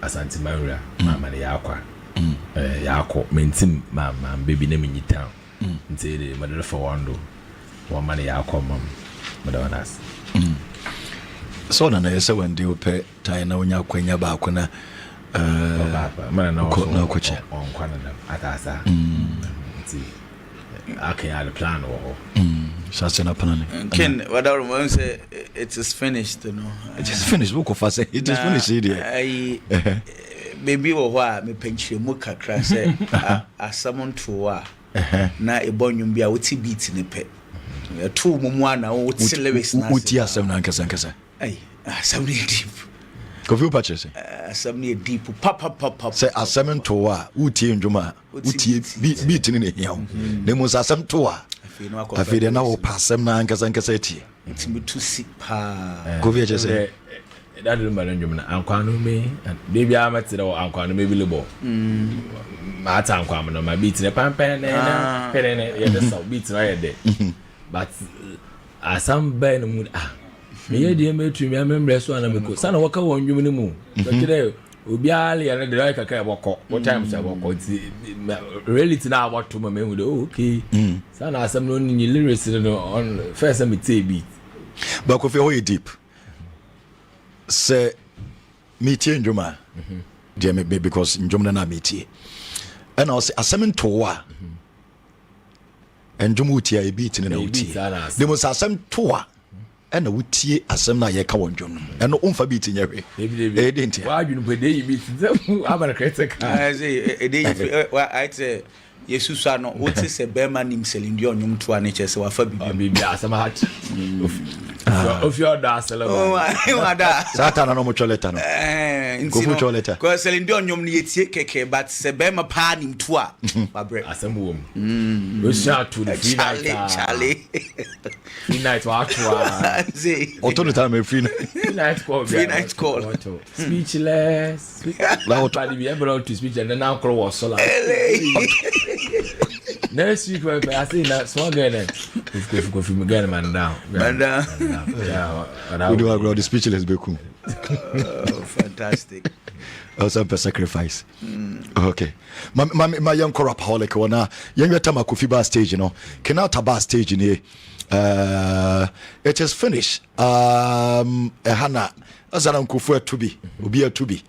Speaker 9: Asante Maria mama ne yakwa yakọ mentim mama baby na menyita nti de madara for wando wo mane yakọ mam madawanas
Speaker 3: so na yesa wande ope tai na onya kwanya ba akona
Speaker 9: mana na
Speaker 3: na koche
Speaker 9: on kwana na atasa nti akan al plan wo
Speaker 3: shase na plan
Speaker 10: ken whatever we say it is finished you know
Speaker 3: it is finished we ko fa say it is finished here
Speaker 10: baby wo ho a me panchire mu kakra say asamon to a na ebonwum bia woti beat ne pe to mumu ana woti lyrics na
Speaker 3: woti asam na nkasa
Speaker 10: ai asam ne deep
Speaker 3: Kofi patche say
Speaker 10: asam ne deep papa
Speaker 3: say asam to a woti ndwuma woti beat ne ne hiaw ne mu asam to a afi de na wo pasam na nkasa eti
Speaker 10: ntimi to si pa
Speaker 3: Kofi patche say
Speaker 9: that remember you na ankwano me baby amate da ankwano me bilebo ma ta ankwano no ma beat ne pampen na pene ye the so beat na ye de but asam ben mu me ye de me tu me membre so na me ko sana waka wonwum ne mu so kire obi ale ya de like kaka boko what time say boko reality na what to me hu de okay sana asam no ni lyrics no on first me take beat
Speaker 3: but Kofi how you deep say meeting njuma dear me because njuma na meeting and I say asem to a and njuma uti a beat na uti they must asem to a and uti asem na ye ka won njum and umfa beat nyehwe e didn't
Speaker 9: why you put dey beat abana critic
Speaker 10: I say I say yesusu ano wote se bema nim selindi onyum to ane chese wa fa bibi
Speaker 9: asama hat of your da selama
Speaker 10: wada
Speaker 3: Satan no mo choleta no go fu choleta
Speaker 10: ko selindi onyum ne yetie keke but se bema pa nim to a ba bre
Speaker 9: asama wo we shout to the free night wa atwa
Speaker 3: otono time free
Speaker 9: night call speechless la otwa be able to speech and now call was so next week I say that small girl go film again man down
Speaker 3: we do agree the speechless be cool.
Speaker 10: Fantastic.
Speaker 3: Also a sacrifice. Okay. My young corapaholic wana young tama Kofi bar stage, you know. Can out bar stage in here. It is finished. Hana as an uncle to be a to be.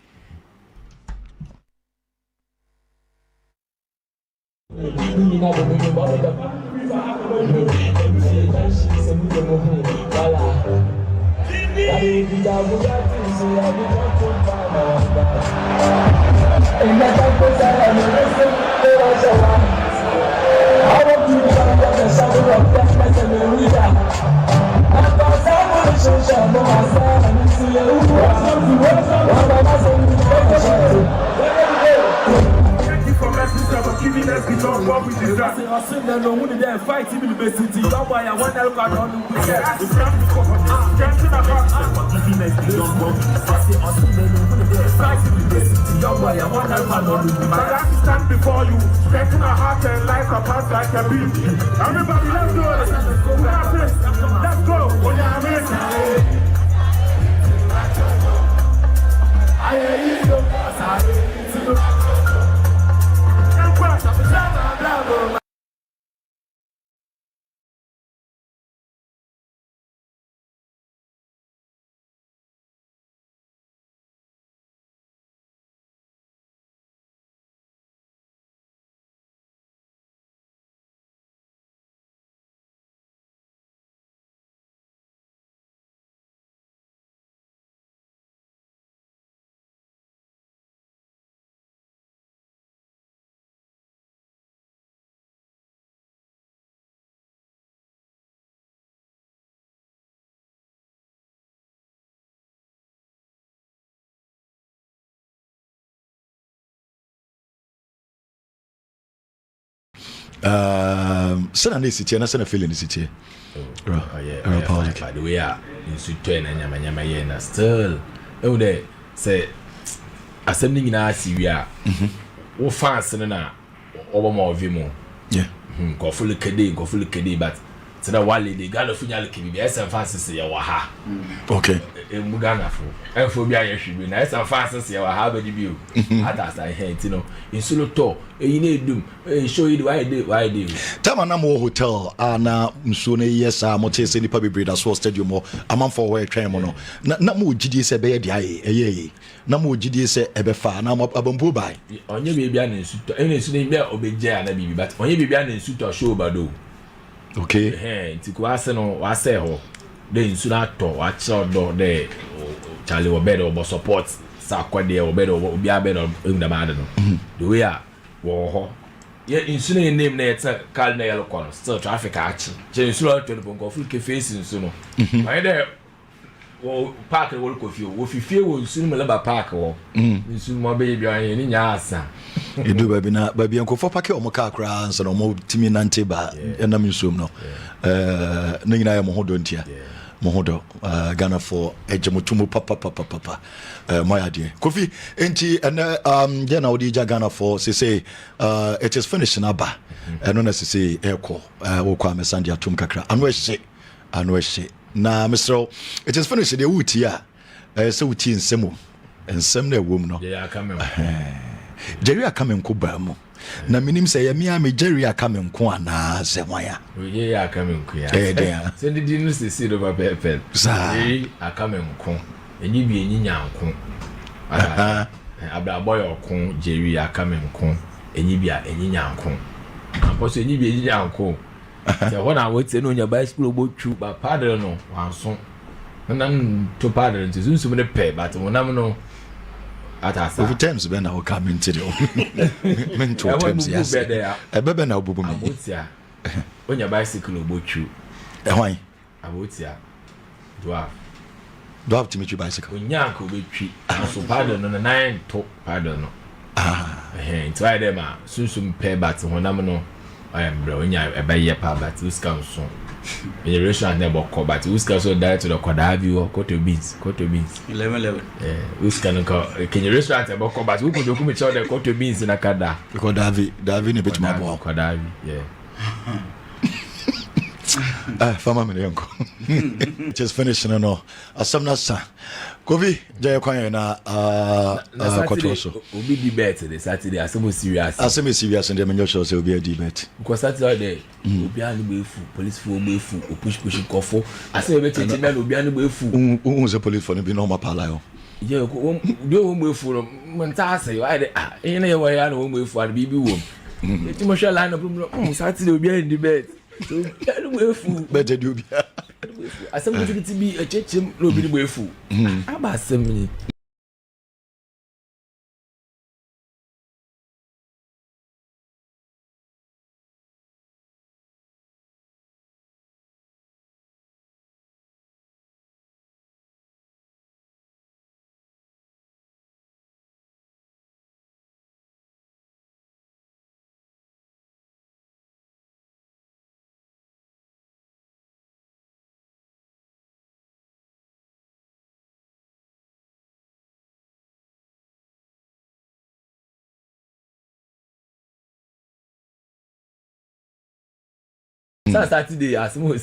Speaker 11: Stand before you, strengthen our heart and life apart like a beam. Everybody, let's do it. Let's go.
Speaker 3: Send a city and I send a feeling city.
Speaker 9: By the way, in Sutan and Yama still. Oh, they say, assembling in our Syria. Oh, fast and over more Vimo.
Speaker 3: Yeah.
Speaker 9: Go full kedi, but so that while the Galofinia can be as fast as Yawaha.
Speaker 3: Okay.
Speaker 9: In Mugana and Phobia should be nice and fast as Yawaha debut. As I hate, you know, in Suluto, you need to show you why I do.
Speaker 3: Tamanamo Hotel, Anna Msune, yes, I'm not saying the public breed as well stadium or a month for where Tremono. Namu GD se be a Namu GD se ebefa, Nam Abambu by.
Speaker 9: On your baby and suit, any student there obey Jan, but on your baby and suit or show Bado.
Speaker 3: Okay.
Speaker 9: Hey, Tikuaseno, Waseho, then soon after, watch out door there, Charlie or better or support, Saquade or better or be a better in the Madden. The way I war. Yet in soon name there, Carl Nail Corner, still traffic action. Jenny Slow to the Bongo facing soon. My there, park and walk with you. If you feel soon, Malaba Park or soon more baby in Yasa.
Speaker 3: You do baby uncle for Paki or Mokakra and more Timmy Nanteba and I'm assuming no. Nina Mohodontia. Mohodo, Ghana for Ejamutumu Papa, my idea. Kofi, enti, and then I'll DJ Ghana for, say, it is finished in Abba, and non as say, Airco, Wokwame Sandia Tumkakra, and where she, na Mr. It is finished the Utia, so Uti in Semu, and some there woman.
Speaker 9: Yeah, come
Speaker 3: Jerry are coming Kubamo. Na minim say me Jerry are coming kwa na semaya.
Speaker 9: We are coming kwa.
Speaker 3: There.
Speaker 9: Send the news to see over pepper. Jerry are coming kwa. And you be in yanko. Abra boy or con Jerry are coming kwa. And you be a yanko. And possibly you be yanko. So when I would say on your bicycle boat troop, but pardon no one song. And then to pardon to so many pay, but when I'm no. Atasa.
Speaker 3: Over terms ben na come into the mental terms yes. Ebebe na obubu me.
Speaker 9: Abotia. When your bicycle obochu.
Speaker 3: Ehwan.
Speaker 9: Abotia. Dwarf.
Speaker 3: Dwarf to meet your bicycle.
Speaker 9: Onyanko obetwi. So pardon no 9 to pardon no. Nti why dem a sunsum pay bat honam no bro nya ebe pa bat uskan so in the restaurant never call but uskan so direct to the Kwadavi or Koto Beans 11 uskan ko can you restaurant ebe call but we could do come the Koto Beans in Akada
Speaker 3: because Davi ne bit mabo
Speaker 9: Kwadavi yeah.
Speaker 3: Fama me yanko just finishing no asamna sa Kovi jay kwan na kwatoso
Speaker 9: obi debate the Saturday asemo
Speaker 3: serious and dem nyo show say obi a debate
Speaker 9: because Saturday obi anu be fu police fu obi fu push kofo asemo be tete na obi anu be fu
Speaker 3: the police for be normal pala yo
Speaker 9: yeah do be fu no manta say yo ide ene ye wa ya no be fu and bibi wo ti mo share line problem Saturday obi a debate so anu fu
Speaker 3: better do be
Speaker 9: asem to be a chechem no bi be fu aba asem ni Saturday asemo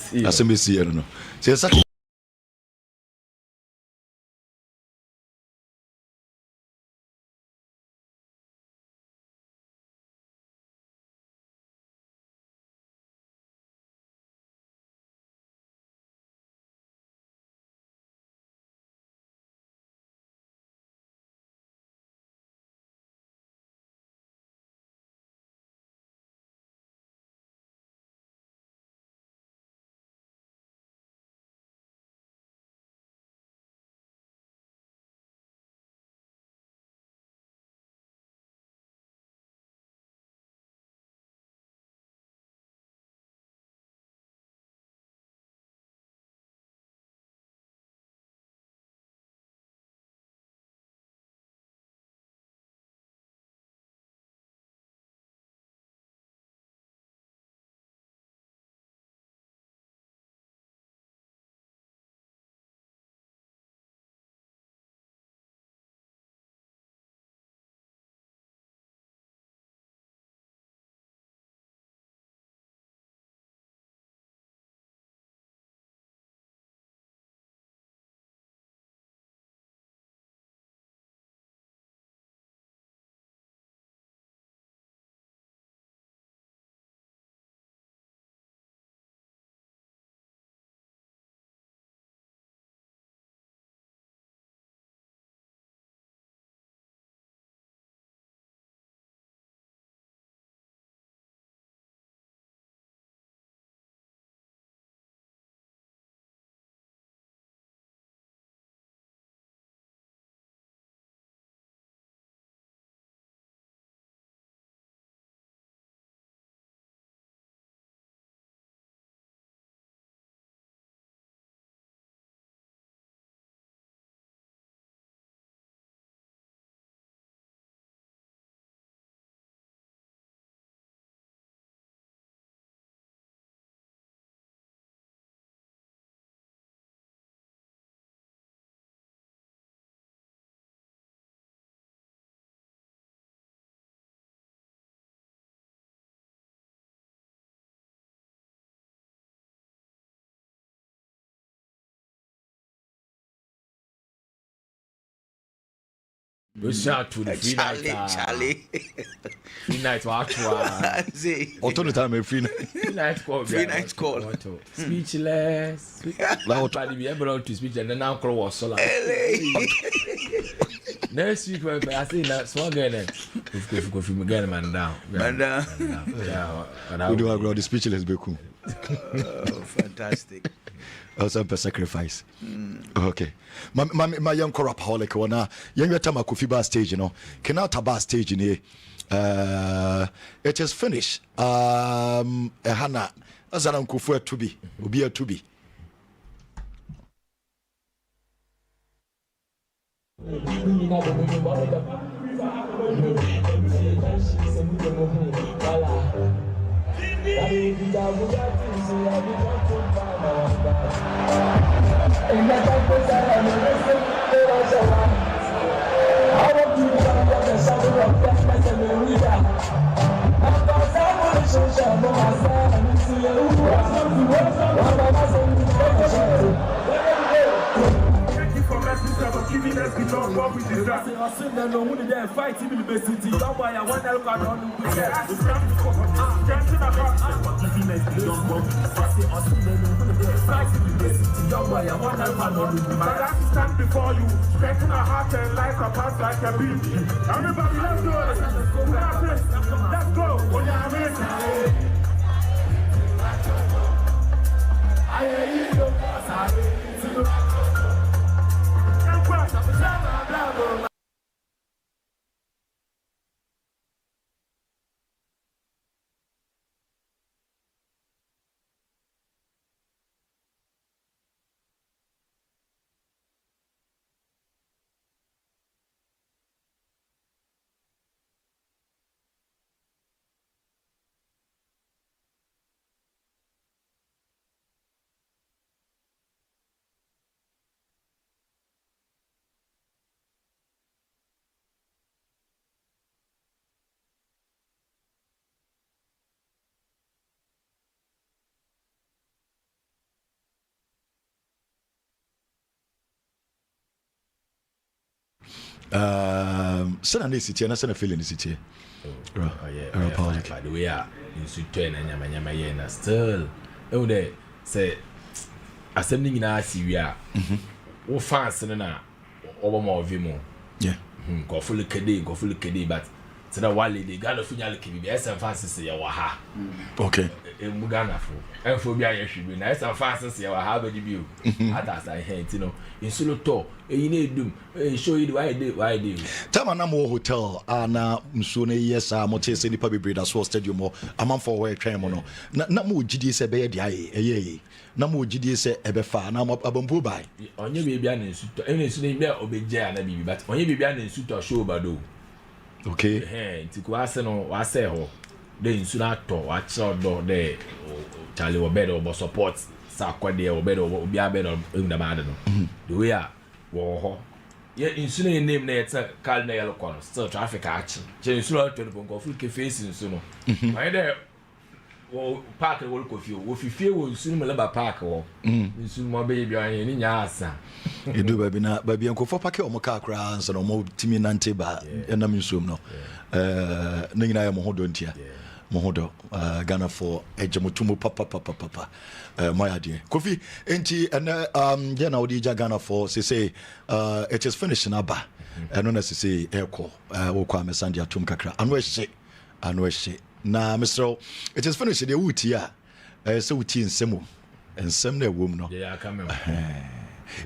Speaker 3: see no say Saturday we shout to the
Speaker 10: Charlie.
Speaker 9: Free night watch
Speaker 3: time free
Speaker 10: night call.
Speaker 9: Speechless. Loud body be able to speech and then now call was so next week I say that small girl then go from again man down.
Speaker 3: Yeah, we do have the speechless be cool.
Speaker 10: Fantastic.
Speaker 3: Also per sacrifice. Okay. My young corapaholic one. Young time Kofi bar stage, you know. Cannot a bar stage in here. It is finished. Hannah, as an uncle for to be, will be a to be.
Speaker 11: Giving us the job, what we deserve. I said, no one in there fighting in the city. Don't buy a one elk on the giving us the job, what we deserve. I said, I said, no one in there fighting in the city. Don't buy a one elk on the giving. I have to stand before you, stretching a heart and life apart like a beat. Everybody, let's do it. Let's go. When you're amazing. I hear you.
Speaker 3: Send a city and I send a feeling city.
Speaker 9: By the way, in Sudan and Yamayana still. Oh, they say, assembling in our Syria. Oh, fast and over more Vimo.
Speaker 3: Yeah.
Speaker 9: Go full Kedi, but to the Wally, the Galofina can be as fast as Yawaha.
Speaker 3: Okay.
Speaker 9: In Mugana for and for Bia should be nice and fast as Yawaha debut. As I hate, you know, in Suluto, you need them, show you why I do.
Speaker 3: Tamanamo Hotel, Anna Musune, yes, I'm not saying the public breed as well, stadium more. A month for where Tremono. Namu GD say, Bay, Namu GD say, Ebefa, Nam up Abambu by.
Speaker 9: On your baby and suit, any soon there obey Jan, but on your baby and suit or show Bado.
Speaker 3: Okay.
Speaker 9: Hey, to Quasano, I say, oh, then soon after, watch out door there, Charlie or better or support, Sakwa or better or be a better in the madden. The way I war. Yet in soon name there, Carl Nail Corner, still traffic action. James Road to the Bongo facing soon. My there, park and work with you. If you feel will soon Malaba Park or soon more baby in your answer.
Speaker 3: You do, baby, now, baby, Uncle for Packet or Moka crowns and more Timmy Nanteba, and I'm soon no. Nina Mohodontia, Mohodo, Ghana for Ejamutumu Papa, my idea. Kofi, Enti, and then I'll DJ Ghana for, say, it is finished in Abba, and non as say, Airco, Wokame Sandia Tumkakra, and where's she, na Mr. It is finished in the Utia, so tea in Semu, and some there woman.
Speaker 9: Yeah, come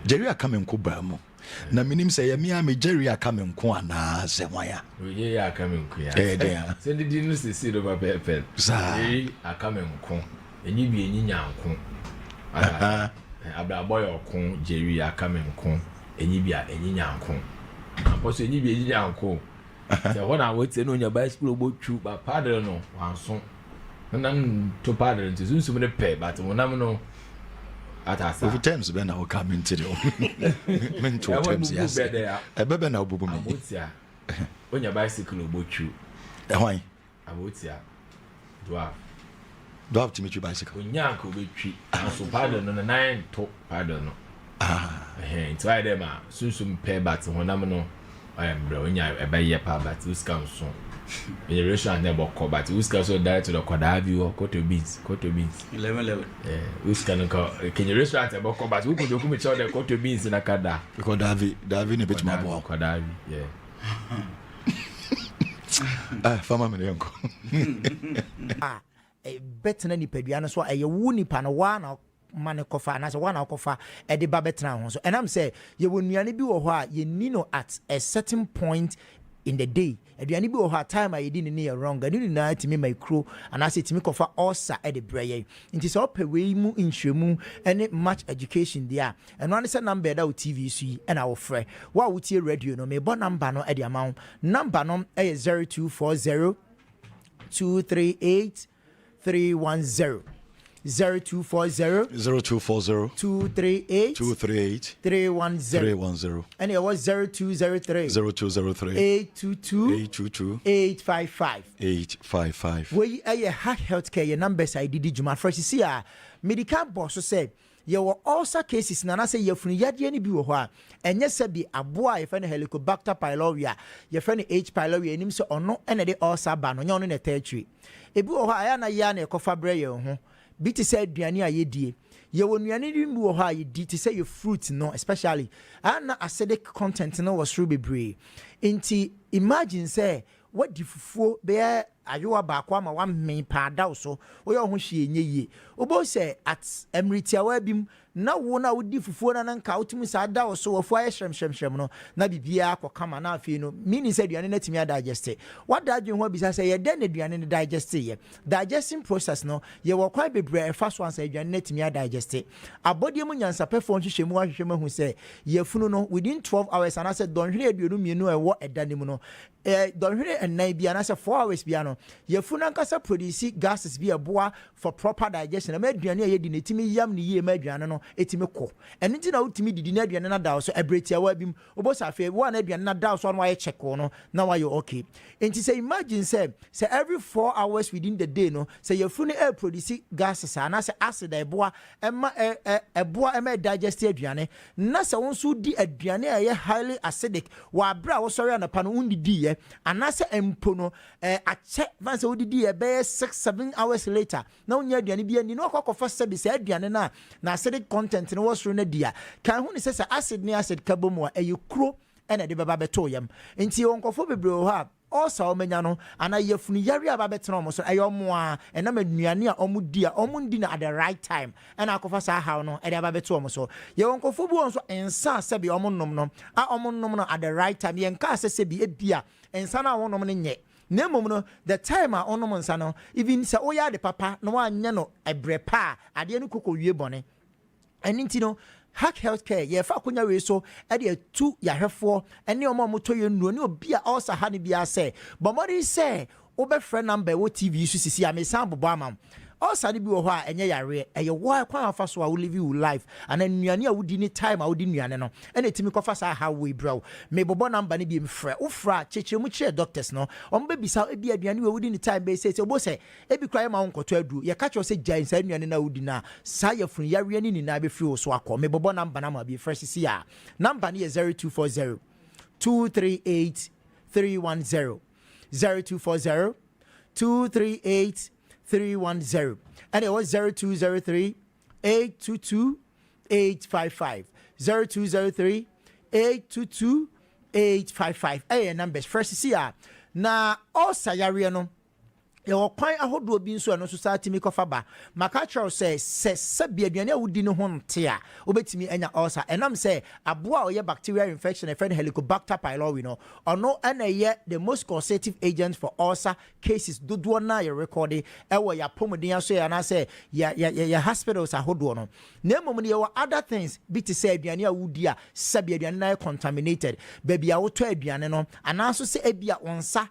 Speaker 3: Jerry are coming Kubamo. Na minim say me Jerry are coming Kwana Semaya.
Speaker 9: We are coming queer. Send the dinners to see over Pepper. Jerry are coming con, and you be in Yanko. A boy or con, Jerry are coming con, and you be a Yanko. I'm possibly be a Yanko. When I wait on your bicycle boat troop, but pardon no, one song. And I'm to pardon to soon to pay, but when I'm no.
Speaker 3: Over times when I will come into the mental terms, yes. A baby now, Bubu.
Speaker 9: When your bicycle will boat you.
Speaker 3: Why?
Speaker 9: I would say, dwarf.
Speaker 3: Dwarf to meet your bicycle.
Speaker 9: When Yanko will treat, and so pardon on a 9 top pardon. It's why them are soon pay back when I'm no. I am blowing a bay part, but who's come soon. In the restaurant never call, but who's come so direct to the Quadavi or Coto Beans.
Speaker 10: 11.
Speaker 9: Who's can call? Can you restaurant about call, but who could do each other Coto Beans in a Cada?
Speaker 3: Because Davi a bit more
Speaker 9: Quadavi, yeah.
Speaker 3: Farmer uncle.
Speaker 12: A better than any Pebiana, so a woony panawana money kofa and as one kofa e de ba betra ho so and am say ye wonuane bi wo ho a ye ni no at a certain point in the day aduane bi wo ho time a ye di ne wrong ani na timi micro and as timi kofa osa e de breye nti so opewei mu nhwemu ene much education dia eno an say number da TV su yi na wo frɛ wa wo tie radio no me bo number no e de amount number no e 0240 238 310 0240 238 310 and it was 0203 822 855 we Hack Healthcare your numbers I did juma fresh see medical boss say you were also cases na say you funu yade ni bi wo ho a enye se bi aboa ye fene Helicobacter pylori ye fene H pylori enim se ono ene de ulcer ba no nya ono na territory ebi wo ho aya na ya na ekofa bre ye ho bi ti say aduane a ye die ye wonuane bi wo ho a ye di ti say your fruit no especially ana acidic content no was through bebre inti imagine say what di fufuo be ayowa ba kwa ma wa men pa da so wo ye ho hye enye ye obo say at emritiawa bim na wo na wo di fufuo na nka otumi sa da so wo fu aye hwem no na bibia akokama na afi no meaning say duane na timi digest what da dwen ho bisa say ye den na duane na digest ye digesting process no ye wo kwa bebre fa so ansa duane na timi digest abodie mu nyansa pefo nhwehwe mu ahwehwe mahu say ye funu no within 12 hours and I said don hwere aduonu mienu e wo edanim no don hwere ennan bia na say 4 hours bia no ye funu ankasa produce gases bia boa for proper digestion ma aduane ye di na timi yam ni ye ma aduane no etimi ko eno nti na utimi didi na aduane na da so ebretia wa bim obosa afi wa na aduane na da so no wa check no na wa you okay enti say imagine say every 4 hours within the day no say your funu air produce gases and say acid eboa ema digest aduane na say won so di aduane aye highly acidic wa bra wo sorry na pa no undidi ye anase empo no ache vanse odidi ye be 6-7 hours later na onya aduane bi ani no akokofa sabi say aduane na acidic content no was na dia kan hu ni say acid ni acid kabomu a kuro ena de baba beto yam nti onkofo bebre ho ha also omenya no ana yefunu yare aba betena omo so ayomo a ena manuane a omo di a omo ndi na at the right time ena akofa sa ha no e de aba beto omo so ye onkofo bu on so ensa se bi omo nom no a omo nom no at the right time ye nka se bi ebia ensa na wonom no nye na mom no the time a onom nsa no even se oya de papa no anya no ebrepa ade no kokowie bone eni no Hack Healthcare ye fa konya we so e de tu yahwefo ene omo moto ye nuo ne obi a also ha ne bia say but mori say obefre number wo TV so sisi amesan bobo amam also bi wo ho a enye yare eye wo kwan afa so a wo live your life and anuane a wodi ni time a wodi nuane no ene timi kofa sa how we bro me bobo number ne bi mfre wo fra chechemu chire doctors no ombe bisa e bi aduane we wodi ni time be say obo say e bi kran ma wonkoto adu ye ka cho say giant sa anuane na wodi na sa ye fun yare ni na be free wo so akọ me bobo number na ma bi fresh si ya number ne 0240 238 310 0240 238 310 and it was 0203 822 855 0203 822 855 numbers first see na all sayare no ye okwan ahodo bi nso no society me kofa ba makacho se bia aduane awudi ne ho nte a obetimi anya ulcer enam say aboa oye bacterial infection e friend Helicobacter pylori no ono na ye the most causative agent for ulcer cases dodo na ye record e wo ya pomodin aso ya na say ya hospitals ahodo no na mom ne other things bi ti say aduane awudi a se bia aduane na contaminated baby a woto aduane no anaso se ebia onsa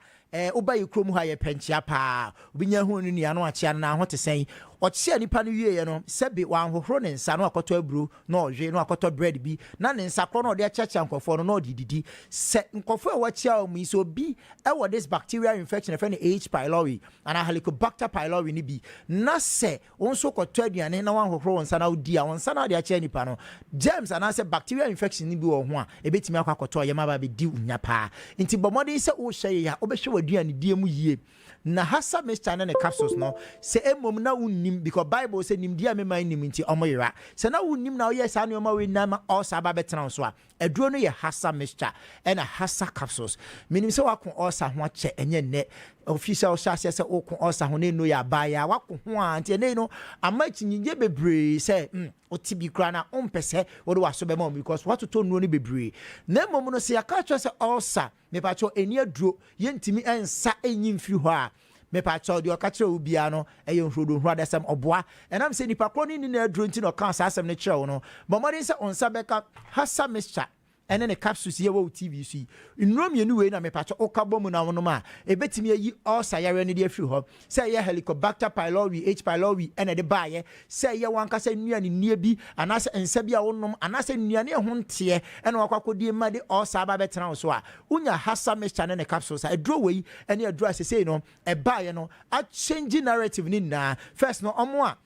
Speaker 12: oba yekrom ha ye penchia pa obinya hu nu nia no achia na ho tesen ochia nipa no wie ye no sebe wan hohoro ne nsa no akoto aburu na ohwe no akoto bread bi na ne nsa kro no de achacha nkofo no odididi se nkofo e wachia o mi so bi e wo this bacterial infection e H pylori and Helicobacter pylori ni bi na se wonso koto aduane na wan hohoro nsa na odi a wonsa na de achia nipa no germs and say bacterial infection ni bi wo ho a ebetimi akoto ye maba be di unya pa nti bomode se wo hye ya obehwe waduane die mu yie na hasa mixture na capsules no se emom na unni nim because Bible say nim dia me man nim nti omoyera se na wonim na oyɛ saa nneɛma we nam ulcer ba betena so a aduro no yɛ hasa mixture and a hasa capsules menim se wakon ulcer ho akyɛ enye ne official shase se okon ulcer ho ne no ya ba ya wakon ho anti ne no amachi nyinye bebree se otibi kra na ompese wo do waso be mom because what to no ni bebree na mom no se yaka kyerɛ se ulcer me pa cho eni aduro yentimi ensa enyi mfiri hɔ a me pa cho de oka kyerɛ obia no ɛyɛ nhrodo nhro adasɛm ɔboa ɛnam se nipa kro ni na aduro nti no kan sa asɛm ne kyerɛ wo no but modern se onsa bɛka hasa mixture and then a capsule here wo TV see in room you know na me pa cho okabɔ mu na wono ma ebetimi ayi ulcer yare ne de afiri hɔ say ye Helicobacter pylori H pylori and de baaye say ye wanka say nnuane nnie bi anase ensa bi a wonom anase nnuane ho nteɛ ɛna wakakɔdie ma de ulcer ba betena so a unya hasa mixture ne capsules a draw we and a draw say no e baaye no a change narrative ni na first no omo a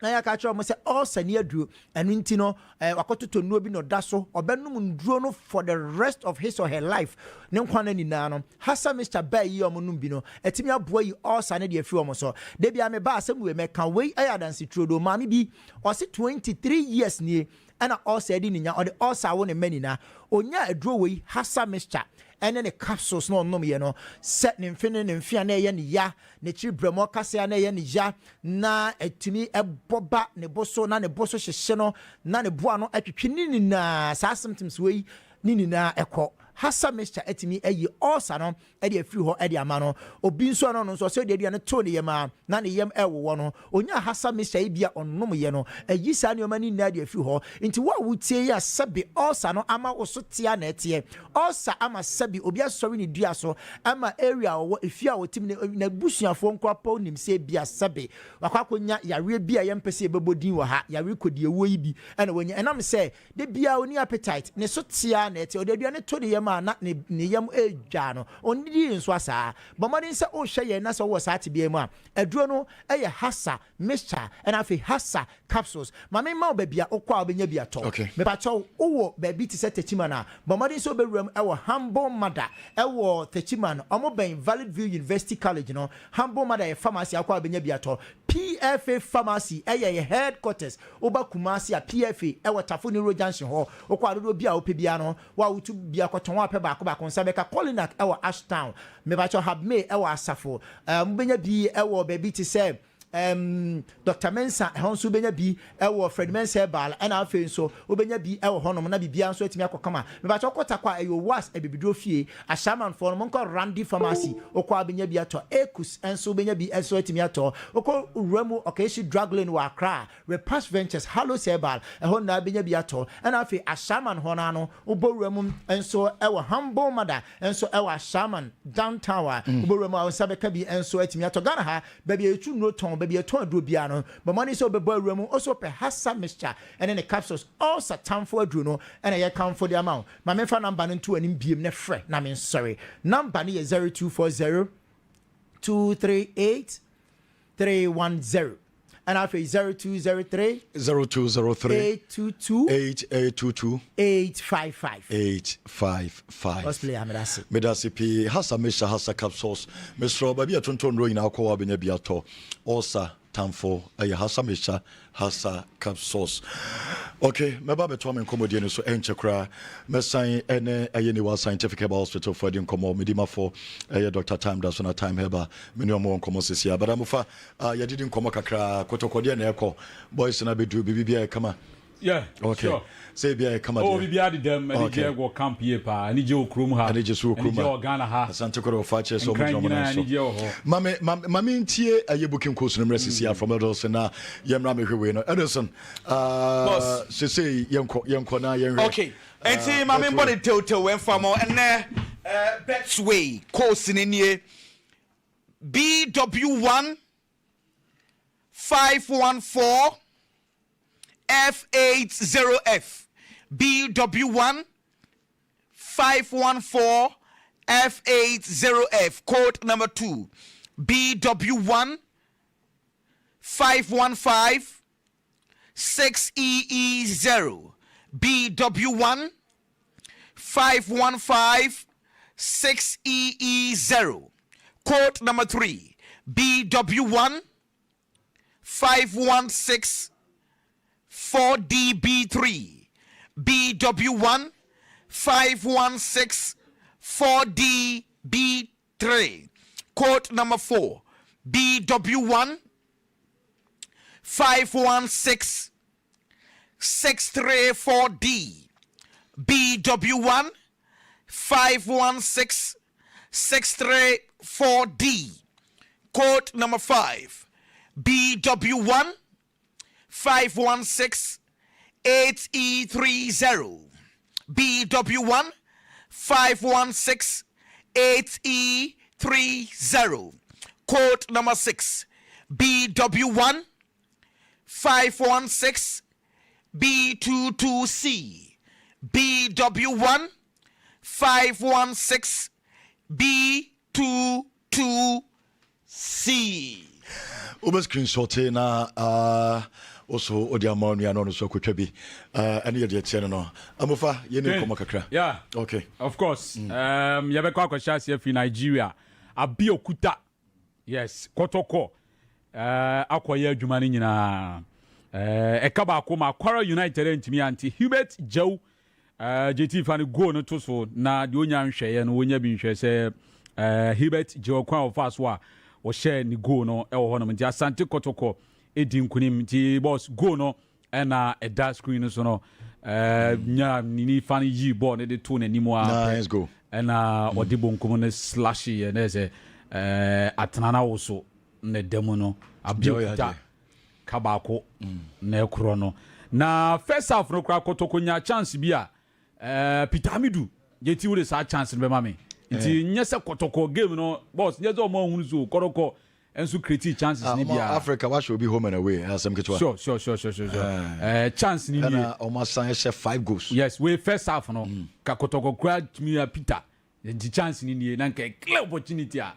Speaker 12: na ya ka kyerɛ mo sɛ ulcer ni aduro ɛno nti no wakototo nuo bi no da so ɔbɛnum nduro no for the rest of his or her life ne nkwa na nyinaa no hasa mixture ba yi ɔmo num bi no ɛtimi aboa yi ulcer ne de afiri ɔmo so de bia me ba asɛm we mɛka wei ɛyɛ adanse trodo maame bi ɔse 23 years nie ɛna ulcer di ninya ɔde ulcer wo ne manina onya aduro wei hasa mixture and then the capsules no ye no set ne mfine ne mfia na ye ne ya ne chibremo kase na ye ne ya na etumi eboba ne boso na ne boso hyehye no na ne boa no atwetwe ni na saa symptoms we ni na ekọ hasa mixture etimi eyi ulcer no e de afiri ho e de ama no obi nso no nso so de ne to ne yema na ne yem ewo no onya hasa mixture e bia onnom ye no eyi sa ne oma ni na de afiri ho nti wa wutie ya sabi ulcer no ama wo so tia na etie ulcer ama sabi obi asori ne dua so ama area wo efi a wotimi na busuafo nkwapo nim se bia sabi wakwakonya yare bia yempese bebodin wo ha yare kodie wo yi bi ena wonya enam se de bia oni appetite ne so tia na etie o de dua ne to ne na ne yam edwa no onidi nso asa bomodin se o hwe ye na so wo sa tibia mu a aduro no eye hasa mixture and afi hasa capsules mame ma obabia okwa obenya bia to me pa cho wo baby ti se techima na bomodin so bewuram ewo humble mother ewo techima no omo ben Valid View University College no humble mother e pharmacy akwa obenya bia to PFA pharmacy eye headquarters oba Kumasi a PFA ewo Tafoni Road Junction ho okwa dodo bia opebia no wa utu bia kwaton wa pe ba ko nsa beka Colinac ewo Ashtown me ba cho have me ewo Asafo mbenya bi ewo baby ti say Dr. Mensa honso benya bi ewo Fred Mensa bal and afi so obenya bi ewo honom na bibia nso atimi akokama me ba chokota kwa eyo was ebibidro fie a shaman for no nko Randy Pharmacy okwa benya bi ato Ekus enso benya bi enso atimi ato okọ Uremu Okeshi Drug Lane wa Accra Repass Ventures Hallow Sebal ehon na benya bi ato and afi a shaman hona no oboremu enso ewo Humble Mother enso ewo shaman downtown oboremu awsabeka bi enso atimi ato Ghana ha baby etu no ton be a ton do biano, but money so be boy room also per hasa mixture and then the capsules also time for a druno and I account for the amount. My mefa number into an imbium ne fre na mean sorry. Number is 0240 238 310. And I'll say 0203 822 855
Speaker 3: 855.
Speaker 12: Let's play Amedasi.
Speaker 3: Medasi P. Hasa Misha Hasa Capsules. Mr. Baby, a tonton rowing our co-op in a biato. Osa Tamfo, a Hasa Misha Hasa Capsules. Okay, my baby told me comedian so enchakra. Me sign any a scientific hospital for the incomo medima for a Dr. Time that's on a time heba. Many more commons here, but I'm for you didn't come kakra kotokodia echo boys and I be do BBI come.
Speaker 13: Yeah,
Speaker 3: okay. Sure. Say be come
Speaker 13: oh, we be at them and okay. Go camp here pa. Ani je okrum ha. Ani je so okrum ha. Ghana ha.
Speaker 3: Asante ko fache so mo so. Mame ntie aye booking course no resisi from Edilson na yemra me hwewe no. Edilson say yenko na yen.
Speaker 2: Okay. Enti mame mbone tewtew wen famo ene bets way course ni nie BW1 514 F80F BW1 514 F80F code number 2 BW1 515 6EE0 BW1 515 6EE0 code number 3 BW1 516 4DB3. BW1 516 4DB3. Quote number 4. BW1 516 634D. BW1 516 634D. Code number 5. BW1 516 8E30. BW1 516 8E30. Code number 6. BW1 516 B22C. BW1 516 B22C.
Speaker 3: Screenshot na also odiamo nua no so kwetwa bi ene ye de tie no amofa ye ne komo kakra.
Speaker 13: Yeah,
Speaker 3: okay,
Speaker 13: of course. Ye be kwa kwasha se fi Nigeria Abeokuta, yes, Kotoko akoye adwuma ni nyina ekaba akoma Kwara United ntimi anti Hubert Jew JT fan go no to so na de onya nhweye no onya bi nhwe se Hubert Jew kwa ofaso a wo share ni go no e wo hono nti Asante Kotoko edi nkunim nti boss go no na eda screen so no nya ni fan yi ball ne de to na nimu a
Speaker 3: let's go
Speaker 13: na odi bonkum ne slash ye na se atanana wo so ne demo no Abeokuta kabako na ekro no na first half no kra Kotoko nya chance bi a Peter Hamidu yeti wo sa chance be ma me nti nyese Kotoko game no boss nyese o ma hunu so Kotoko enso create chances ni bia
Speaker 3: Africa wa should be home and away asem ketwa
Speaker 13: sure chance ni ni
Speaker 3: o ma san 5 goals
Speaker 13: yes we first half no ka Kotoko kra timi Peter the chance ni ni na nke clear opportunity a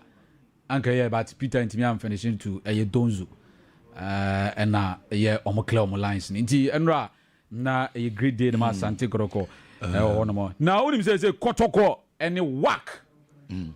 Speaker 13: anka ye but Peter ntimi am finishing to Donzo and na ye omo clear omo lines ni nti enra na a great day na Asante Kotoko ono mo na unim say Kotoko any whack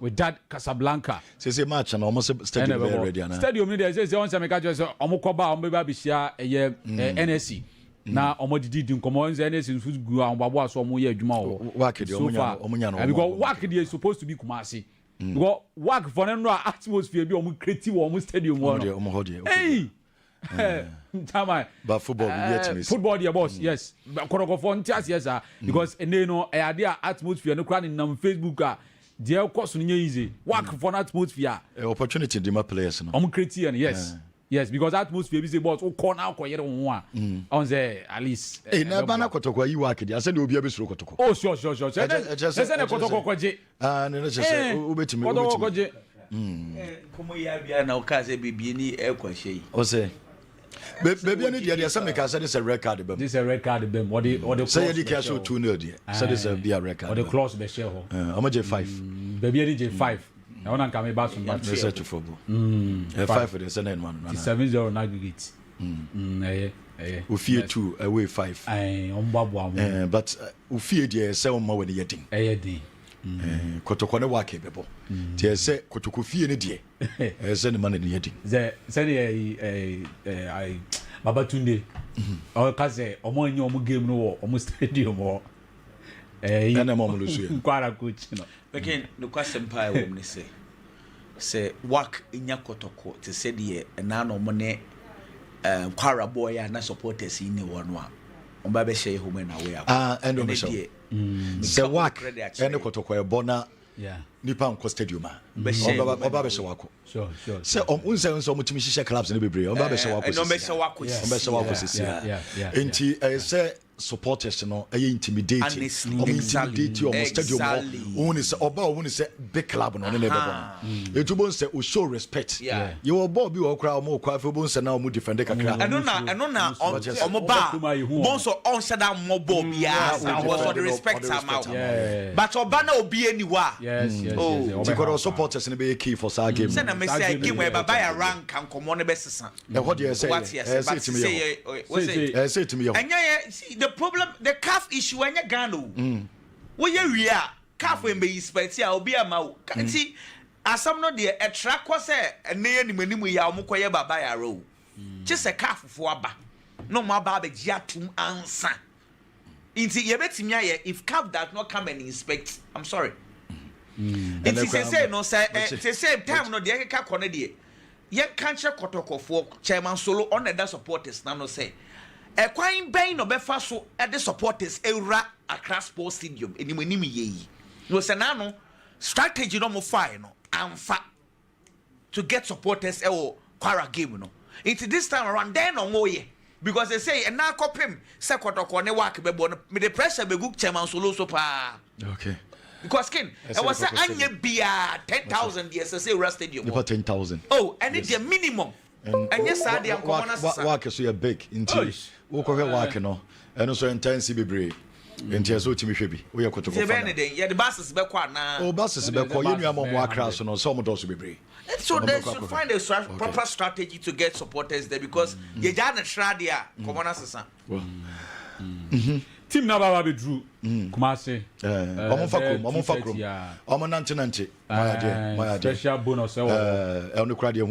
Speaker 13: with that Casablanca
Speaker 3: say match and almost stadium ready na
Speaker 13: stadium ni dey say on say make just omo koba omo be ba bia eye NSC na omo didi nkomo on say NSC foot gu an babo aso omo ye adwuma wo
Speaker 3: work dey omo nya no
Speaker 13: because work dey supposed to be Kumasi because work for no atmosphere bi omo create wo omo stadium wo
Speaker 3: omo hodi
Speaker 13: hey Tama
Speaker 3: but football we yet miss
Speaker 13: football the boss yes Kotoko for ntias yes because ene no e ade atmosphere no kra ni na Facebook a dey course no easy work for atmosphere
Speaker 3: opportunity the my players no
Speaker 13: I'm creating yes because atmosphere be say boss o corner akoyere ho a on say at least
Speaker 3: na bana Kotoko yi work dey ase dey obi abesuro Kotoko
Speaker 13: oh sure say na Kotoko koje
Speaker 3: ne say obetimi
Speaker 13: Kotoko koje
Speaker 10: komo ya bia na o ka say bibie ni e kwahye
Speaker 3: o say baby any dia say make say this a record bem
Speaker 13: this a record bem what the
Speaker 3: say you dey show 2-0 there so this be a record
Speaker 13: what the close be share ho
Speaker 3: I'm J5
Speaker 13: baby any J5 na one can me back from back
Speaker 3: say to football 5 for the second one
Speaker 13: 7-0 na aggregate
Speaker 3: Ufie 2 away 5
Speaker 13: ombabo
Speaker 3: but Ufie dey say on ma when you din
Speaker 13: din
Speaker 3: Kotoko ne wake bebo tie say Kotoko fie ne de say ne man ne yedi
Speaker 13: say I Baba Tunde o ka say omo anya omo game no wo omo stadium wo
Speaker 3: na mo lusu
Speaker 13: kwara coach no
Speaker 10: again the question pie wo me say work inya Kotoko to say de na no mo ne kwara boy na supporters ni wo no a on ba be share home na we
Speaker 3: and o me se work ene Kotoko e bona nipa nko stadium a oba be she wako
Speaker 13: sure
Speaker 3: se unse omutimi hihye clubs ne bebre oba be she wako
Speaker 10: no be she wako
Speaker 3: sisi enti se supporters no intimidating intimidate your stadium woni se oba woni se big club no ne bebo etubon se o show respect you will ball bi wo kra o mo kwa fe bon se na o mo defend kakra
Speaker 10: eno na o ba bon so on se da mo ball bia was the respect amount but oba na obi aniwa
Speaker 13: yes
Speaker 3: because supporters ne be key for sa game
Speaker 10: se na me say game we baba ya rank kan komo ne be sesa
Speaker 3: e ho de say say to me
Speaker 10: the problem the calf issue anya Ghana wo ye wi a calf we be expect a obi ama wo kanti asam no de e track ko say ene animanimu ya omokoye baba ya ro
Speaker 2: just a calf for aba no more baba jiatum ansa inti yebetimi aye if CAF does not come and inspect I'm sorry it is say no say the same time no dey ka kone dey ye kanche kotokofo chairman solo on the supporters na no say e kwan ben no befa so e the supporters ewura Accra Sports Stadium enimani ye no say na no strategy no mo fire no amfa to get supporters e Kwara game no into this time around then on moye because they say and now kopim say kotoko ne work be no me the pressure be good chairman solo so pa
Speaker 3: okay
Speaker 2: because kin I was say anya bia 10,000 yes say Ura Stadium
Speaker 3: about 10,000
Speaker 2: oh and it's the minimum and yes I am common
Speaker 3: work so you big into wo ko work no and so intense be brave enti so timi hwe bi wo ye kotoko
Speaker 2: fa yeah the buses be kwa na
Speaker 3: oh buses be kwa ye nua mo Accra so no so mo do so be brave.
Speaker 2: So they should find a proper strategy to get supporters there because you just Shradia, common assassin.
Speaker 13: Team na baba be drew Kumasi.
Speaker 3: Omo fakrom. Omo nante. My
Speaker 13: special bonus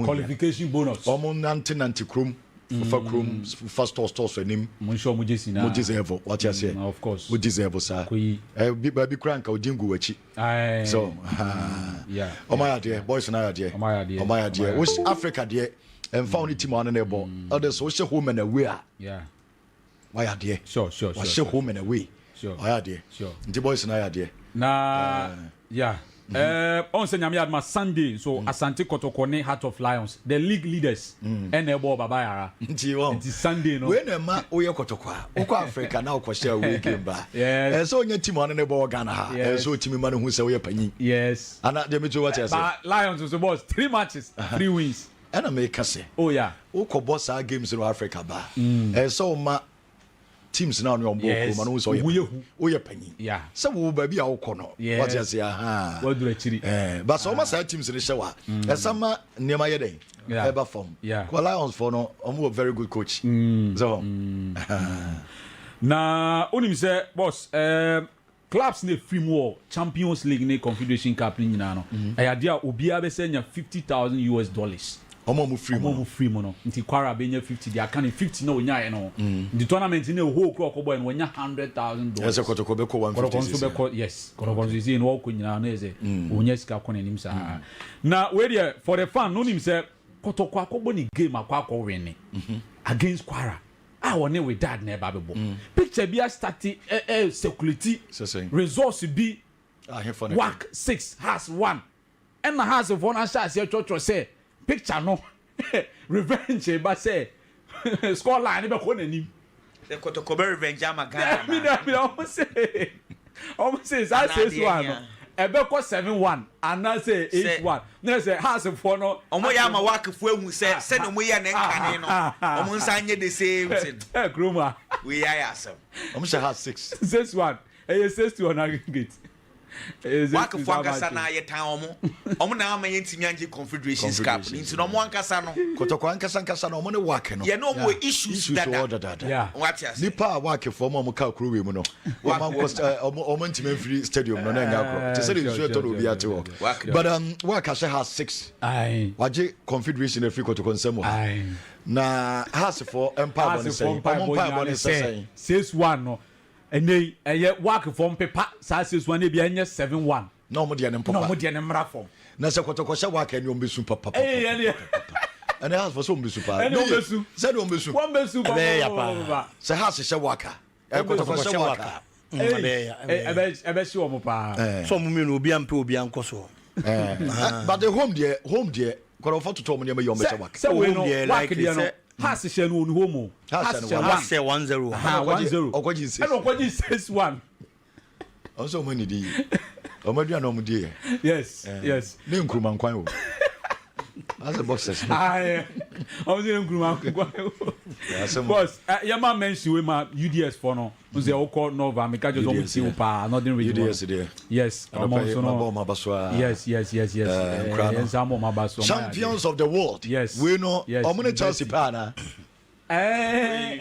Speaker 13: qualification bonus.
Speaker 3: Omo nante krom. Fakrom first store so nim.
Speaker 13: Monsho mujesi na.
Speaker 3: Mujisevo what you say.
Speaker 13: Of course.
Speaker 3: Mujisevo sir. Baby crank odingu wachi. So
Speaker 13: yeah.
Speaker 3: Omaya dear boys na dear. Omaya dear. Which Africa dear and found team on the ball. Others social home and away.
Speaker 13: Yeah.
Speaker 3: Why are dear?
Speaker 13: Sure.
Speaker 3: Show home and away.
Speaker 13: Sure.
Speaker 3: Why are dear?
Speaker 13: Sure.
Speaker 3: The boys na dear.
Speaker 13: Na yeah. On Nyame Adma Sunday, so Asante Kotoko Heart of Lions, the league leaders, and the ball Babayara. It's Sunday, no.
Speaker 3: When a man, we are Kotoko, Oko Africa now, question weekend back.
Speaker 13: Yes.
Speaker 3: And so your team on the ball Ghana, and so Timmy Man who say we are penny.
Speaker 13: Yes.
Speaker 3: And that them to what I say.
Speaker 13: Lions was the boss, 3 matches, 3 wins.
Speaker 3: And I make us say,
Speaker 13: oh yeah,
Speaker 3: Oko boss our games in Africa bar. And so ma. Teams now on board man who so we penny.
Speaker 13: Yeah.
Speaker 3: So we baby our corner. What you say
Speaker 13: what do actually
Speaker 3: but so much teams in the shower. Some near my day. Ever form.
Speaker 13: Yeah.
Speaker 3: Lions for no a very good coach. So
Speaker 13: na onim say boss clubs ne free more Champions League ne Confederation Cup ni nyina no. Ayadia obi abesenya $50,000.
Speaker 3: Omo free mo
Speaker 13: no nti Kwara benya 50 dia kan 50 na onya no the tournament ne whole clock boy no onya $100,000
Speaker 3: yes kotoko be ko 150
Speaker 13: yes kotoko zi no ko nyina na eze onya sika ko nanim sa na we there for the fan no nim say kotoko akobo ni game akwa win against Kwara wone we dad na eba bebo picture bia start security resource bi work 6 has 1 and has of one answer say church say picture no revenge but say score line be ko nanim
Speaker 2: the Kotoko revenge am Ghana
Speaker 13: me almost say I say one no ebe ko 7-1 and I say 8-1 no say house for no
Speaker 2: omo ya ma work for emu say no mo ya na nkane no omo nsa nye the same thing
Speaker 13: Kroma
Speaker 2: we ya asem
Speaker 3: omo say has
Speaker 13: 6-1 6-1 aggregate
Speaker 2: work for ankasa na ye tan omo na ama ye ntimi anje Confederation Cup nti no mo ankasa no
Speaker 3: Kotoko ankasa no omo ne work no
Speaker 2: ye no mo issues that
Speaker 13: yeah
Speaker 2: what you say
Speaker 3: nipa work for mo ka kuro we mu no omo ntimi free stadium no na nya kuro ti say the issue to obi ate wo but work has 6 waje Confederation free Kotoko nsemo na has for empire bonus say
Speaker 13: 6-1 no and they work from paper says one be 7-1
Speaker 3: no mo de ne papa
Speaker 13: no mo de ne mra form
Speaker 3: na se Kotoko sha work any ombesu papa and has for some besu pa
Speaker 13: no besu
Speaker 3: said ombesu
Speaker 13: one besu
Speaker 3: papa se has sha work Kotoko sha work
Speaker 13: ebe si omo pa
Speaker 1: so mo me no obi ampe obi ankoso
Speaker 3: but the home there Kotoko to tom ne me yom besu work
Speaker 13: so we no like say has she no on home
Speaker 1: has 1-0
Speaker 13: 1-0
Speaker 3: okoji
Speaker 13: 6-1
Speaker 3: also money di omadu na omudi
Speaker 13: yes
Speaker 3: ne nkruma nkwan o as a boxers
Speaker 13: I'm saying nkruma nkwan boss yama mention we ma UDS for no we call Nova make just on see pa nothing really
Speaker 3: UDS there
Speaker 13: yes yes
Speaker 3: champions of the world
Speaker 13: yes
Speaker 3: we know omune Chelsea pa na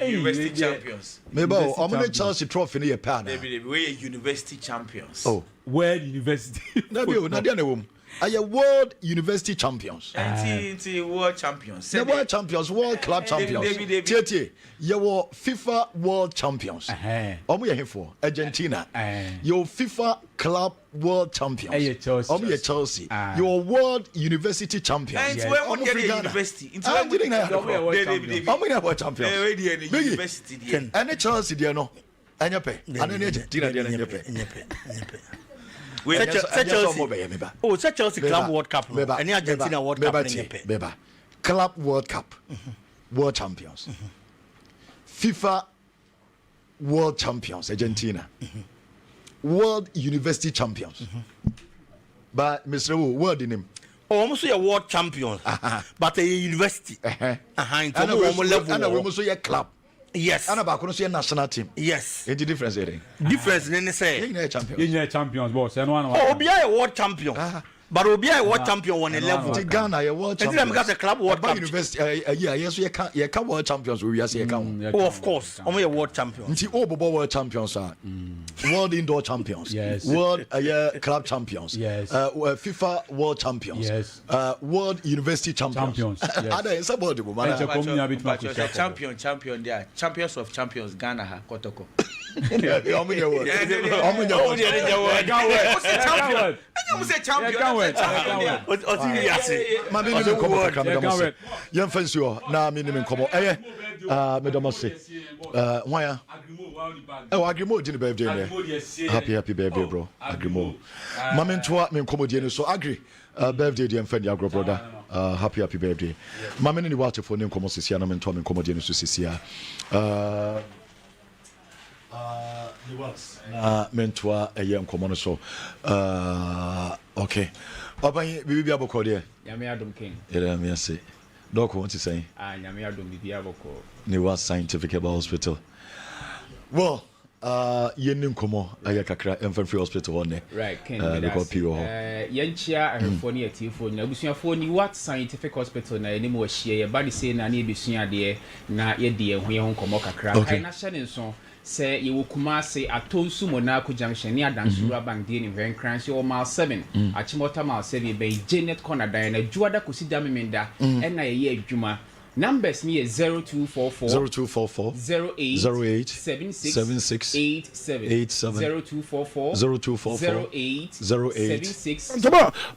Speaker 2: university champions
Speaker 3: maybe omune Chelsea trophy ne pa na
Speaker 2: we university champions
Speaker 3: oh
Speaker 13: where university
Speaker 3: na bi o na dia na wom Are you world university champions?
Speaker 10: World champions.
Speaker 3: The world champions, world club champions. Tietie, you were FIFA world champions. Omu ye here for Argentina. Your FIFA club world champions. Omu ye Chelsea. Your world university champions.
Speaker 10: Omu university.
Speaker 3: Omu ye world champions. Biggie. And Chelsea there no. Anyape. And Argentina there anyape.
Speaker 1: Chelsea Club World Cup. Any Argentina World Cup.
Speaker 3: Beba. Club World Cup. World champions. FIFA World champions, Argentina. World University champions. But Mr. Wu, world in him.
Speaker 1: Almost a world champions. But a university.
Speaker 3: And we must say a club.
Speaker 1: Yes.
Speaker 3: And about a national team.
Speaker 1: Yes.
Speaker 3: It's the difference.
Speaker 1: Difference in say.
Speaker 3: You're
Speaker 13: champions, boss.
Speaker 1: Oh, be a world champion. But will be a world champion on a level.
Speaker 3: Ghana, a world champion.
Speaker 1: And then a club world cup.
Speaker 3: University, yes, you can't world champions. We are saying,
Speaker 1: oh, of course. Only a world champion.
Speaker 3: All world champions are world indoor champions.
Speaker 13: Yes.
Speaker 3: World club champions.
Speaker 13: Yes.
Speaker 3: FIFA world champions.
Speaker 13: Yes.
Speaker 3: World university champions.
Speaker 13: Yes.
Speaker 10: Champion there. Champions of champions. Ghana ha Kotoko.
Speaker 3: Happy birthday, bro. Agrimo. Mamentwa me nkomodie so agree. Birthday dear friend ya brother. Happy birthday. Mama ni water for name komo sisia na mentwa me nkomodie so sisia. Mentwa eye nkomo no so. Okay. Oban bibi aboko de.
Speaker 9: Nyame adom king.
Speaker 3: Ere me ase. Doc want to say.
Speaker 9: Nyame adom bibi aboko.
Speaker 3: New Scientific Hospital. Well, yenim komo aya kakra Infantry Hospital one.
Speaker 9: Right, king.
Speaker 3: Because people
Speaker 9: yenchia ahemfo ne atifo na busuafo ni what Scientific Hospital na enim wo hie ye ba de say na na ebesua de na ye de ho ye ho komo kakra kai na hye ne nso se ye wo Kumase atonsu Monaco junction ni adansuru bank de ni Venkransi o mile 7 achimota mile 7 be Janet corner dan na juada kosida memenda na ye adwuma. Numbers near 0244 08 76 87 0244 08 76.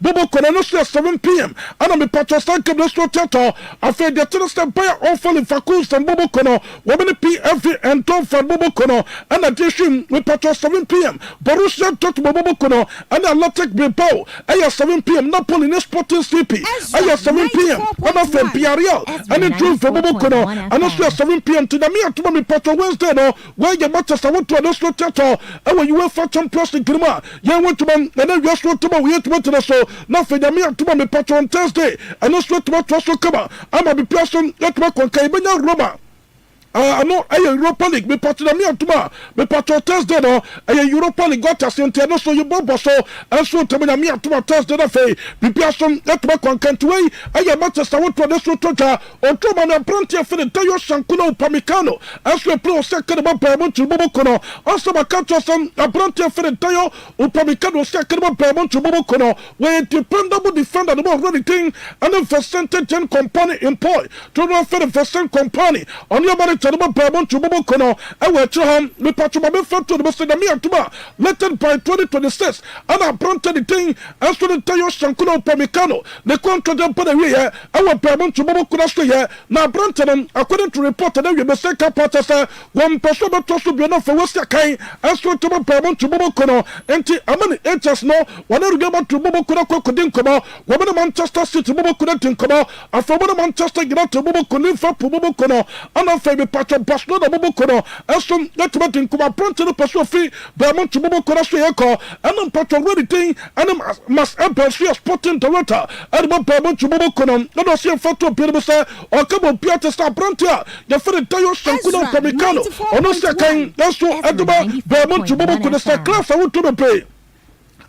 Speaker 11: Bobo Kono 7 p.m. and I'm a Patristan Cabestro Theater. I feel the Thursday buyer offer in Fakus and Bobo Kono. Woman PFV and Tom for Bobo Kono. And addition with Patros 7 p.m. Borussia Tot Bobo Kono and Atlantic Bilbao. I 7 p.m. Napoli in Sporting Sleepy. I 7 p.m. One of them Piariel. And June for Bobo Kono, and also 7 p.m. to the Mia to me Patro Wednesday, no, where your matches are to a slow theater, and when you went for Champions League, you went to man, and then you slow to my way to the show, not for the Mia to me Patro on Thursday, and also to my Trosso Kaba. I'm a person that work on Kaibana Roma. I know a Europa League, me part of the Mia Tuma, me Patro Thursday, no, a Europa League got us into no so you bobo so, and so to me the Mia Tuma Thursday, the Fay, be person that work on Kentway, I am matches I want to the Sotoja, or Toman and Prantia for the Tayo Sankuno Pamicano, as we play second about Paramount to Bobocono, also my Catcherson, a Prantia for the Tayo, Upamicano second about Paramount to Bobocono, where dependable defender about running thing, and then first center gen company employ, to run for the first company, on your money. Paramount to Bobocono, and we're Chaham, the Patrama front to the Mia Tuma, lettered by 2026, and I pronted the thing, as to the Tayo Sankuno Pamicano, the contract of Padaria, our Paramount to Bobocono, now Branton, according to report, and we must take up one person to be enough for Westakai, as to Paramount to Bobocono, and Amani H's no, whenever you go to Bobocono Codinkoma, woman Manchester City Bobocono Tinkoma, a former Manchester United Bobocono for Bobocono, and a favorite. Patro Barcelona Bobo Kono, and some that went in Kuma Pronto the Paso Free, Bermont to Bobo Kono Swayako, and then Patro ready thing, and must Eben Sporting Toronto, and Bermont to Bobo Kono, and also a photo of Pirbusa, or Cabo Piata Star Prontia, the Fred Tayo Sankuno Pamicano, or no second, that's so Edba, Bermont to Bobo Kono, class I want to pay.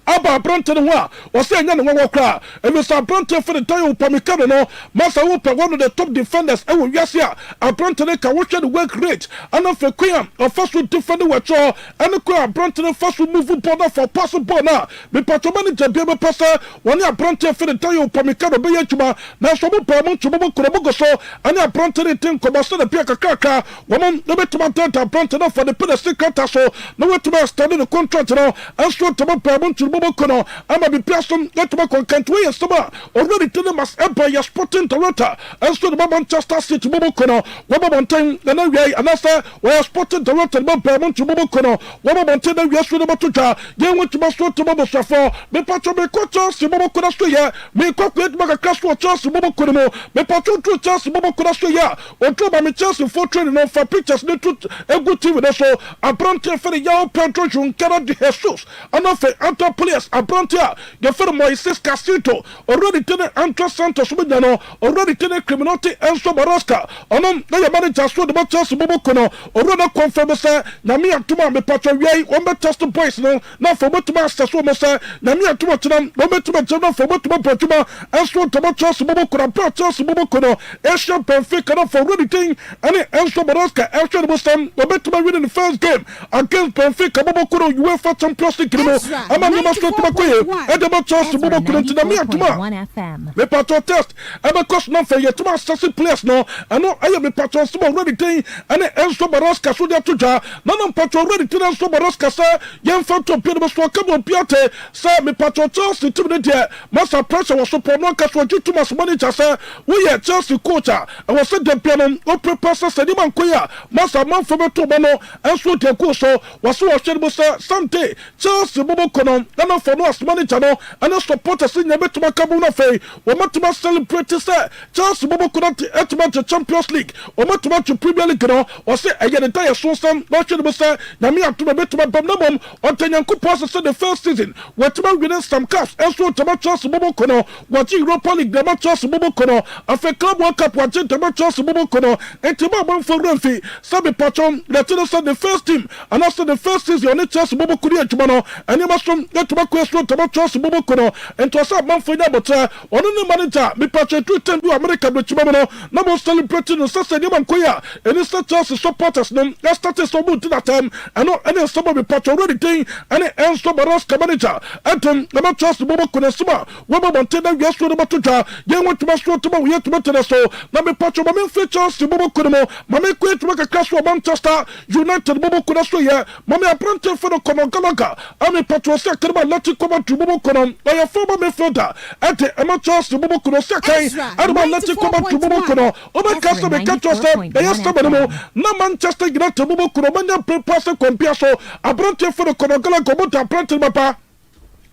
Speaker 11: aba abrante no ho a ɔsɛ nya ne wɔwɔ kra ɛbi sɛ abrante for the time upamika no masa wo pɛ one of the top defenders ɛwɔ wiase a abrante no ka wohwɛ the work rate ana fɛ kwan a ɔfa so defend wɔtɔ ɛne kwan abrante no fa so move ball for pass ball na mepatɔ manager bia bɛpɛ sɛ wɔne abrante for the time upamika no bɛyɛ adwuma nanso mo pɛ mo ntoma mo kora mo go so ɛne abrante no ten nkɔmmɔ sɛ na pia kakraka wɔn no bɛtuma tɛnta abrante no for the pɛ the secret so na wɔtuma study the contract no ɛnso ntoma pɛ mo ntoma mo kora ama bi pia so yɛtuma kɔnkɛnt wɔyɛ sɛma already ten mas ɛbɛ yɛ sporting director ɛnso de Manchester City mo kora wɔn bɔnten na wiɛ anasa wɔyɛ sporting director mo pɛ mo ntoma mo kora wɔn bɔnten na wiɛ so de mo to twa yɛn wɔtuma so to mo bɔsɔfo mepatɔ me kɔ Chelsea mo kora so yɛ me kɔ kɔ kakra so Chelsea mo kora mo mepatɔ to Chelsea mo kora so yɛ ɔtɔ ba me Chelsea for training no for pictures ne to egu TV ne so abrante fere yɛ Pedro Junkera de Jesus anafe anto players abrante a yɛ fere Moises Casito already ten Anto Santos mo no already ten criminality Enzo Baraska ɔno na yɛ manager so de Chelsea mo kora already confirm sɛ na me atuma mepatɔ wiɛ wɔn bɛ test boys no na for motuma access wo mo sɛ na me atuma kyerɛ wɔn bɛtuma kyerɛ na for motuma patuma Enzo to Chelsea mo kora pa Chelsea mo kora Asian Benfica na for already ten and Enzo Baraska actually the Muslim Obetuma winning the first game against Benfica Bobokuro UEFA Champions League game. I'm a master to Makoye, Edema Chelsea Bobokuro to the Miatuma. Me patron test, I'm a cost not for Yatuma Sassy players no, I know I am a patron already thing, and Enzo Baraska so that to jar. None of patron already to Enzo Baraska, sir. Young Phantom Pedro Swakamo Piate, sir, me patron Chelsea to the dear. Master pressure was so pronounce for you too much manager, sir. We are Chelsea coach. I was sent the piano, open passer, Sediman Koya. Masa man for to Bono and so te so was so ashamed Sante Chelsea Bobo Kono and for no manager no and supporters in Yabet Makabuna Fay or Matuma celebrate say Chelsea Bobo Kono to Champions League or Matuma to Premier League or say I get a tire so some not sure say Namia to Betuma Bamnamum or Tanyanku passes the first season where Tuma winning some cups and so to Chelsea Bobo Kono what Europa League the Chelsea Bobo Kono after Club World Cup watching to Chelsea Bobo Kono and Tuma for Renfi Sabi Patron, Latino said the first team, and after the first season, only Chelsea Bobo Kuria Tumano, and you must get to my question about Chelsea Bobo Kuno, and to us a month for but on the manager, me Patron 210 to America with Chimano, number celebrating the Sassa Yaman Koya, and it's the Chelsea supporters, let's start so good to that time, and not any some of the Patron already thing, and it ends to Baraska manager, and then the Chelsea Bobo Kunesuma, Webber Montana, yes, to the Batuta, you want to master to my yet to so, number Patron, my features, Bobo Kuno, Mamma quit to make a class for Manchester United Bobo Kunaso here. Mamma apprentice for the Konokalaka. I'm a patron sector about letting come to Bobo Konon by a former midfielder at the amateurs to Bobo Kunosaka. I'm about letting come to Bobo Kono. Over customer catch us there. They are stubborn. No Manchester United Bobo Kunomania pre-passer compiaso. Apprentice for the Konokalaka, but apprentice Papa.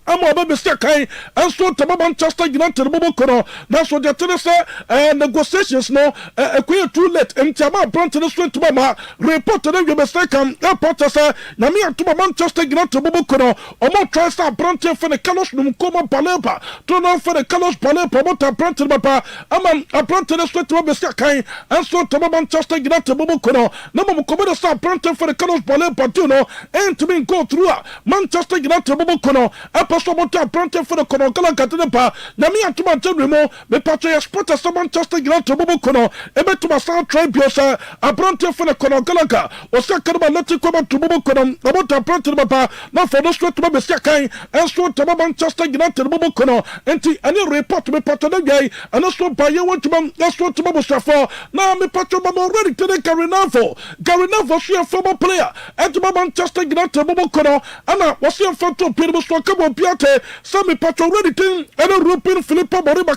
Speaker 11: I'm a baby second, and so to Manchester United Bobo Kono. That's what they're say negotiations no quite too late. And Tama Brant to the street to Mama report to them you mistake report say Namia to Manchester United Bobo Kono or more tries to Brant for the Carlos Numcoma Palepa to know for the Carlos Palepa what a Brant Papa. I'm a Brant to the street to Mama second, and so to Manchester United Bobo Kono. No more commander start Brant for the Carlos Palepa to know and to me go through Manchester United Bobo Kono. Someone to apprentice for the Konokala Katanepa, Namia to Manchester, the Patria Sporter, Manchester United Bobo Kono, Eben to my sound tribe, yourself, apprentice for the Konokalaka, or second about letting come to Bobo Kono, about to apprentice Papa, not for the street to Babasakai, and so to Manchester United Bobo Kono, and any report to be part of the guy, and also by you want to that's what to Bobo Shafo. Now, me Patron already to the Garinavo, Garinavo, she a former player, and to Manchester United Bobo Kono, and was here for to Peter Swakabo. Sami Patron ready thing and a Rupin Filippo Moriba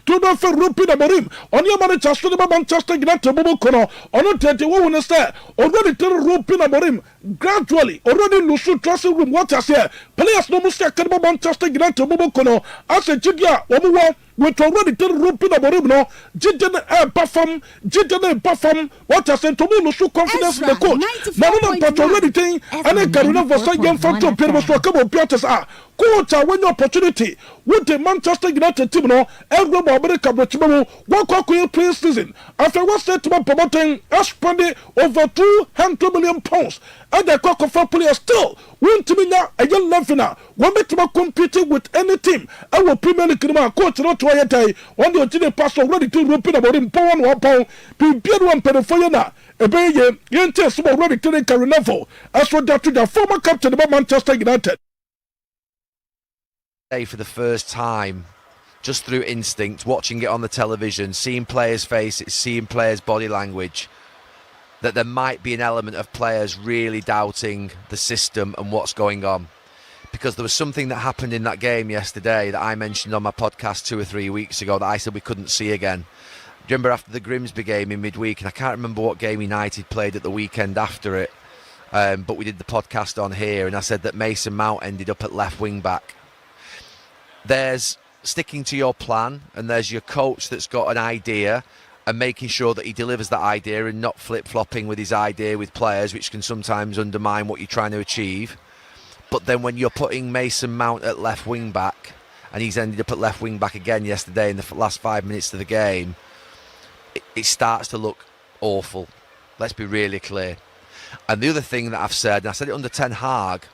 Speaker 11: to know for Rupin Amorim on your manager to Manchester United Bobo Kono on a 21 is there already tell Rupin Amorim gradually already Lusu dressing room what I say players no mistake Manchester United Bobo Kono as a Jigia Omuwa which already tell Rupin Amorim no Jidden perform what I said to me Lusu confidence in the coach now Patron ready thing and a Carina for saying for to Peter Swakabo Piatas are coach when your opportunity with the Manchester United team no every America Bretimo one cock pre-season after what said to my promoting spending over £200 million and the cock of players still Wontumi na a young lefina one bit more competing with any team our Premier League coach not to a day on the original pass already to open about him pound 1 pound be beer one pedophile na a bay yente some already to the carry level as for that to the former captain of Manchester United.
Speaker 14: For the first time, just through instinct, watching it on the television, seeing players' faces, seeing players' body language, that there might be an element of players really doubting the system and what's going on. Because there was something that happened in that game yesterday that I mentioned on my podcast 2 or 3 weeks ago that I said we couldn't see again. Do you remember after the Grimsby game in midweek, and I can't remember what game United played at the weekend after it, but we did the podcast on here, and I said that Mason Mount ended up at left wing back. There's sticking to your plan, and there's your coach that's got an idea and making sure that he delivers that idea and not flip-flopping with his idea with players, which can sometimes undermine what you're trying to achieve. But then when you're putting Mason Mount at left wing back, and he's ended up at left wing back again yesterday in the last 5 minutes of the game, it starts to look awful. Let's be really clear. And the other thing that I've said, and I said it under Ten Hag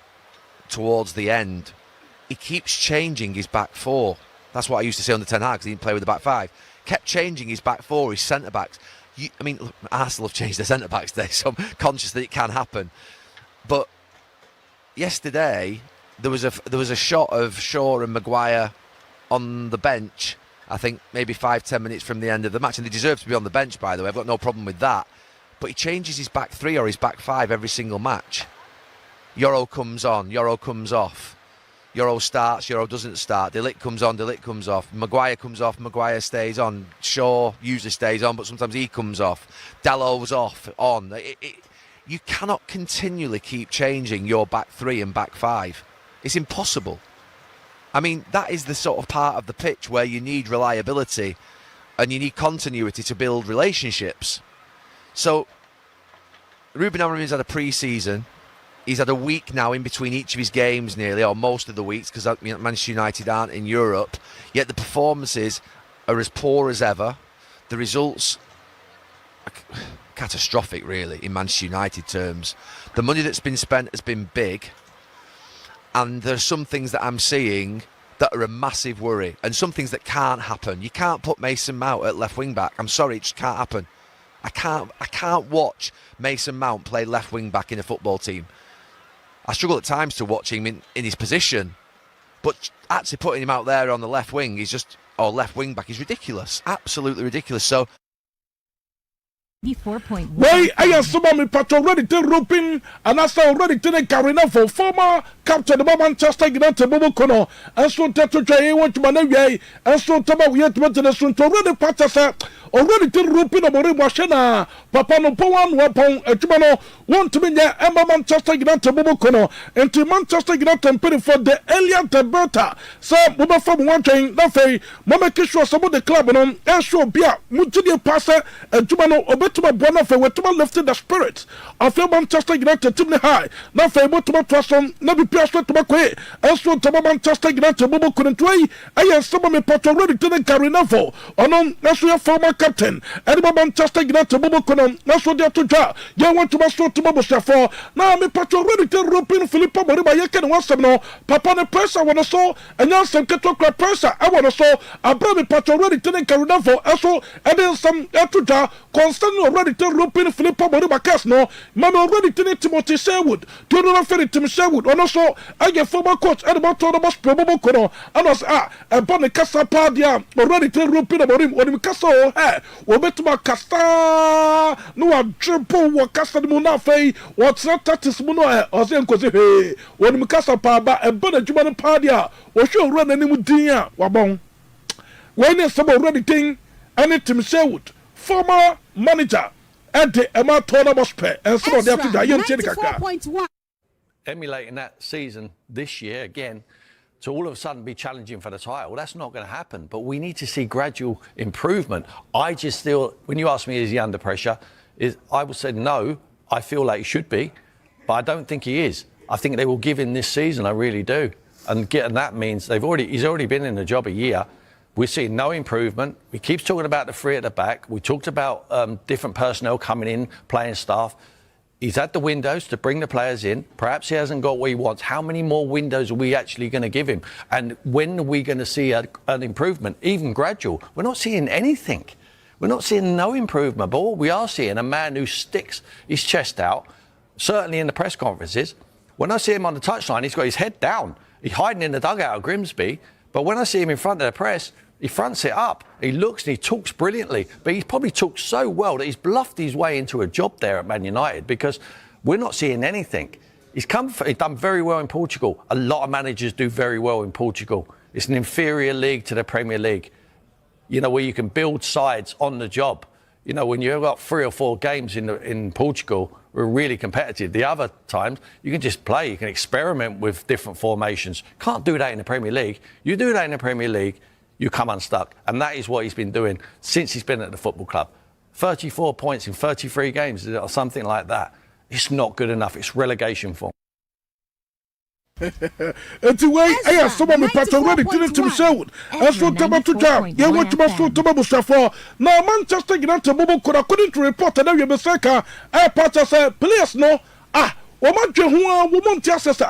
Speaker 14: towards the end, he keeps changing his back four. That's what I used to say under Ten Hag, because he didn't play with the back five. Kept changing his back four, his centre-backs. I mean, look, Arsenal have changed their centre-backs today, so I'm conscious that it can happen. But yesterday, there was a shot of Shaw and Maguire on the bench, I think maybe 5-10 minutes from the end of the match, and they deserve to be on the bench, by the way. I've got no problem with that. But he changes his back three or his back five every single match. Euro comes on, Euro comes off. Euro starts, Euro doesn't start. De Ligt comes on, De Ligt comes off. Maguire comes off, Maguire stays on. Shaw usually stays on, but sometimes he comes off. Dela's off, on. You cannot continually keep changing your back three and back five. It's impossible. I mean, that is the sort of part of the pitch where you need reliability and you need continuity to build relationships. So, Ruben Amorim's had a pre-season. He's had a week now in between each of his games nearly, or most of the weeks, because Manchester United aren't in Europe. Yet the performances are as poor as ever. The results are catastrophic, really, in Manchester United terms. The money that's been spent has been big. And there are some things that I'm seeing that are a massive worry, and some things that can't happen. You can't put Mason Mount at left wing back. I'm sorry, it just can't happen. I can't watch Mason Mount play left wing back in a football team. I struggle at times to watch him in his position, but actually putting him out there on the left wing is just, or left wing back, is ridiculous. Absolutely ridiculous. So
Speaker 15: 4.1.
Speaker 11: Why I am so many part already to roping and I saw already to the carrying for former captain of Manchester United Bobo Kono and so to try what to manage and so to we have to the soon to already part already to roping about Washana Papa no Powan Wapon Tumano want to be there Emma Manchester United Bobo Kono and to Manchester United pay for the earlier the better. So Bobo from one train that way Mama Kisho about the club and show Bia Mutidi passer and Tumano to my brother for what to lifted the spirit of your Manchester United team high. Now for able to my trust on Nabi Pierce to my way. And so to Manchester United Bobo couldn't way. I am some of my part already to the carry level. On that's your former captain. And Manchester United Bobo couldn't. That's what they're to draw. You want to my store to Bobo for. Now I'm a part already to Rupin Filippo Moriba Yakan once them no. Papa the person I want to saw and now some Keto person I want to saw. I brought me part already to the carry level. Also, and then some to draw constant already to Rupin Filippo Moriba cast no. Mama already to Timothy Sherwood. Do not refer to Sherwood. And also, I get former coach at about Thomas Probable Kono. And as and Bonnie Casa Padia already to Rupin about him. When we cast all hair, we bet to my casta. No, a triple what casta Munafe. What's not that is Muno or Zenko. When we cast a paba and Bonnie Juman Padia or she'll run any mudia. Wabong. When there's some already thing, and Tim Sherwood, former manager. And the Emma Tona Mospe and some of the after Diane Chedika.
Speaker 16: Emulating that season this year again to all of a sudden be challenging for the title, that's not going to happen. But we need to see gradual improvement. I just feel, when you ask me, is he under pressure? I would say no, I feel like he should be, but I don't think he is. I think they will give him this season, I really do. And that means he's already been in the job a year. We're seeing no improvement. We keep talking about the three at the back. We talked about different personnel coming in, playing staff. He's had the windows to bring the players in. Perhaps he hasn't got what he wants. How many more windows are we actually going to give him? And when are we going to see an improvement, even gradual? We're not seeing anything. We're not seeing no improvement. But what we are seeing, a man who sticks his chest out, certainly in the press conferences. When I see him on the touchline, he's got his head down. He's hiding in the dugout at Grimsby. But when I see him in front of the press, he fronts it up. He looks and he talks brilliantly. But he's probably talked so well that he's bluffed his way into a job there at Man United because we're not seeing anything. He's done very well in Portugal. A lot of managers do very well in Portugal. It's an inferior league to the Premier League, you know, where you can build sides on the job. You know, when you've got 3 or 4 games in Portugal, we're really competitive. The other times, you can just play. You can experiment with different formations. Can't do that in the Premier League. You do that in the Premier League, you come unstuck. And that is what he's been doing since he's been at the football club. 34 points in 33 games or something like that. It's not good enough. It's relegation form.
Speaker 11: Anyway, I have someone with Patrick ready to be shown. As for Tomato Jam, you want to be so Tomato Shaffer. Now, Manchester United, according to report, and every Besaka, I Patrick said, players no, woman just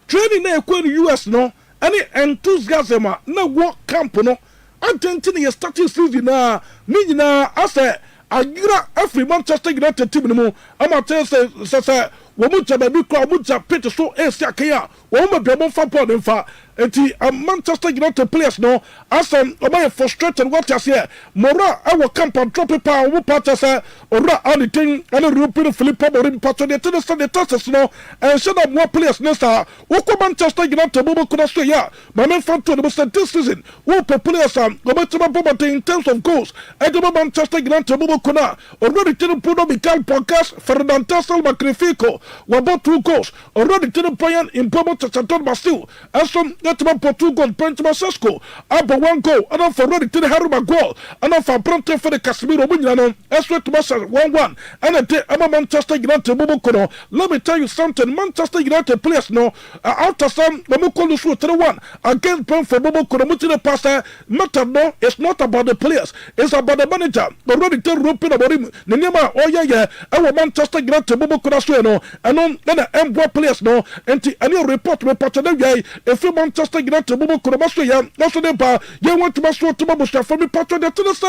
Speaker 11: training there, US no, any enthusiasm, no work camp no. Argentina is starting season now, meaning I said, I got every Manchester United team no more. I'm not saying, Womucha baby kwa mucha pete so esiakea woma biamo fa pod mfa enti Manchester United players no asem oba frustrated what you say mora our camp and drop paper wo part say ora anything and European Philippo Morim patro de the test no and should have more players next wo Manchester United bobo kuna so ya ma men fan to the this season wo players go to bobo in terms of goals and Manchester United bobo kuna already to put on the podcast Ferdinand Tassel Macrifico wabo 2 goals already to the player in Bobo Chaton Bastil and some get about 2 goals Benjamin Sesko about 1 goal and for already to the Haruma goal and for Bronte for the Casemiro Bunyano as well to 1-1 and a Manchester United Bobo Kono. Let me tell you something, Manchester United players no after some Mamukolu 3-1 against Brentford Bobo Kono Mutine passer matter no, it's not about the players, it's about the manager already to European about him Nenema oh yeah our Manchester United Bobo Kono so no and on the M1 players no and any report we part of them if you Manchester United Bobo Kono so yeah that's the bar you want to master to Bobo for me part of the tennis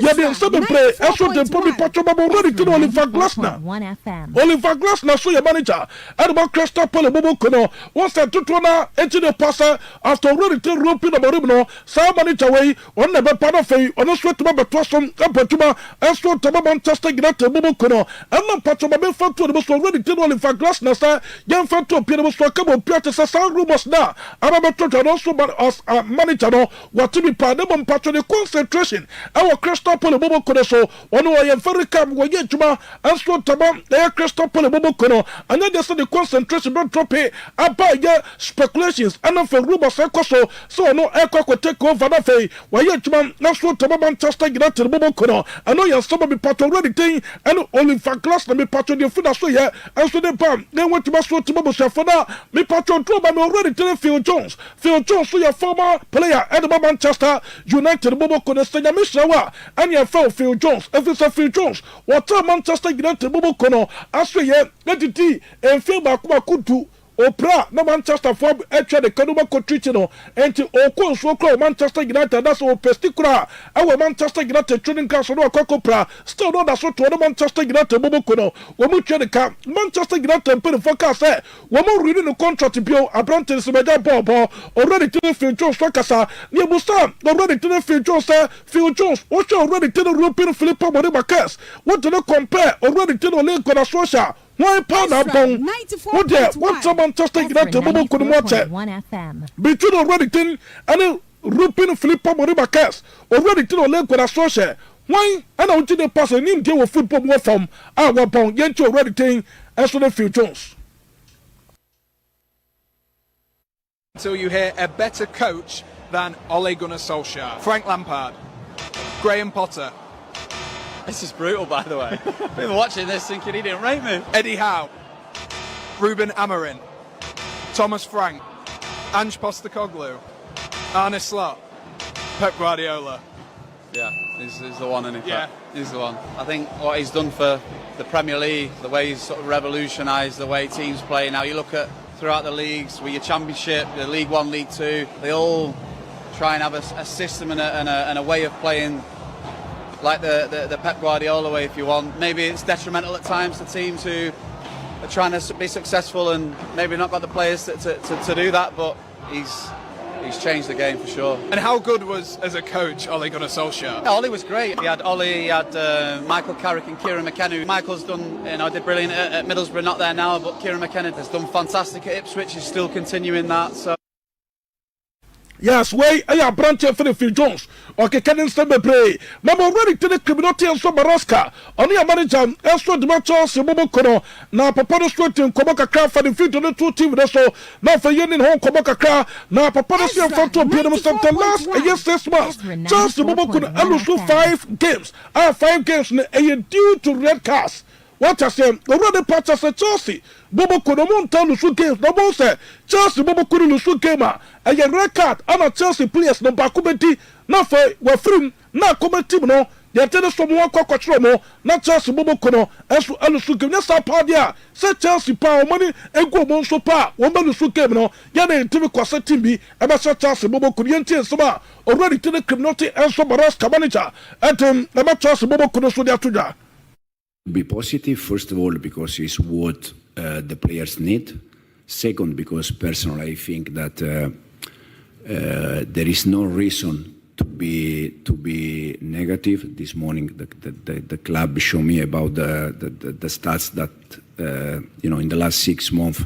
Speaker 11: yeah they seven play also the probably part of Bobo ready to Oliver Glasner 1FM Oliver Glasner so your manager and about Crystal Palace Bobo Kono once that to na into the passer after already to European about him no some manager way on the part of on the sweat to Bobo Twasson Kapatuma and so to Manchester United Bobo Kono and not part of Bobo for to the already to Oliver Glasner sir young fan to appear was for couple Peter Sassan rumors now about to also as a manager no what to be part of the concentration our Crystal Palace Bobo Kono so one way very calm we get juma and so to the Crystal Palace Bobo Kono and then they say the concentration don't drop it about speculations and for rumors so no echo take over that way we get juma and so to Manchester United Bobo Kono I know you're some be part already thing and only for class na me part of the food so yeah and so they went to my so to Bobo Shafana me part on trouble me already tell Phil Jones so your former player at Manchester United Bobo Kono say Mishawa and your Phil Jones if it's a Phil Jones what Manchester United Bobo Kono as we yeah let it and Phil Bakudu Opera na Manchester for actually the Kanuma Cotrino and to Oko so Manchester United that's all particular our Manchester United training class no Kokopra still not that's what to Manchester United Bobo Kono we mu trade camp Manchester United put the focus say we mu reading the contract bio Abrante Semeja ball already to Phil Jones Fakasa near Busta already to Phil Jones Phil Jones also already to the European Philippo Moribakas what do they compare already to the link on Australia. Why pound up on what there? What's a Manchester United Bobo could watch it? 1FM. Between already tin and European Philippo Moribakas already to the link with Australia. Why? And I want to pass a name deal with football more from our pound Yencho already tin as to the Phil Jones.
Speaker 15: Until you hear a better coach than Ole Gunnar Solskjaer, Frank Lampard, Graham Potter.
Speaker 17: This is brutal, by the way. I've been watching this thinking he didn't rate me.
Speaker 15: Eddie Howe, Ruben Amorim, Thomas Frank, Ange Postecoglou, Arne Slot, Pep Guardiola.
Speaker 17: Yeah, he's the one in fact.
Speaker 15: Yeah,
Speaker 17: He's the one. I think what he's done for the Premier League, the way he's sort of revolutionised the way teams play. Now you look at throughout the leagues, with your Championship, the League One, League Two, they all try and have a system and a way of playing like the Pep Guardiola way, if you want. Maybe it's detrimental at times to teams who are trying to be successful and maybe not got the players to do that, but he's changed the game for sure.
Speaker 15: And how good was, as a coach, Ole Gunnar Solskjaer?
Speaker 17: Yeah, Ole was great. He had Ole, he had Michael Carrick and Kieran McKenna. Michael's done, did brilliant at Middlesbrough, not there now, but Kieran McKenna has done fantastic at Ipswich. He's still continuing that. So.
Speaker 11: Yes, way I branch for the Phil Jones. Okay, can instead be play. Mama already to the criminality and so Baraska. Only a manager and so the match also Bobo Kono. Now Papa straight in Koboka Craft for the field of the two teams. So now for Yen in home Koboka Craft. Now Papa is front to appear the last yes 6 months. Chance the Bobo Kono and also 5 games. 5 games due to red cards. What I say, already part as a Chelsea. Bobo Kono won't tell the two games. No more say Chelsea Bobo Kono the two game. And your record, I'm a Chelsea players no Bakumenti. Not for we're free. Not committee no. They tell us someone Cocotromo. Not Chelsea Bobo Kono. As for Alusu game. That's our part there. Say Chelsea power money and go Monso Pa. One man the game no. Yana in TV Kwasa Timbi. And I saw Chelsea Bobo Kono. Yenti Sama already to the criminality and so Baraska manager. And I'm Chelsea Bobo Kono so they are to
Speaker 4: be positive, first of all, because it's what the players need. Second, because personally I think that there is no reason to be negative. This morning, the club showed me about the stats that in the last 6 months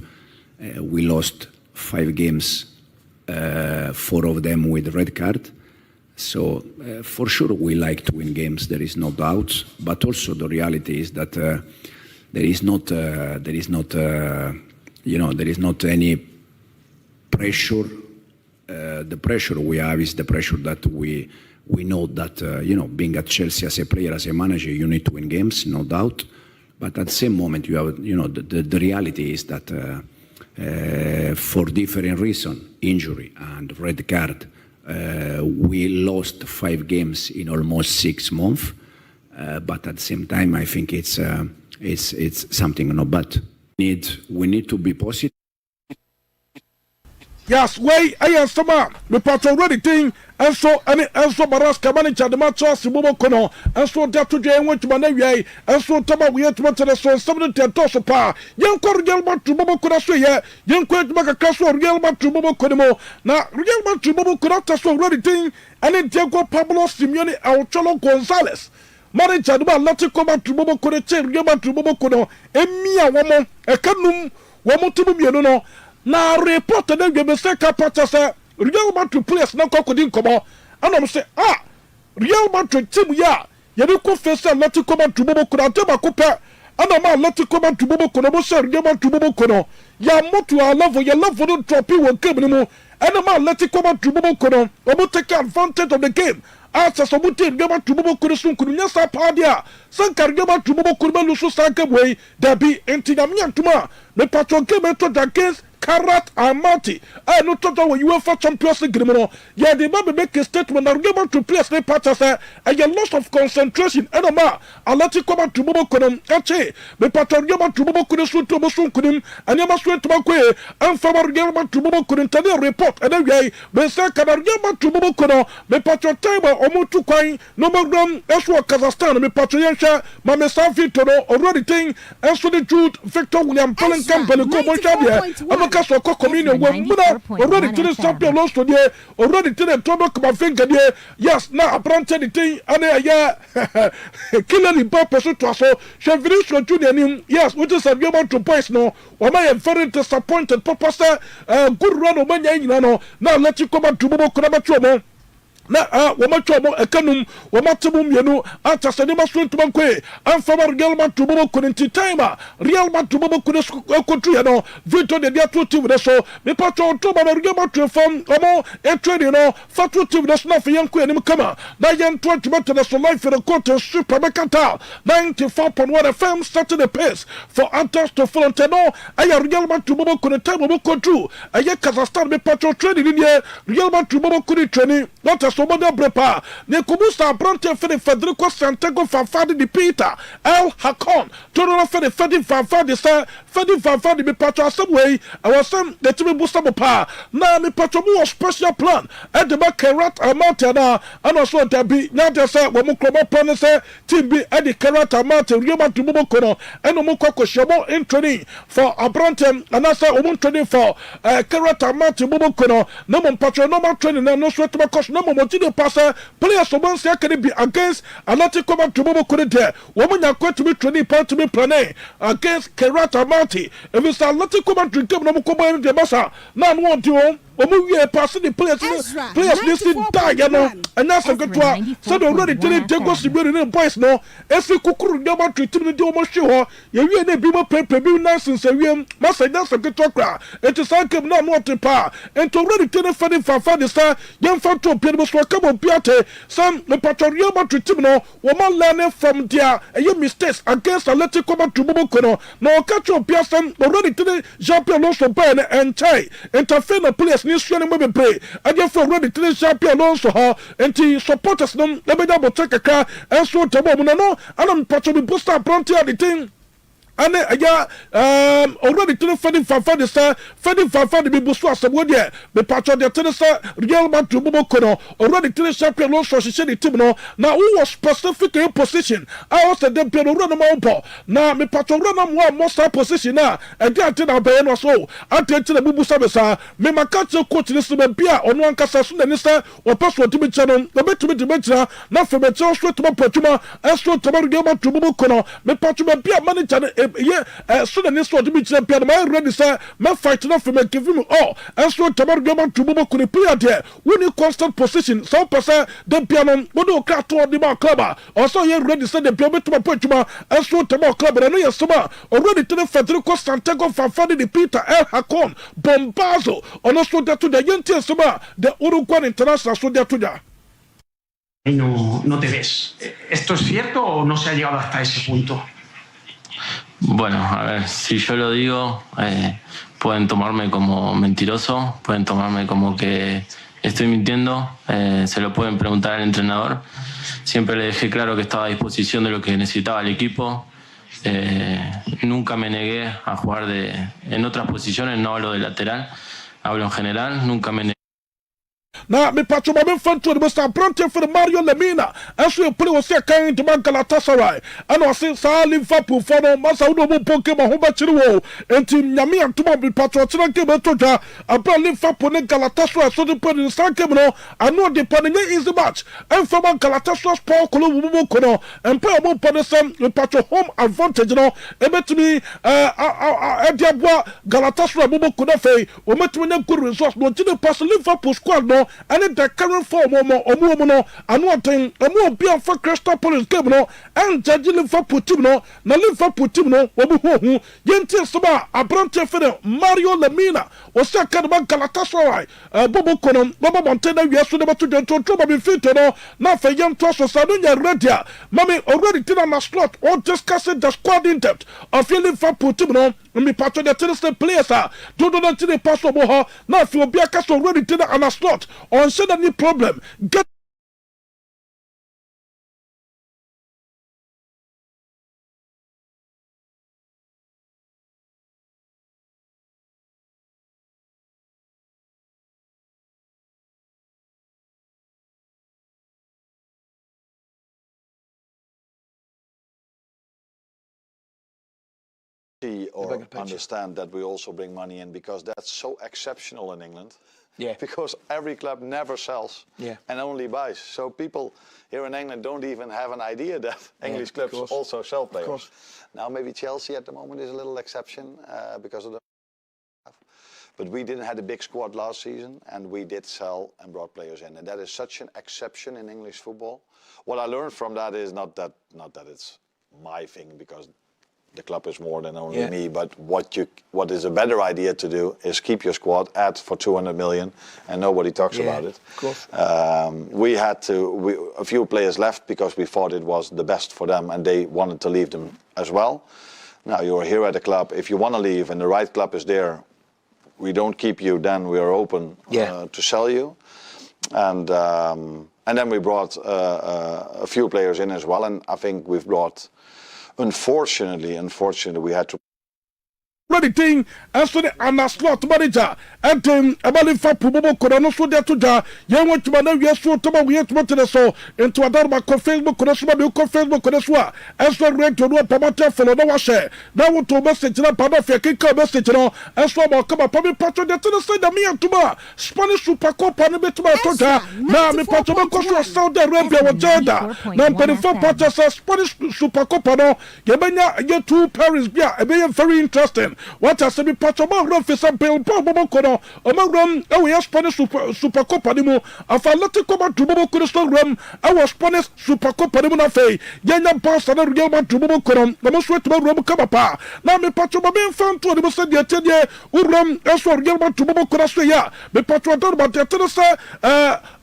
Speaker 4: we lost 5 games, 4 of them with red card. So for sure we like to win games. There is no doubt. But also the reality is that there is not any pressure. The pressure we have is the pressure that we know that being at Chelsea as a player, as a manager, you need to win games, no doubt. But at the same moment, you have the reality is that for different reasons, injury and red card. We lost 5 games in almost 6 months, but at the same time, I think it's something not bad. We need to be positive.
Speaker 11: Yes, way I am some the part already thing, and so Baraska manager the match Bobo Kono, and so that to Jay went to Manaway, and so Tama we had to the so 70 toss pa. Young Corgelman to Bobo Kono, young Quake Macacastle, Gelman to Bobo Kono, now Gelman to Bobo Kono, so already thing, and then Diego Pablo Simeone Cholo Gonzalez. Manager the man not to come back to Bobo Kono, Gelman to Bobo Kono, and me a woman, a canum, Womotum, no. Na report dem we say ka pata say Real Madrid players na kokodin komo and I'm say Real Madrid team ya ye dey confess Atletico Madrid Bobo Kono tema ko pe and am Atletico Madrid Bobo Kono bo say Real Madrid Bobo Kono ya moto a level your level don't drop you one game ni mo and am Atletico Madrid Bobo Kono obo take advantage of the game. Asa sabuti ngema tubobo kuri sunkunu nyasa padia sankar ngema tubobo kuri melusu sankebwe dabi enti nyamnya ntuma me patron game to against Karat Amati no total UEFA Champions League no ya de ba make a statement na ngema to place the patches and your loss of concentration and ma alati koma tubobo kono ache me patron ngema tubobo kuri suntubo sunkunu anyama swetu makwe and favor ngema tubobo kuri tani report and we be say kana ngema tubobo kono me patron time omutu kwai no program eswo Kazakhstan me patriotsha mame Savito already thing eswo the Jude Victor William Pollen company ko mo chabia amaka so ko community we already to the champion lost to there already to the trouble come finger there yes now apprentice the thing and ya killing purpose to so Chevrolet junior nim yes which is about 2 points no o my very disappointed purpose good run o manya nyina no now let you come back to Bobo Kono batwo na wamachomo ekanum wamatemu mienu ata sanima swintu bankwe anfama Real Madrid Bobo Kono timer Real Madrid Bobo Kono kontru ya no Victor de dia team de so me pato to ba Real Madrid form omo trade no fatu team de so na fe yanko enim kama na yan 20 meter so life for the court super bekata 94.1 FM started the pace for Antas to Florentino aya Real Madrid Bobo Kono time Bobo kontru aya Kazakhstan me pato trade ni Real Madrid Bobo Kono training not so mother brepa ne kumusa brante for the Federico Santiago Fanfadi di Peter El Hakon to for the Fedi Fanfadi sir Fedi Fanfadi be patro some way I was some the to be boostable pa na me patro more special plan at the back Kerat Amate na and also there be now they say when mukromo plan say team be at the Kerat Amate Rioma to Mubokono and Mukoko Shomo in training for Abrantem and I say training for Kerat Amate Mubokono no mon patro normal training no sweat to cost no more passer players so once can be against Atletico to Mubokono there woman are going to be training part to be planning against Kerat Amate if it's Atletico Madrid no Mukobo in the Massa now want to we are passing the players this die you know and that's a good one so they already telling Diego Simeone boys no if you kukuru never treat me the almost sure you will be more paper be nonsense we must say that's a good talk it is like no more to power and to already telling Fanny Fanfani sir young fan to appear was welcome on Piate some the patrol treat me no woman learning from their mistakes against Atletico Madrid no catch up Piasan already telling Jean-Pierre Lawson and Chai interfere the players ni sua ne mo play aje for already three champion Alonso ha enti supporters no le be double check kakra enso tabo mu no anam patcho bi booster pronto at the thing and already to the Fedi Fanfani be Buswa Samudia, the patch of the Tenesa, Real Madrid Mubokono, already to the champion also she said the team no. Now who was specifically in position? I was a damn piano run a now me patron run one most position now, and then I be so. I tell the Bubu Sabesa, me Makacho coach this to be on one Casasun and Nissa or password to be channel, the bet to be dimension, not from a chance to Potuma, and so to Marigama to Mubokono, me patron be a manager. So the next one to be champion, my ready sir, my fight enough for me give him all. And so Tamar Gaman to Bobo could play there. When you constant position, some person, the piano, Bodo Cato the Bar Clubber. Also, you ready send the piano to my Pochuma, and so Tamar Clubber, and I summer already to the Federico Santiago Fanfani the Peter El Hakon, Bombazo, on also that to the Yenti Summer, the Uruguayan International, so there to that.
Speaker 18: No te ves. ¿Esto es cierto o no se ha llegado hasta ese punto?
Speaker 19: Bueno, a ver, si yo lo digo, pueden tomarme como mentiroso, pueden tomarme como que estoy mintiendo, se lo pueden preguntar al entrenador. Siempre le dejé claro que estaba a disposición de lo que necesitaba el equipo. Nunca me negué a jugar en otras posiciones, no hablo de lateral, hablo en general, nunca me negué.
Speaker 11: Now, me patch my fan to the Mr. Bronte for the Mario Lemina. As we play was here carrying to Galatasaray. And I say, Salim Fapu for the Masaudo Pokemon Hobachiru. And Team Yami and Tuma be patrolling Toja. I brought Liverpool and Galatasaray so they put in San Camino. I know the Panini is the match. And from Galatasaray's Paul Kolo and play a more Panison, the patrol home advantage. Ebe to me, Diabwa Galatasaray Bubu Kunafe, or met me a good resource. No, didn't pass Liverpool squad. No, and the current form or more, and one thing, a more beer for Crystal Palace game, and judge Liverpool team, no, Liverpool team, no, Wabu, Yentil Saba, a Bronte for Mario Lemina, or second about Galatasaray, Bobo Conon, Baba Montana, yes, to the trouble be fit, not for young Toss or Sadunia Redia. Mammy already did on a slot or discussing the squad in depth of your Liverpool team, no, and me part of the Tennessee players are, don't know until they pass over her, now if you'll be a cast already did on a slot. On said any problem, get
Speaker 20: see or understand that we also bring money in because that's so exceptional in England.
Speaker 2: Yeah.
Speaker 20: Because every club never sells and only buys. So people here in England don't even have an idea that English clubs also sell players. Now maybe Chelsea at the moment is a little exception because of the... But we didn't have a big squad last season and we did sell and brought players in. And that is such an exception in English football. What I learned from that is not that it's my thing because the club is more than only me, but what is a better idea to do is keep your squad, add for 200 million, and nobody talks about it.
Speaker 2: Of course.
Speaker 20: We had a few players left because we thought it was the best for them, and they wanted to leave them as well. Now you're here at the club. If you want to leave and the right club is there, we don't keep you. Then we are open to sell you. And then we brought a few players in as well, and I think we've brought, unfortunately, we had to.
Speaker 11: Ready thing, and so the slot manager, and about for Pubo Corano, so there to da, young want to manage your sort of we have to so into a dark Facebook, Facebook, as well read to do a pamata for no share. Now want to message up of your kick message, as well come up public patron that to say the me and Tuma, Spanish Super Copa and a bit to my toga. Now, me patron cost Saudi Arabia or Jeddah. Now, 24 patches Spanish Super Copa, Yabena, you two Paris, yeah, very interesting. What has to be part of my run for some bill, Bobo Kono, among them, we have Spanish Super Copa Dimo, a Falatico to Bobo Kono Rum, our Spanish Super Copa Dimo Fe, Yana Pass and a real man to Bobo Kono, the most way to Rum Kabapa. Now, me patron, my main fan to the Muslim, the 10 year, Urum, as well, real man to Bobo Kono, me patron, but the Tennessee,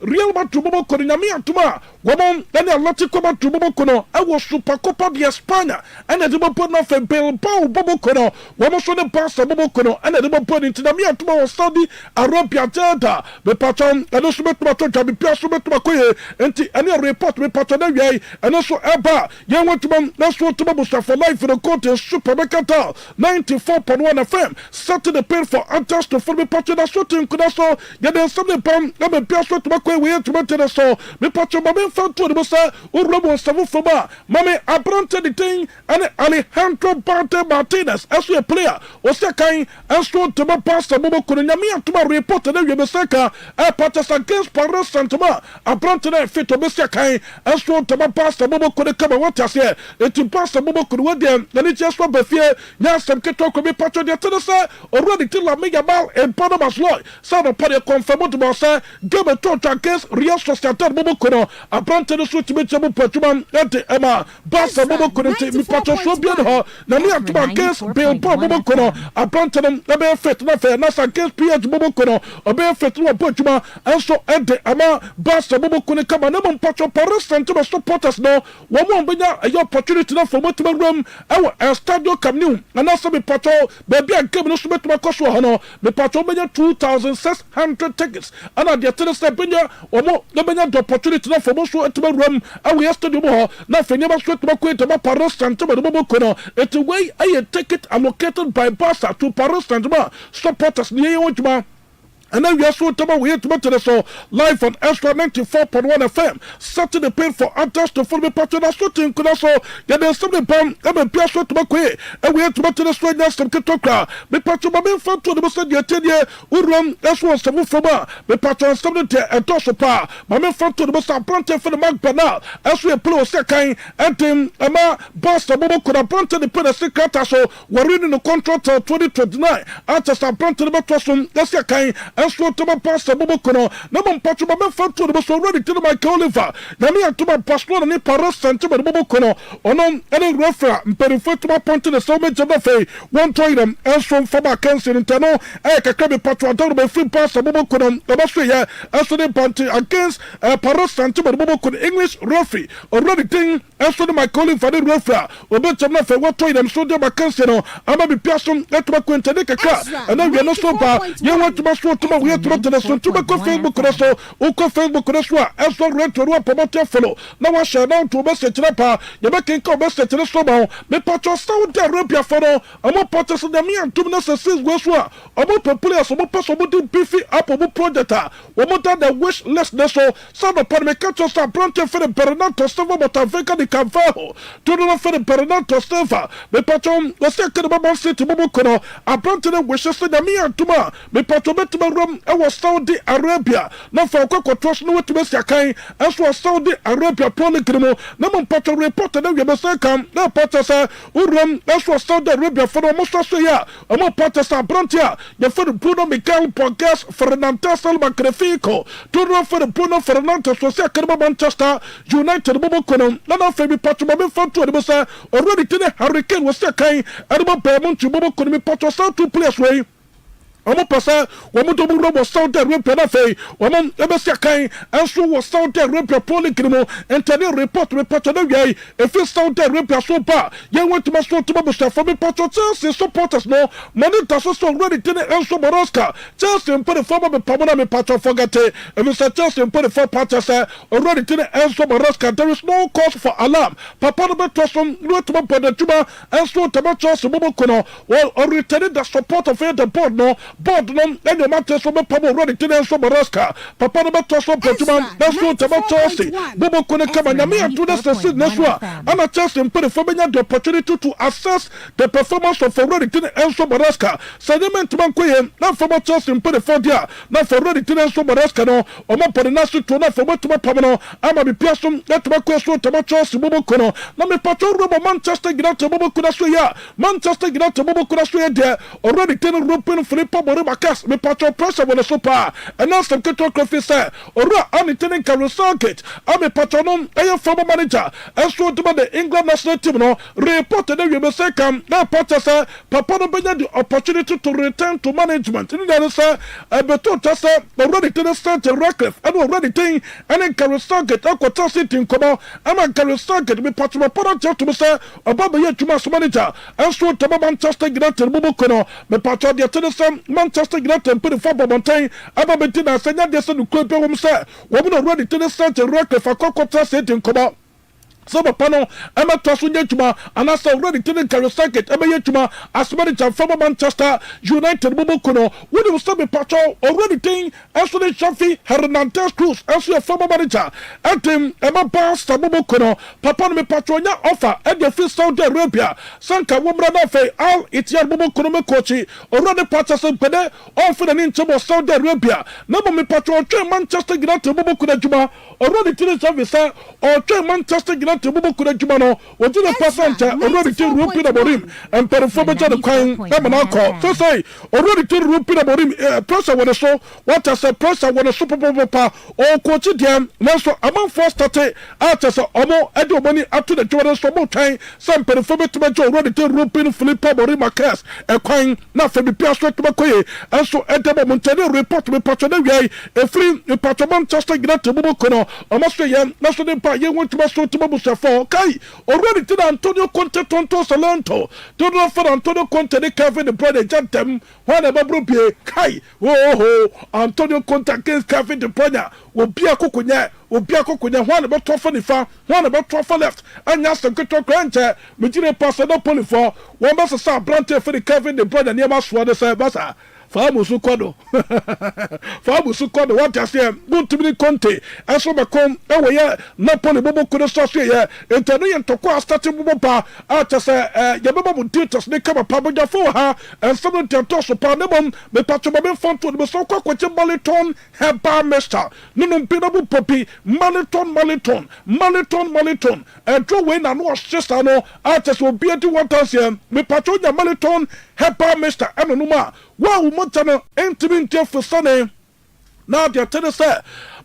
Speaker 11: real man to Bobo Korinami and Tuma, Woman, then a Latico to Bobo Kono, I was Super Copa de España, and a Bobo Kono for Bill Bobo Kono, woman. The pastor Bobo Kono and the Bobo into the Mia tomorrow Saudi Arabia Jeddah. The patron and also met Maton to be Piasso met Makoye and any report with Patron and also Eba. Young Watchman, that's what Musta for life in the court is Super Mercantile 94.1 FM. Saturday pay for Antas to form a patron that's what in Kudaso. Then something palm, I'm a Piasso to Makoye, we had to mention the so. The patron, my main fan to the Musa, Urobo Savufoma, Mammy, I brought the thing and Alejandro Barte Martinez as a player. Osekai and so to my pastor Bobo Kunami to my report and you Beseka, a patches against Paris Santoma, a Branton fit to Besakai, and so to my pastor Bobo could come and what us here. It pastor Bobo could win them, then it just for fear. Yes, some Keto could be patron de Tennessee, already till a mega ball and Panama's law. Son of Paddy confirmed to Bossa, give a torch against Rio Societal Bobo Kuno, a Branton switch with Jabu Patuman, and Emma, Pastor Bobo couldn't take me patron so beautiful. Now we have to against Bill Bobo Kuno. A Branton, a bear fit, nothing, not against PH Bobo Kuno, a bear fit to a Pachuma, and so at the Ama, Pastor Bobo Kuno come and I'm patron Paris and to my supporters now. One won't be now a opportunity for Wontumi room, our Stadio Camnu, and also be patron, baby, I came to submit my cost for Hano, the patron 2,600 tickets, and I get to the Sabina or more, the opportunity for most Wontumi room, and we have to do more. Nothing ever straight to my quit about Paris and to my Bobo Kuno. It's a way I ticket allocated by Barca to Paris Saint-Germain. Supporters near Wontumi. And then we also talk we have to the so live on Extra 94.1 FM. Saturday pay for others to follow me patron as shooting could also get the something bomb and be a short to my way. And we have to the straight now some Kitokra. Me patron my main fan to the Muslim year 10 year Urum that's one some from me patron something and toss of power. My main fan to the Muslim planted for the Mark Banal as we play a second and Emma Boston Bobo could have planted the pen a secret so we're reading the contract till 2029. After some planted the Boston that's a kind. And so to my pastor Bobo Kono, Naman Pachu, my fan to the bus already to my Oliver. Nami to my pastor and Paris and to my Bobo Kono, on any refer, perifer to my point to the summit of the Fay, one toy them, and from Faba Cancer in Tano, I can come Patra, don't be free pastor Bobo Kono, the Australia, as to the party against Paris and to my Bobo Kono, English referee, already thing, as to my calling for the refer, or bet of nothing, what toy them, so they my cancer, I'm a person, let my quinta take a car, and then we are not so bad, you want to my we have to go to the son to make a Facebook so Uko Facebook as well read to a promoter follow. Now I share down to a message rapper, you making come message to the slow me patron Saudi Arabia follow, a more potters than me and 2 minutes and 6 Westwa, a more popular, some more possible beefy up a project, one more than the wish less so some upon me catch us a planted for the Bernardo Silva, but I think I can follow to the for the Bernardo Silva. Me patron was second about City Bobokono, I planted a wishes to the me and Tuma, me patron to my room. I was Saudi Arabia. Now for a trust no to Messia Kai, as was Saudi Arabia Polygrimo. No one patron reported that you must come. No patches are Urum, as was Saudi Arabia for almost Australia. A more patches are Brontia. You for the Bruno Miguel Podcast for an Antasal Macrefico. To for the Bruno Fernandes was a Manchester United Bobokono. None of Fabi Patron Babin Font to the Massa already to the Hurricane was a Kai. And about Belmont to Bobokono Patron South to place way. omo pasa womo to mu no Saudi Arabia na fei womo ebesia kan enso wo Saudi Arabia polikimo entene report na wi efi Saudi Arabia so pa ye want to so to busa for me pato Chelsea supporters no money taso so already tene enso Boroska Chelsea put the former me pamona me pato forgate Mr. Chelsea put the four patches already tene enso Boroska there is no cause for alarm papa no beto so no to put Juba enso to Chelsea bobo kono well already the support of the board no and your matter so me pamo already tene enso Boroska papa no beto so Juba enso to Chelsea bobo kono kama nyame atu na sese neswa ama Chelsea put the former the opportunity to assess the performance of already tene enso Boroska sediment man koye na former Chelsea put the for dia na for already tene enso Boroska no omo pode na so to na for to pamo no ama bi piaso na to ko so to Chelsea bobo kono na me pato robo Manchester United bobo kono so ya Manchester United bobo kono so ya there already tene European Philippa Boribakas me pato pressure wona so pa and now some keto coffee say ora ani tene Karusakit ame pato no e former manager enso to the England national team no reported that we be say come na pato say papa no benya the opportunity to return to management in there say beto to say already tene start Ratcliffe and already thing and Karusakit akota city nkomo ama Karusakit me pato papa just to say ababa ye tuma manager enso to Manchester United bobo kono me pato the tene say Manchester United put the football mountain ababa tina say nya dey say no club we say we already tene start Ratcliffe akota city nkomo so pano ema tosu nyetuma anasa already tene Karusakit ema yetuma as manager from Manchester United bobo kono we will still be pato already thing Anthony Shafi Hernandez Cruz as your former manager atem ema basta bobo kono papa no me pato nya offer e dey fi Saudi Arabia sanka womra na fe Al Ittihad bobo kono me coach already pato so pede offer in into Saudi Arabia na me pato try Manchester United bobo kono juma already tene Shafi or try Manchester United to bobo kuna juma no wodi the percent already to rupi na borim and perform the coin na na call so say already to rupi na borim pressure when so what as a pressure when super papa or coach dem na so among first start at as omo edo money up to the Jordan so mo time some perform to make already to rupi Philippa borim makas e coin na fe bi piaso to makoye and so edemo montane report me patch na wi e free e patch Manchester United bobo kono omo so ye na so dem pa ye want to so to for kai already to Antonio Conte Tonto Salento to no for Antonio Conte the Kevin the brother jantem whatever brupie kai oh Antonio Conte against Kevin the brother obi akokonya whatever tough on fa whatever tough left and just a good grant me dire pass no poli for one best sa brante for the Kevin the brother near my sword say basa Famu Sukodo what I say Wontumi Conte aso bakom ewe ye Napoli bobo kuno so ye entano ye ntoko start bobo pa ata say ye bobo muditos ne kama pa boja fo ha and some tento so pa ne bom me patcho be fonto me so kwa kwache Maliton heba mester nunu mpina bu popi Maliton and throw we na no sister no ata so be di 1000 me patcho nya Maliton heba mester eno numa wow montano intimate for Sunday now they tell us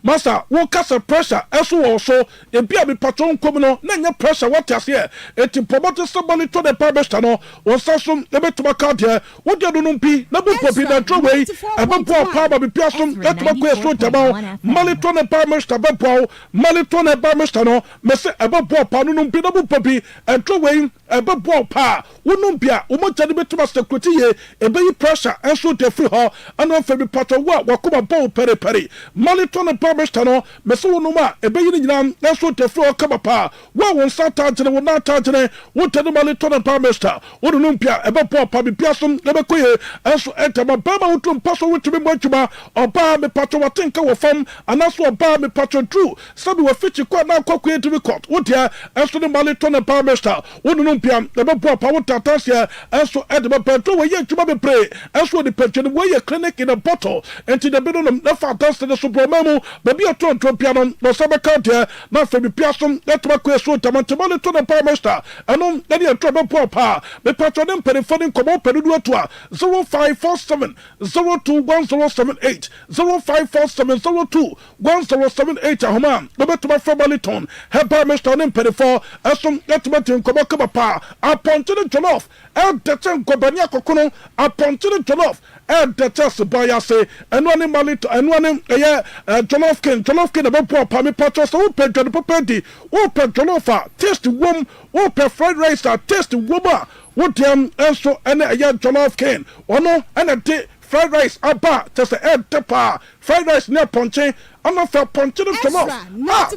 Speaker 11: Master, wo kasa pressure eso also e bia me patron komino na nya pressure what you say it promote somebody to the publisher no wo sasum e betuma card here wo de no mpi na bu popi na throway e be po pa be piasum e to ko eso taba Maliton e publisher be po Maliton e publisher no me se e be po pa no mpi na bu popi e throway e be po pa wo no bia wo mo tade betuma security ye e be pressure eso de free ho ana fa be patron wa kuma ball pere Maliton e Mr. No, Meso Numa, a baby, that's what the floor come apart. Well, one start targeting, one not targeting, one tell them a little Palmester, one Olympia, a babo, Pabi Piasum, never queer, as so enter my Bama to impossible with me, Mochuma, or bar me patro, what think our farm, and that's what bar me patro true. Some were fitting quite now, to the court. What here, as to the Maliton and Palmester, one Olympia, the babo, power Tatasia, as so at the Petro, where yet to pray, as for the pension, where your clinic in a bottle, and to the middle of the fat to the Supremo. Baby a ton piano no sabe counter na fe bi piasom let ma kweso tamantemale to na Palmester anom na dia trouble papa me patronem perifone komo perudu atua 0547 021078 0547 021078 ahoma no betuma Maliton he Palmester nem perifo asom let ma tin komo kaba pa aponte jollof el deten kobania kokono aponte jollof the test by ya say and one malito and one Jolofkin about Pami Patros, open to the Popedi, open Jolofa, taste wom, open fried rice, taste woba, what also and a Jolofkin, or no, and a day. Fried rice, abba, just a head tepa, fried rice near ponche, I'm not for ponche of jollof.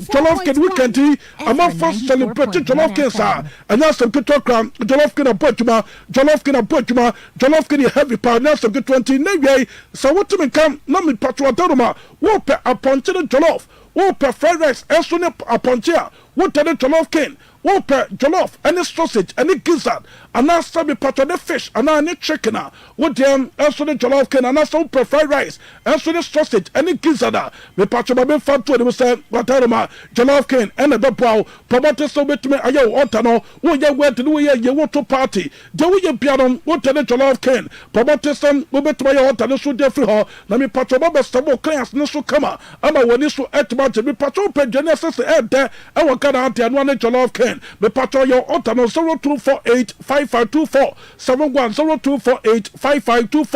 Speaker 11: Jolofkin weekend, I'm not for celebrating Jolofkin, sir. And that's some good talk, Jolofkin a butchma, Jolofkin a heavy pound, that's some good 20. Maybe, so what to become, not me patrotoma, whoop a ponche of jollof, whoop a fried rice, and soon a ponche, what a Jolofkin. Whoop jollof, any sausage, any gizzard, and now some part of the fish, and now any chicken, what them, also the jollof can, and now some fried rice, and so the sausage, any gizzard, the patch of my fat to say, what I jollof can, and a bepau, promoted so with me, ayo, otano, what you went to do here, you want to party, do you piano, what the jollof can, promoted some, we bet my otano, so different, let me patch of my stable class, no so come, I'm a one is to at much, we patch open Genesis, and there, I will cut out and one jollof can. Me patrol your Otano 0248 5524 71 0248 5524.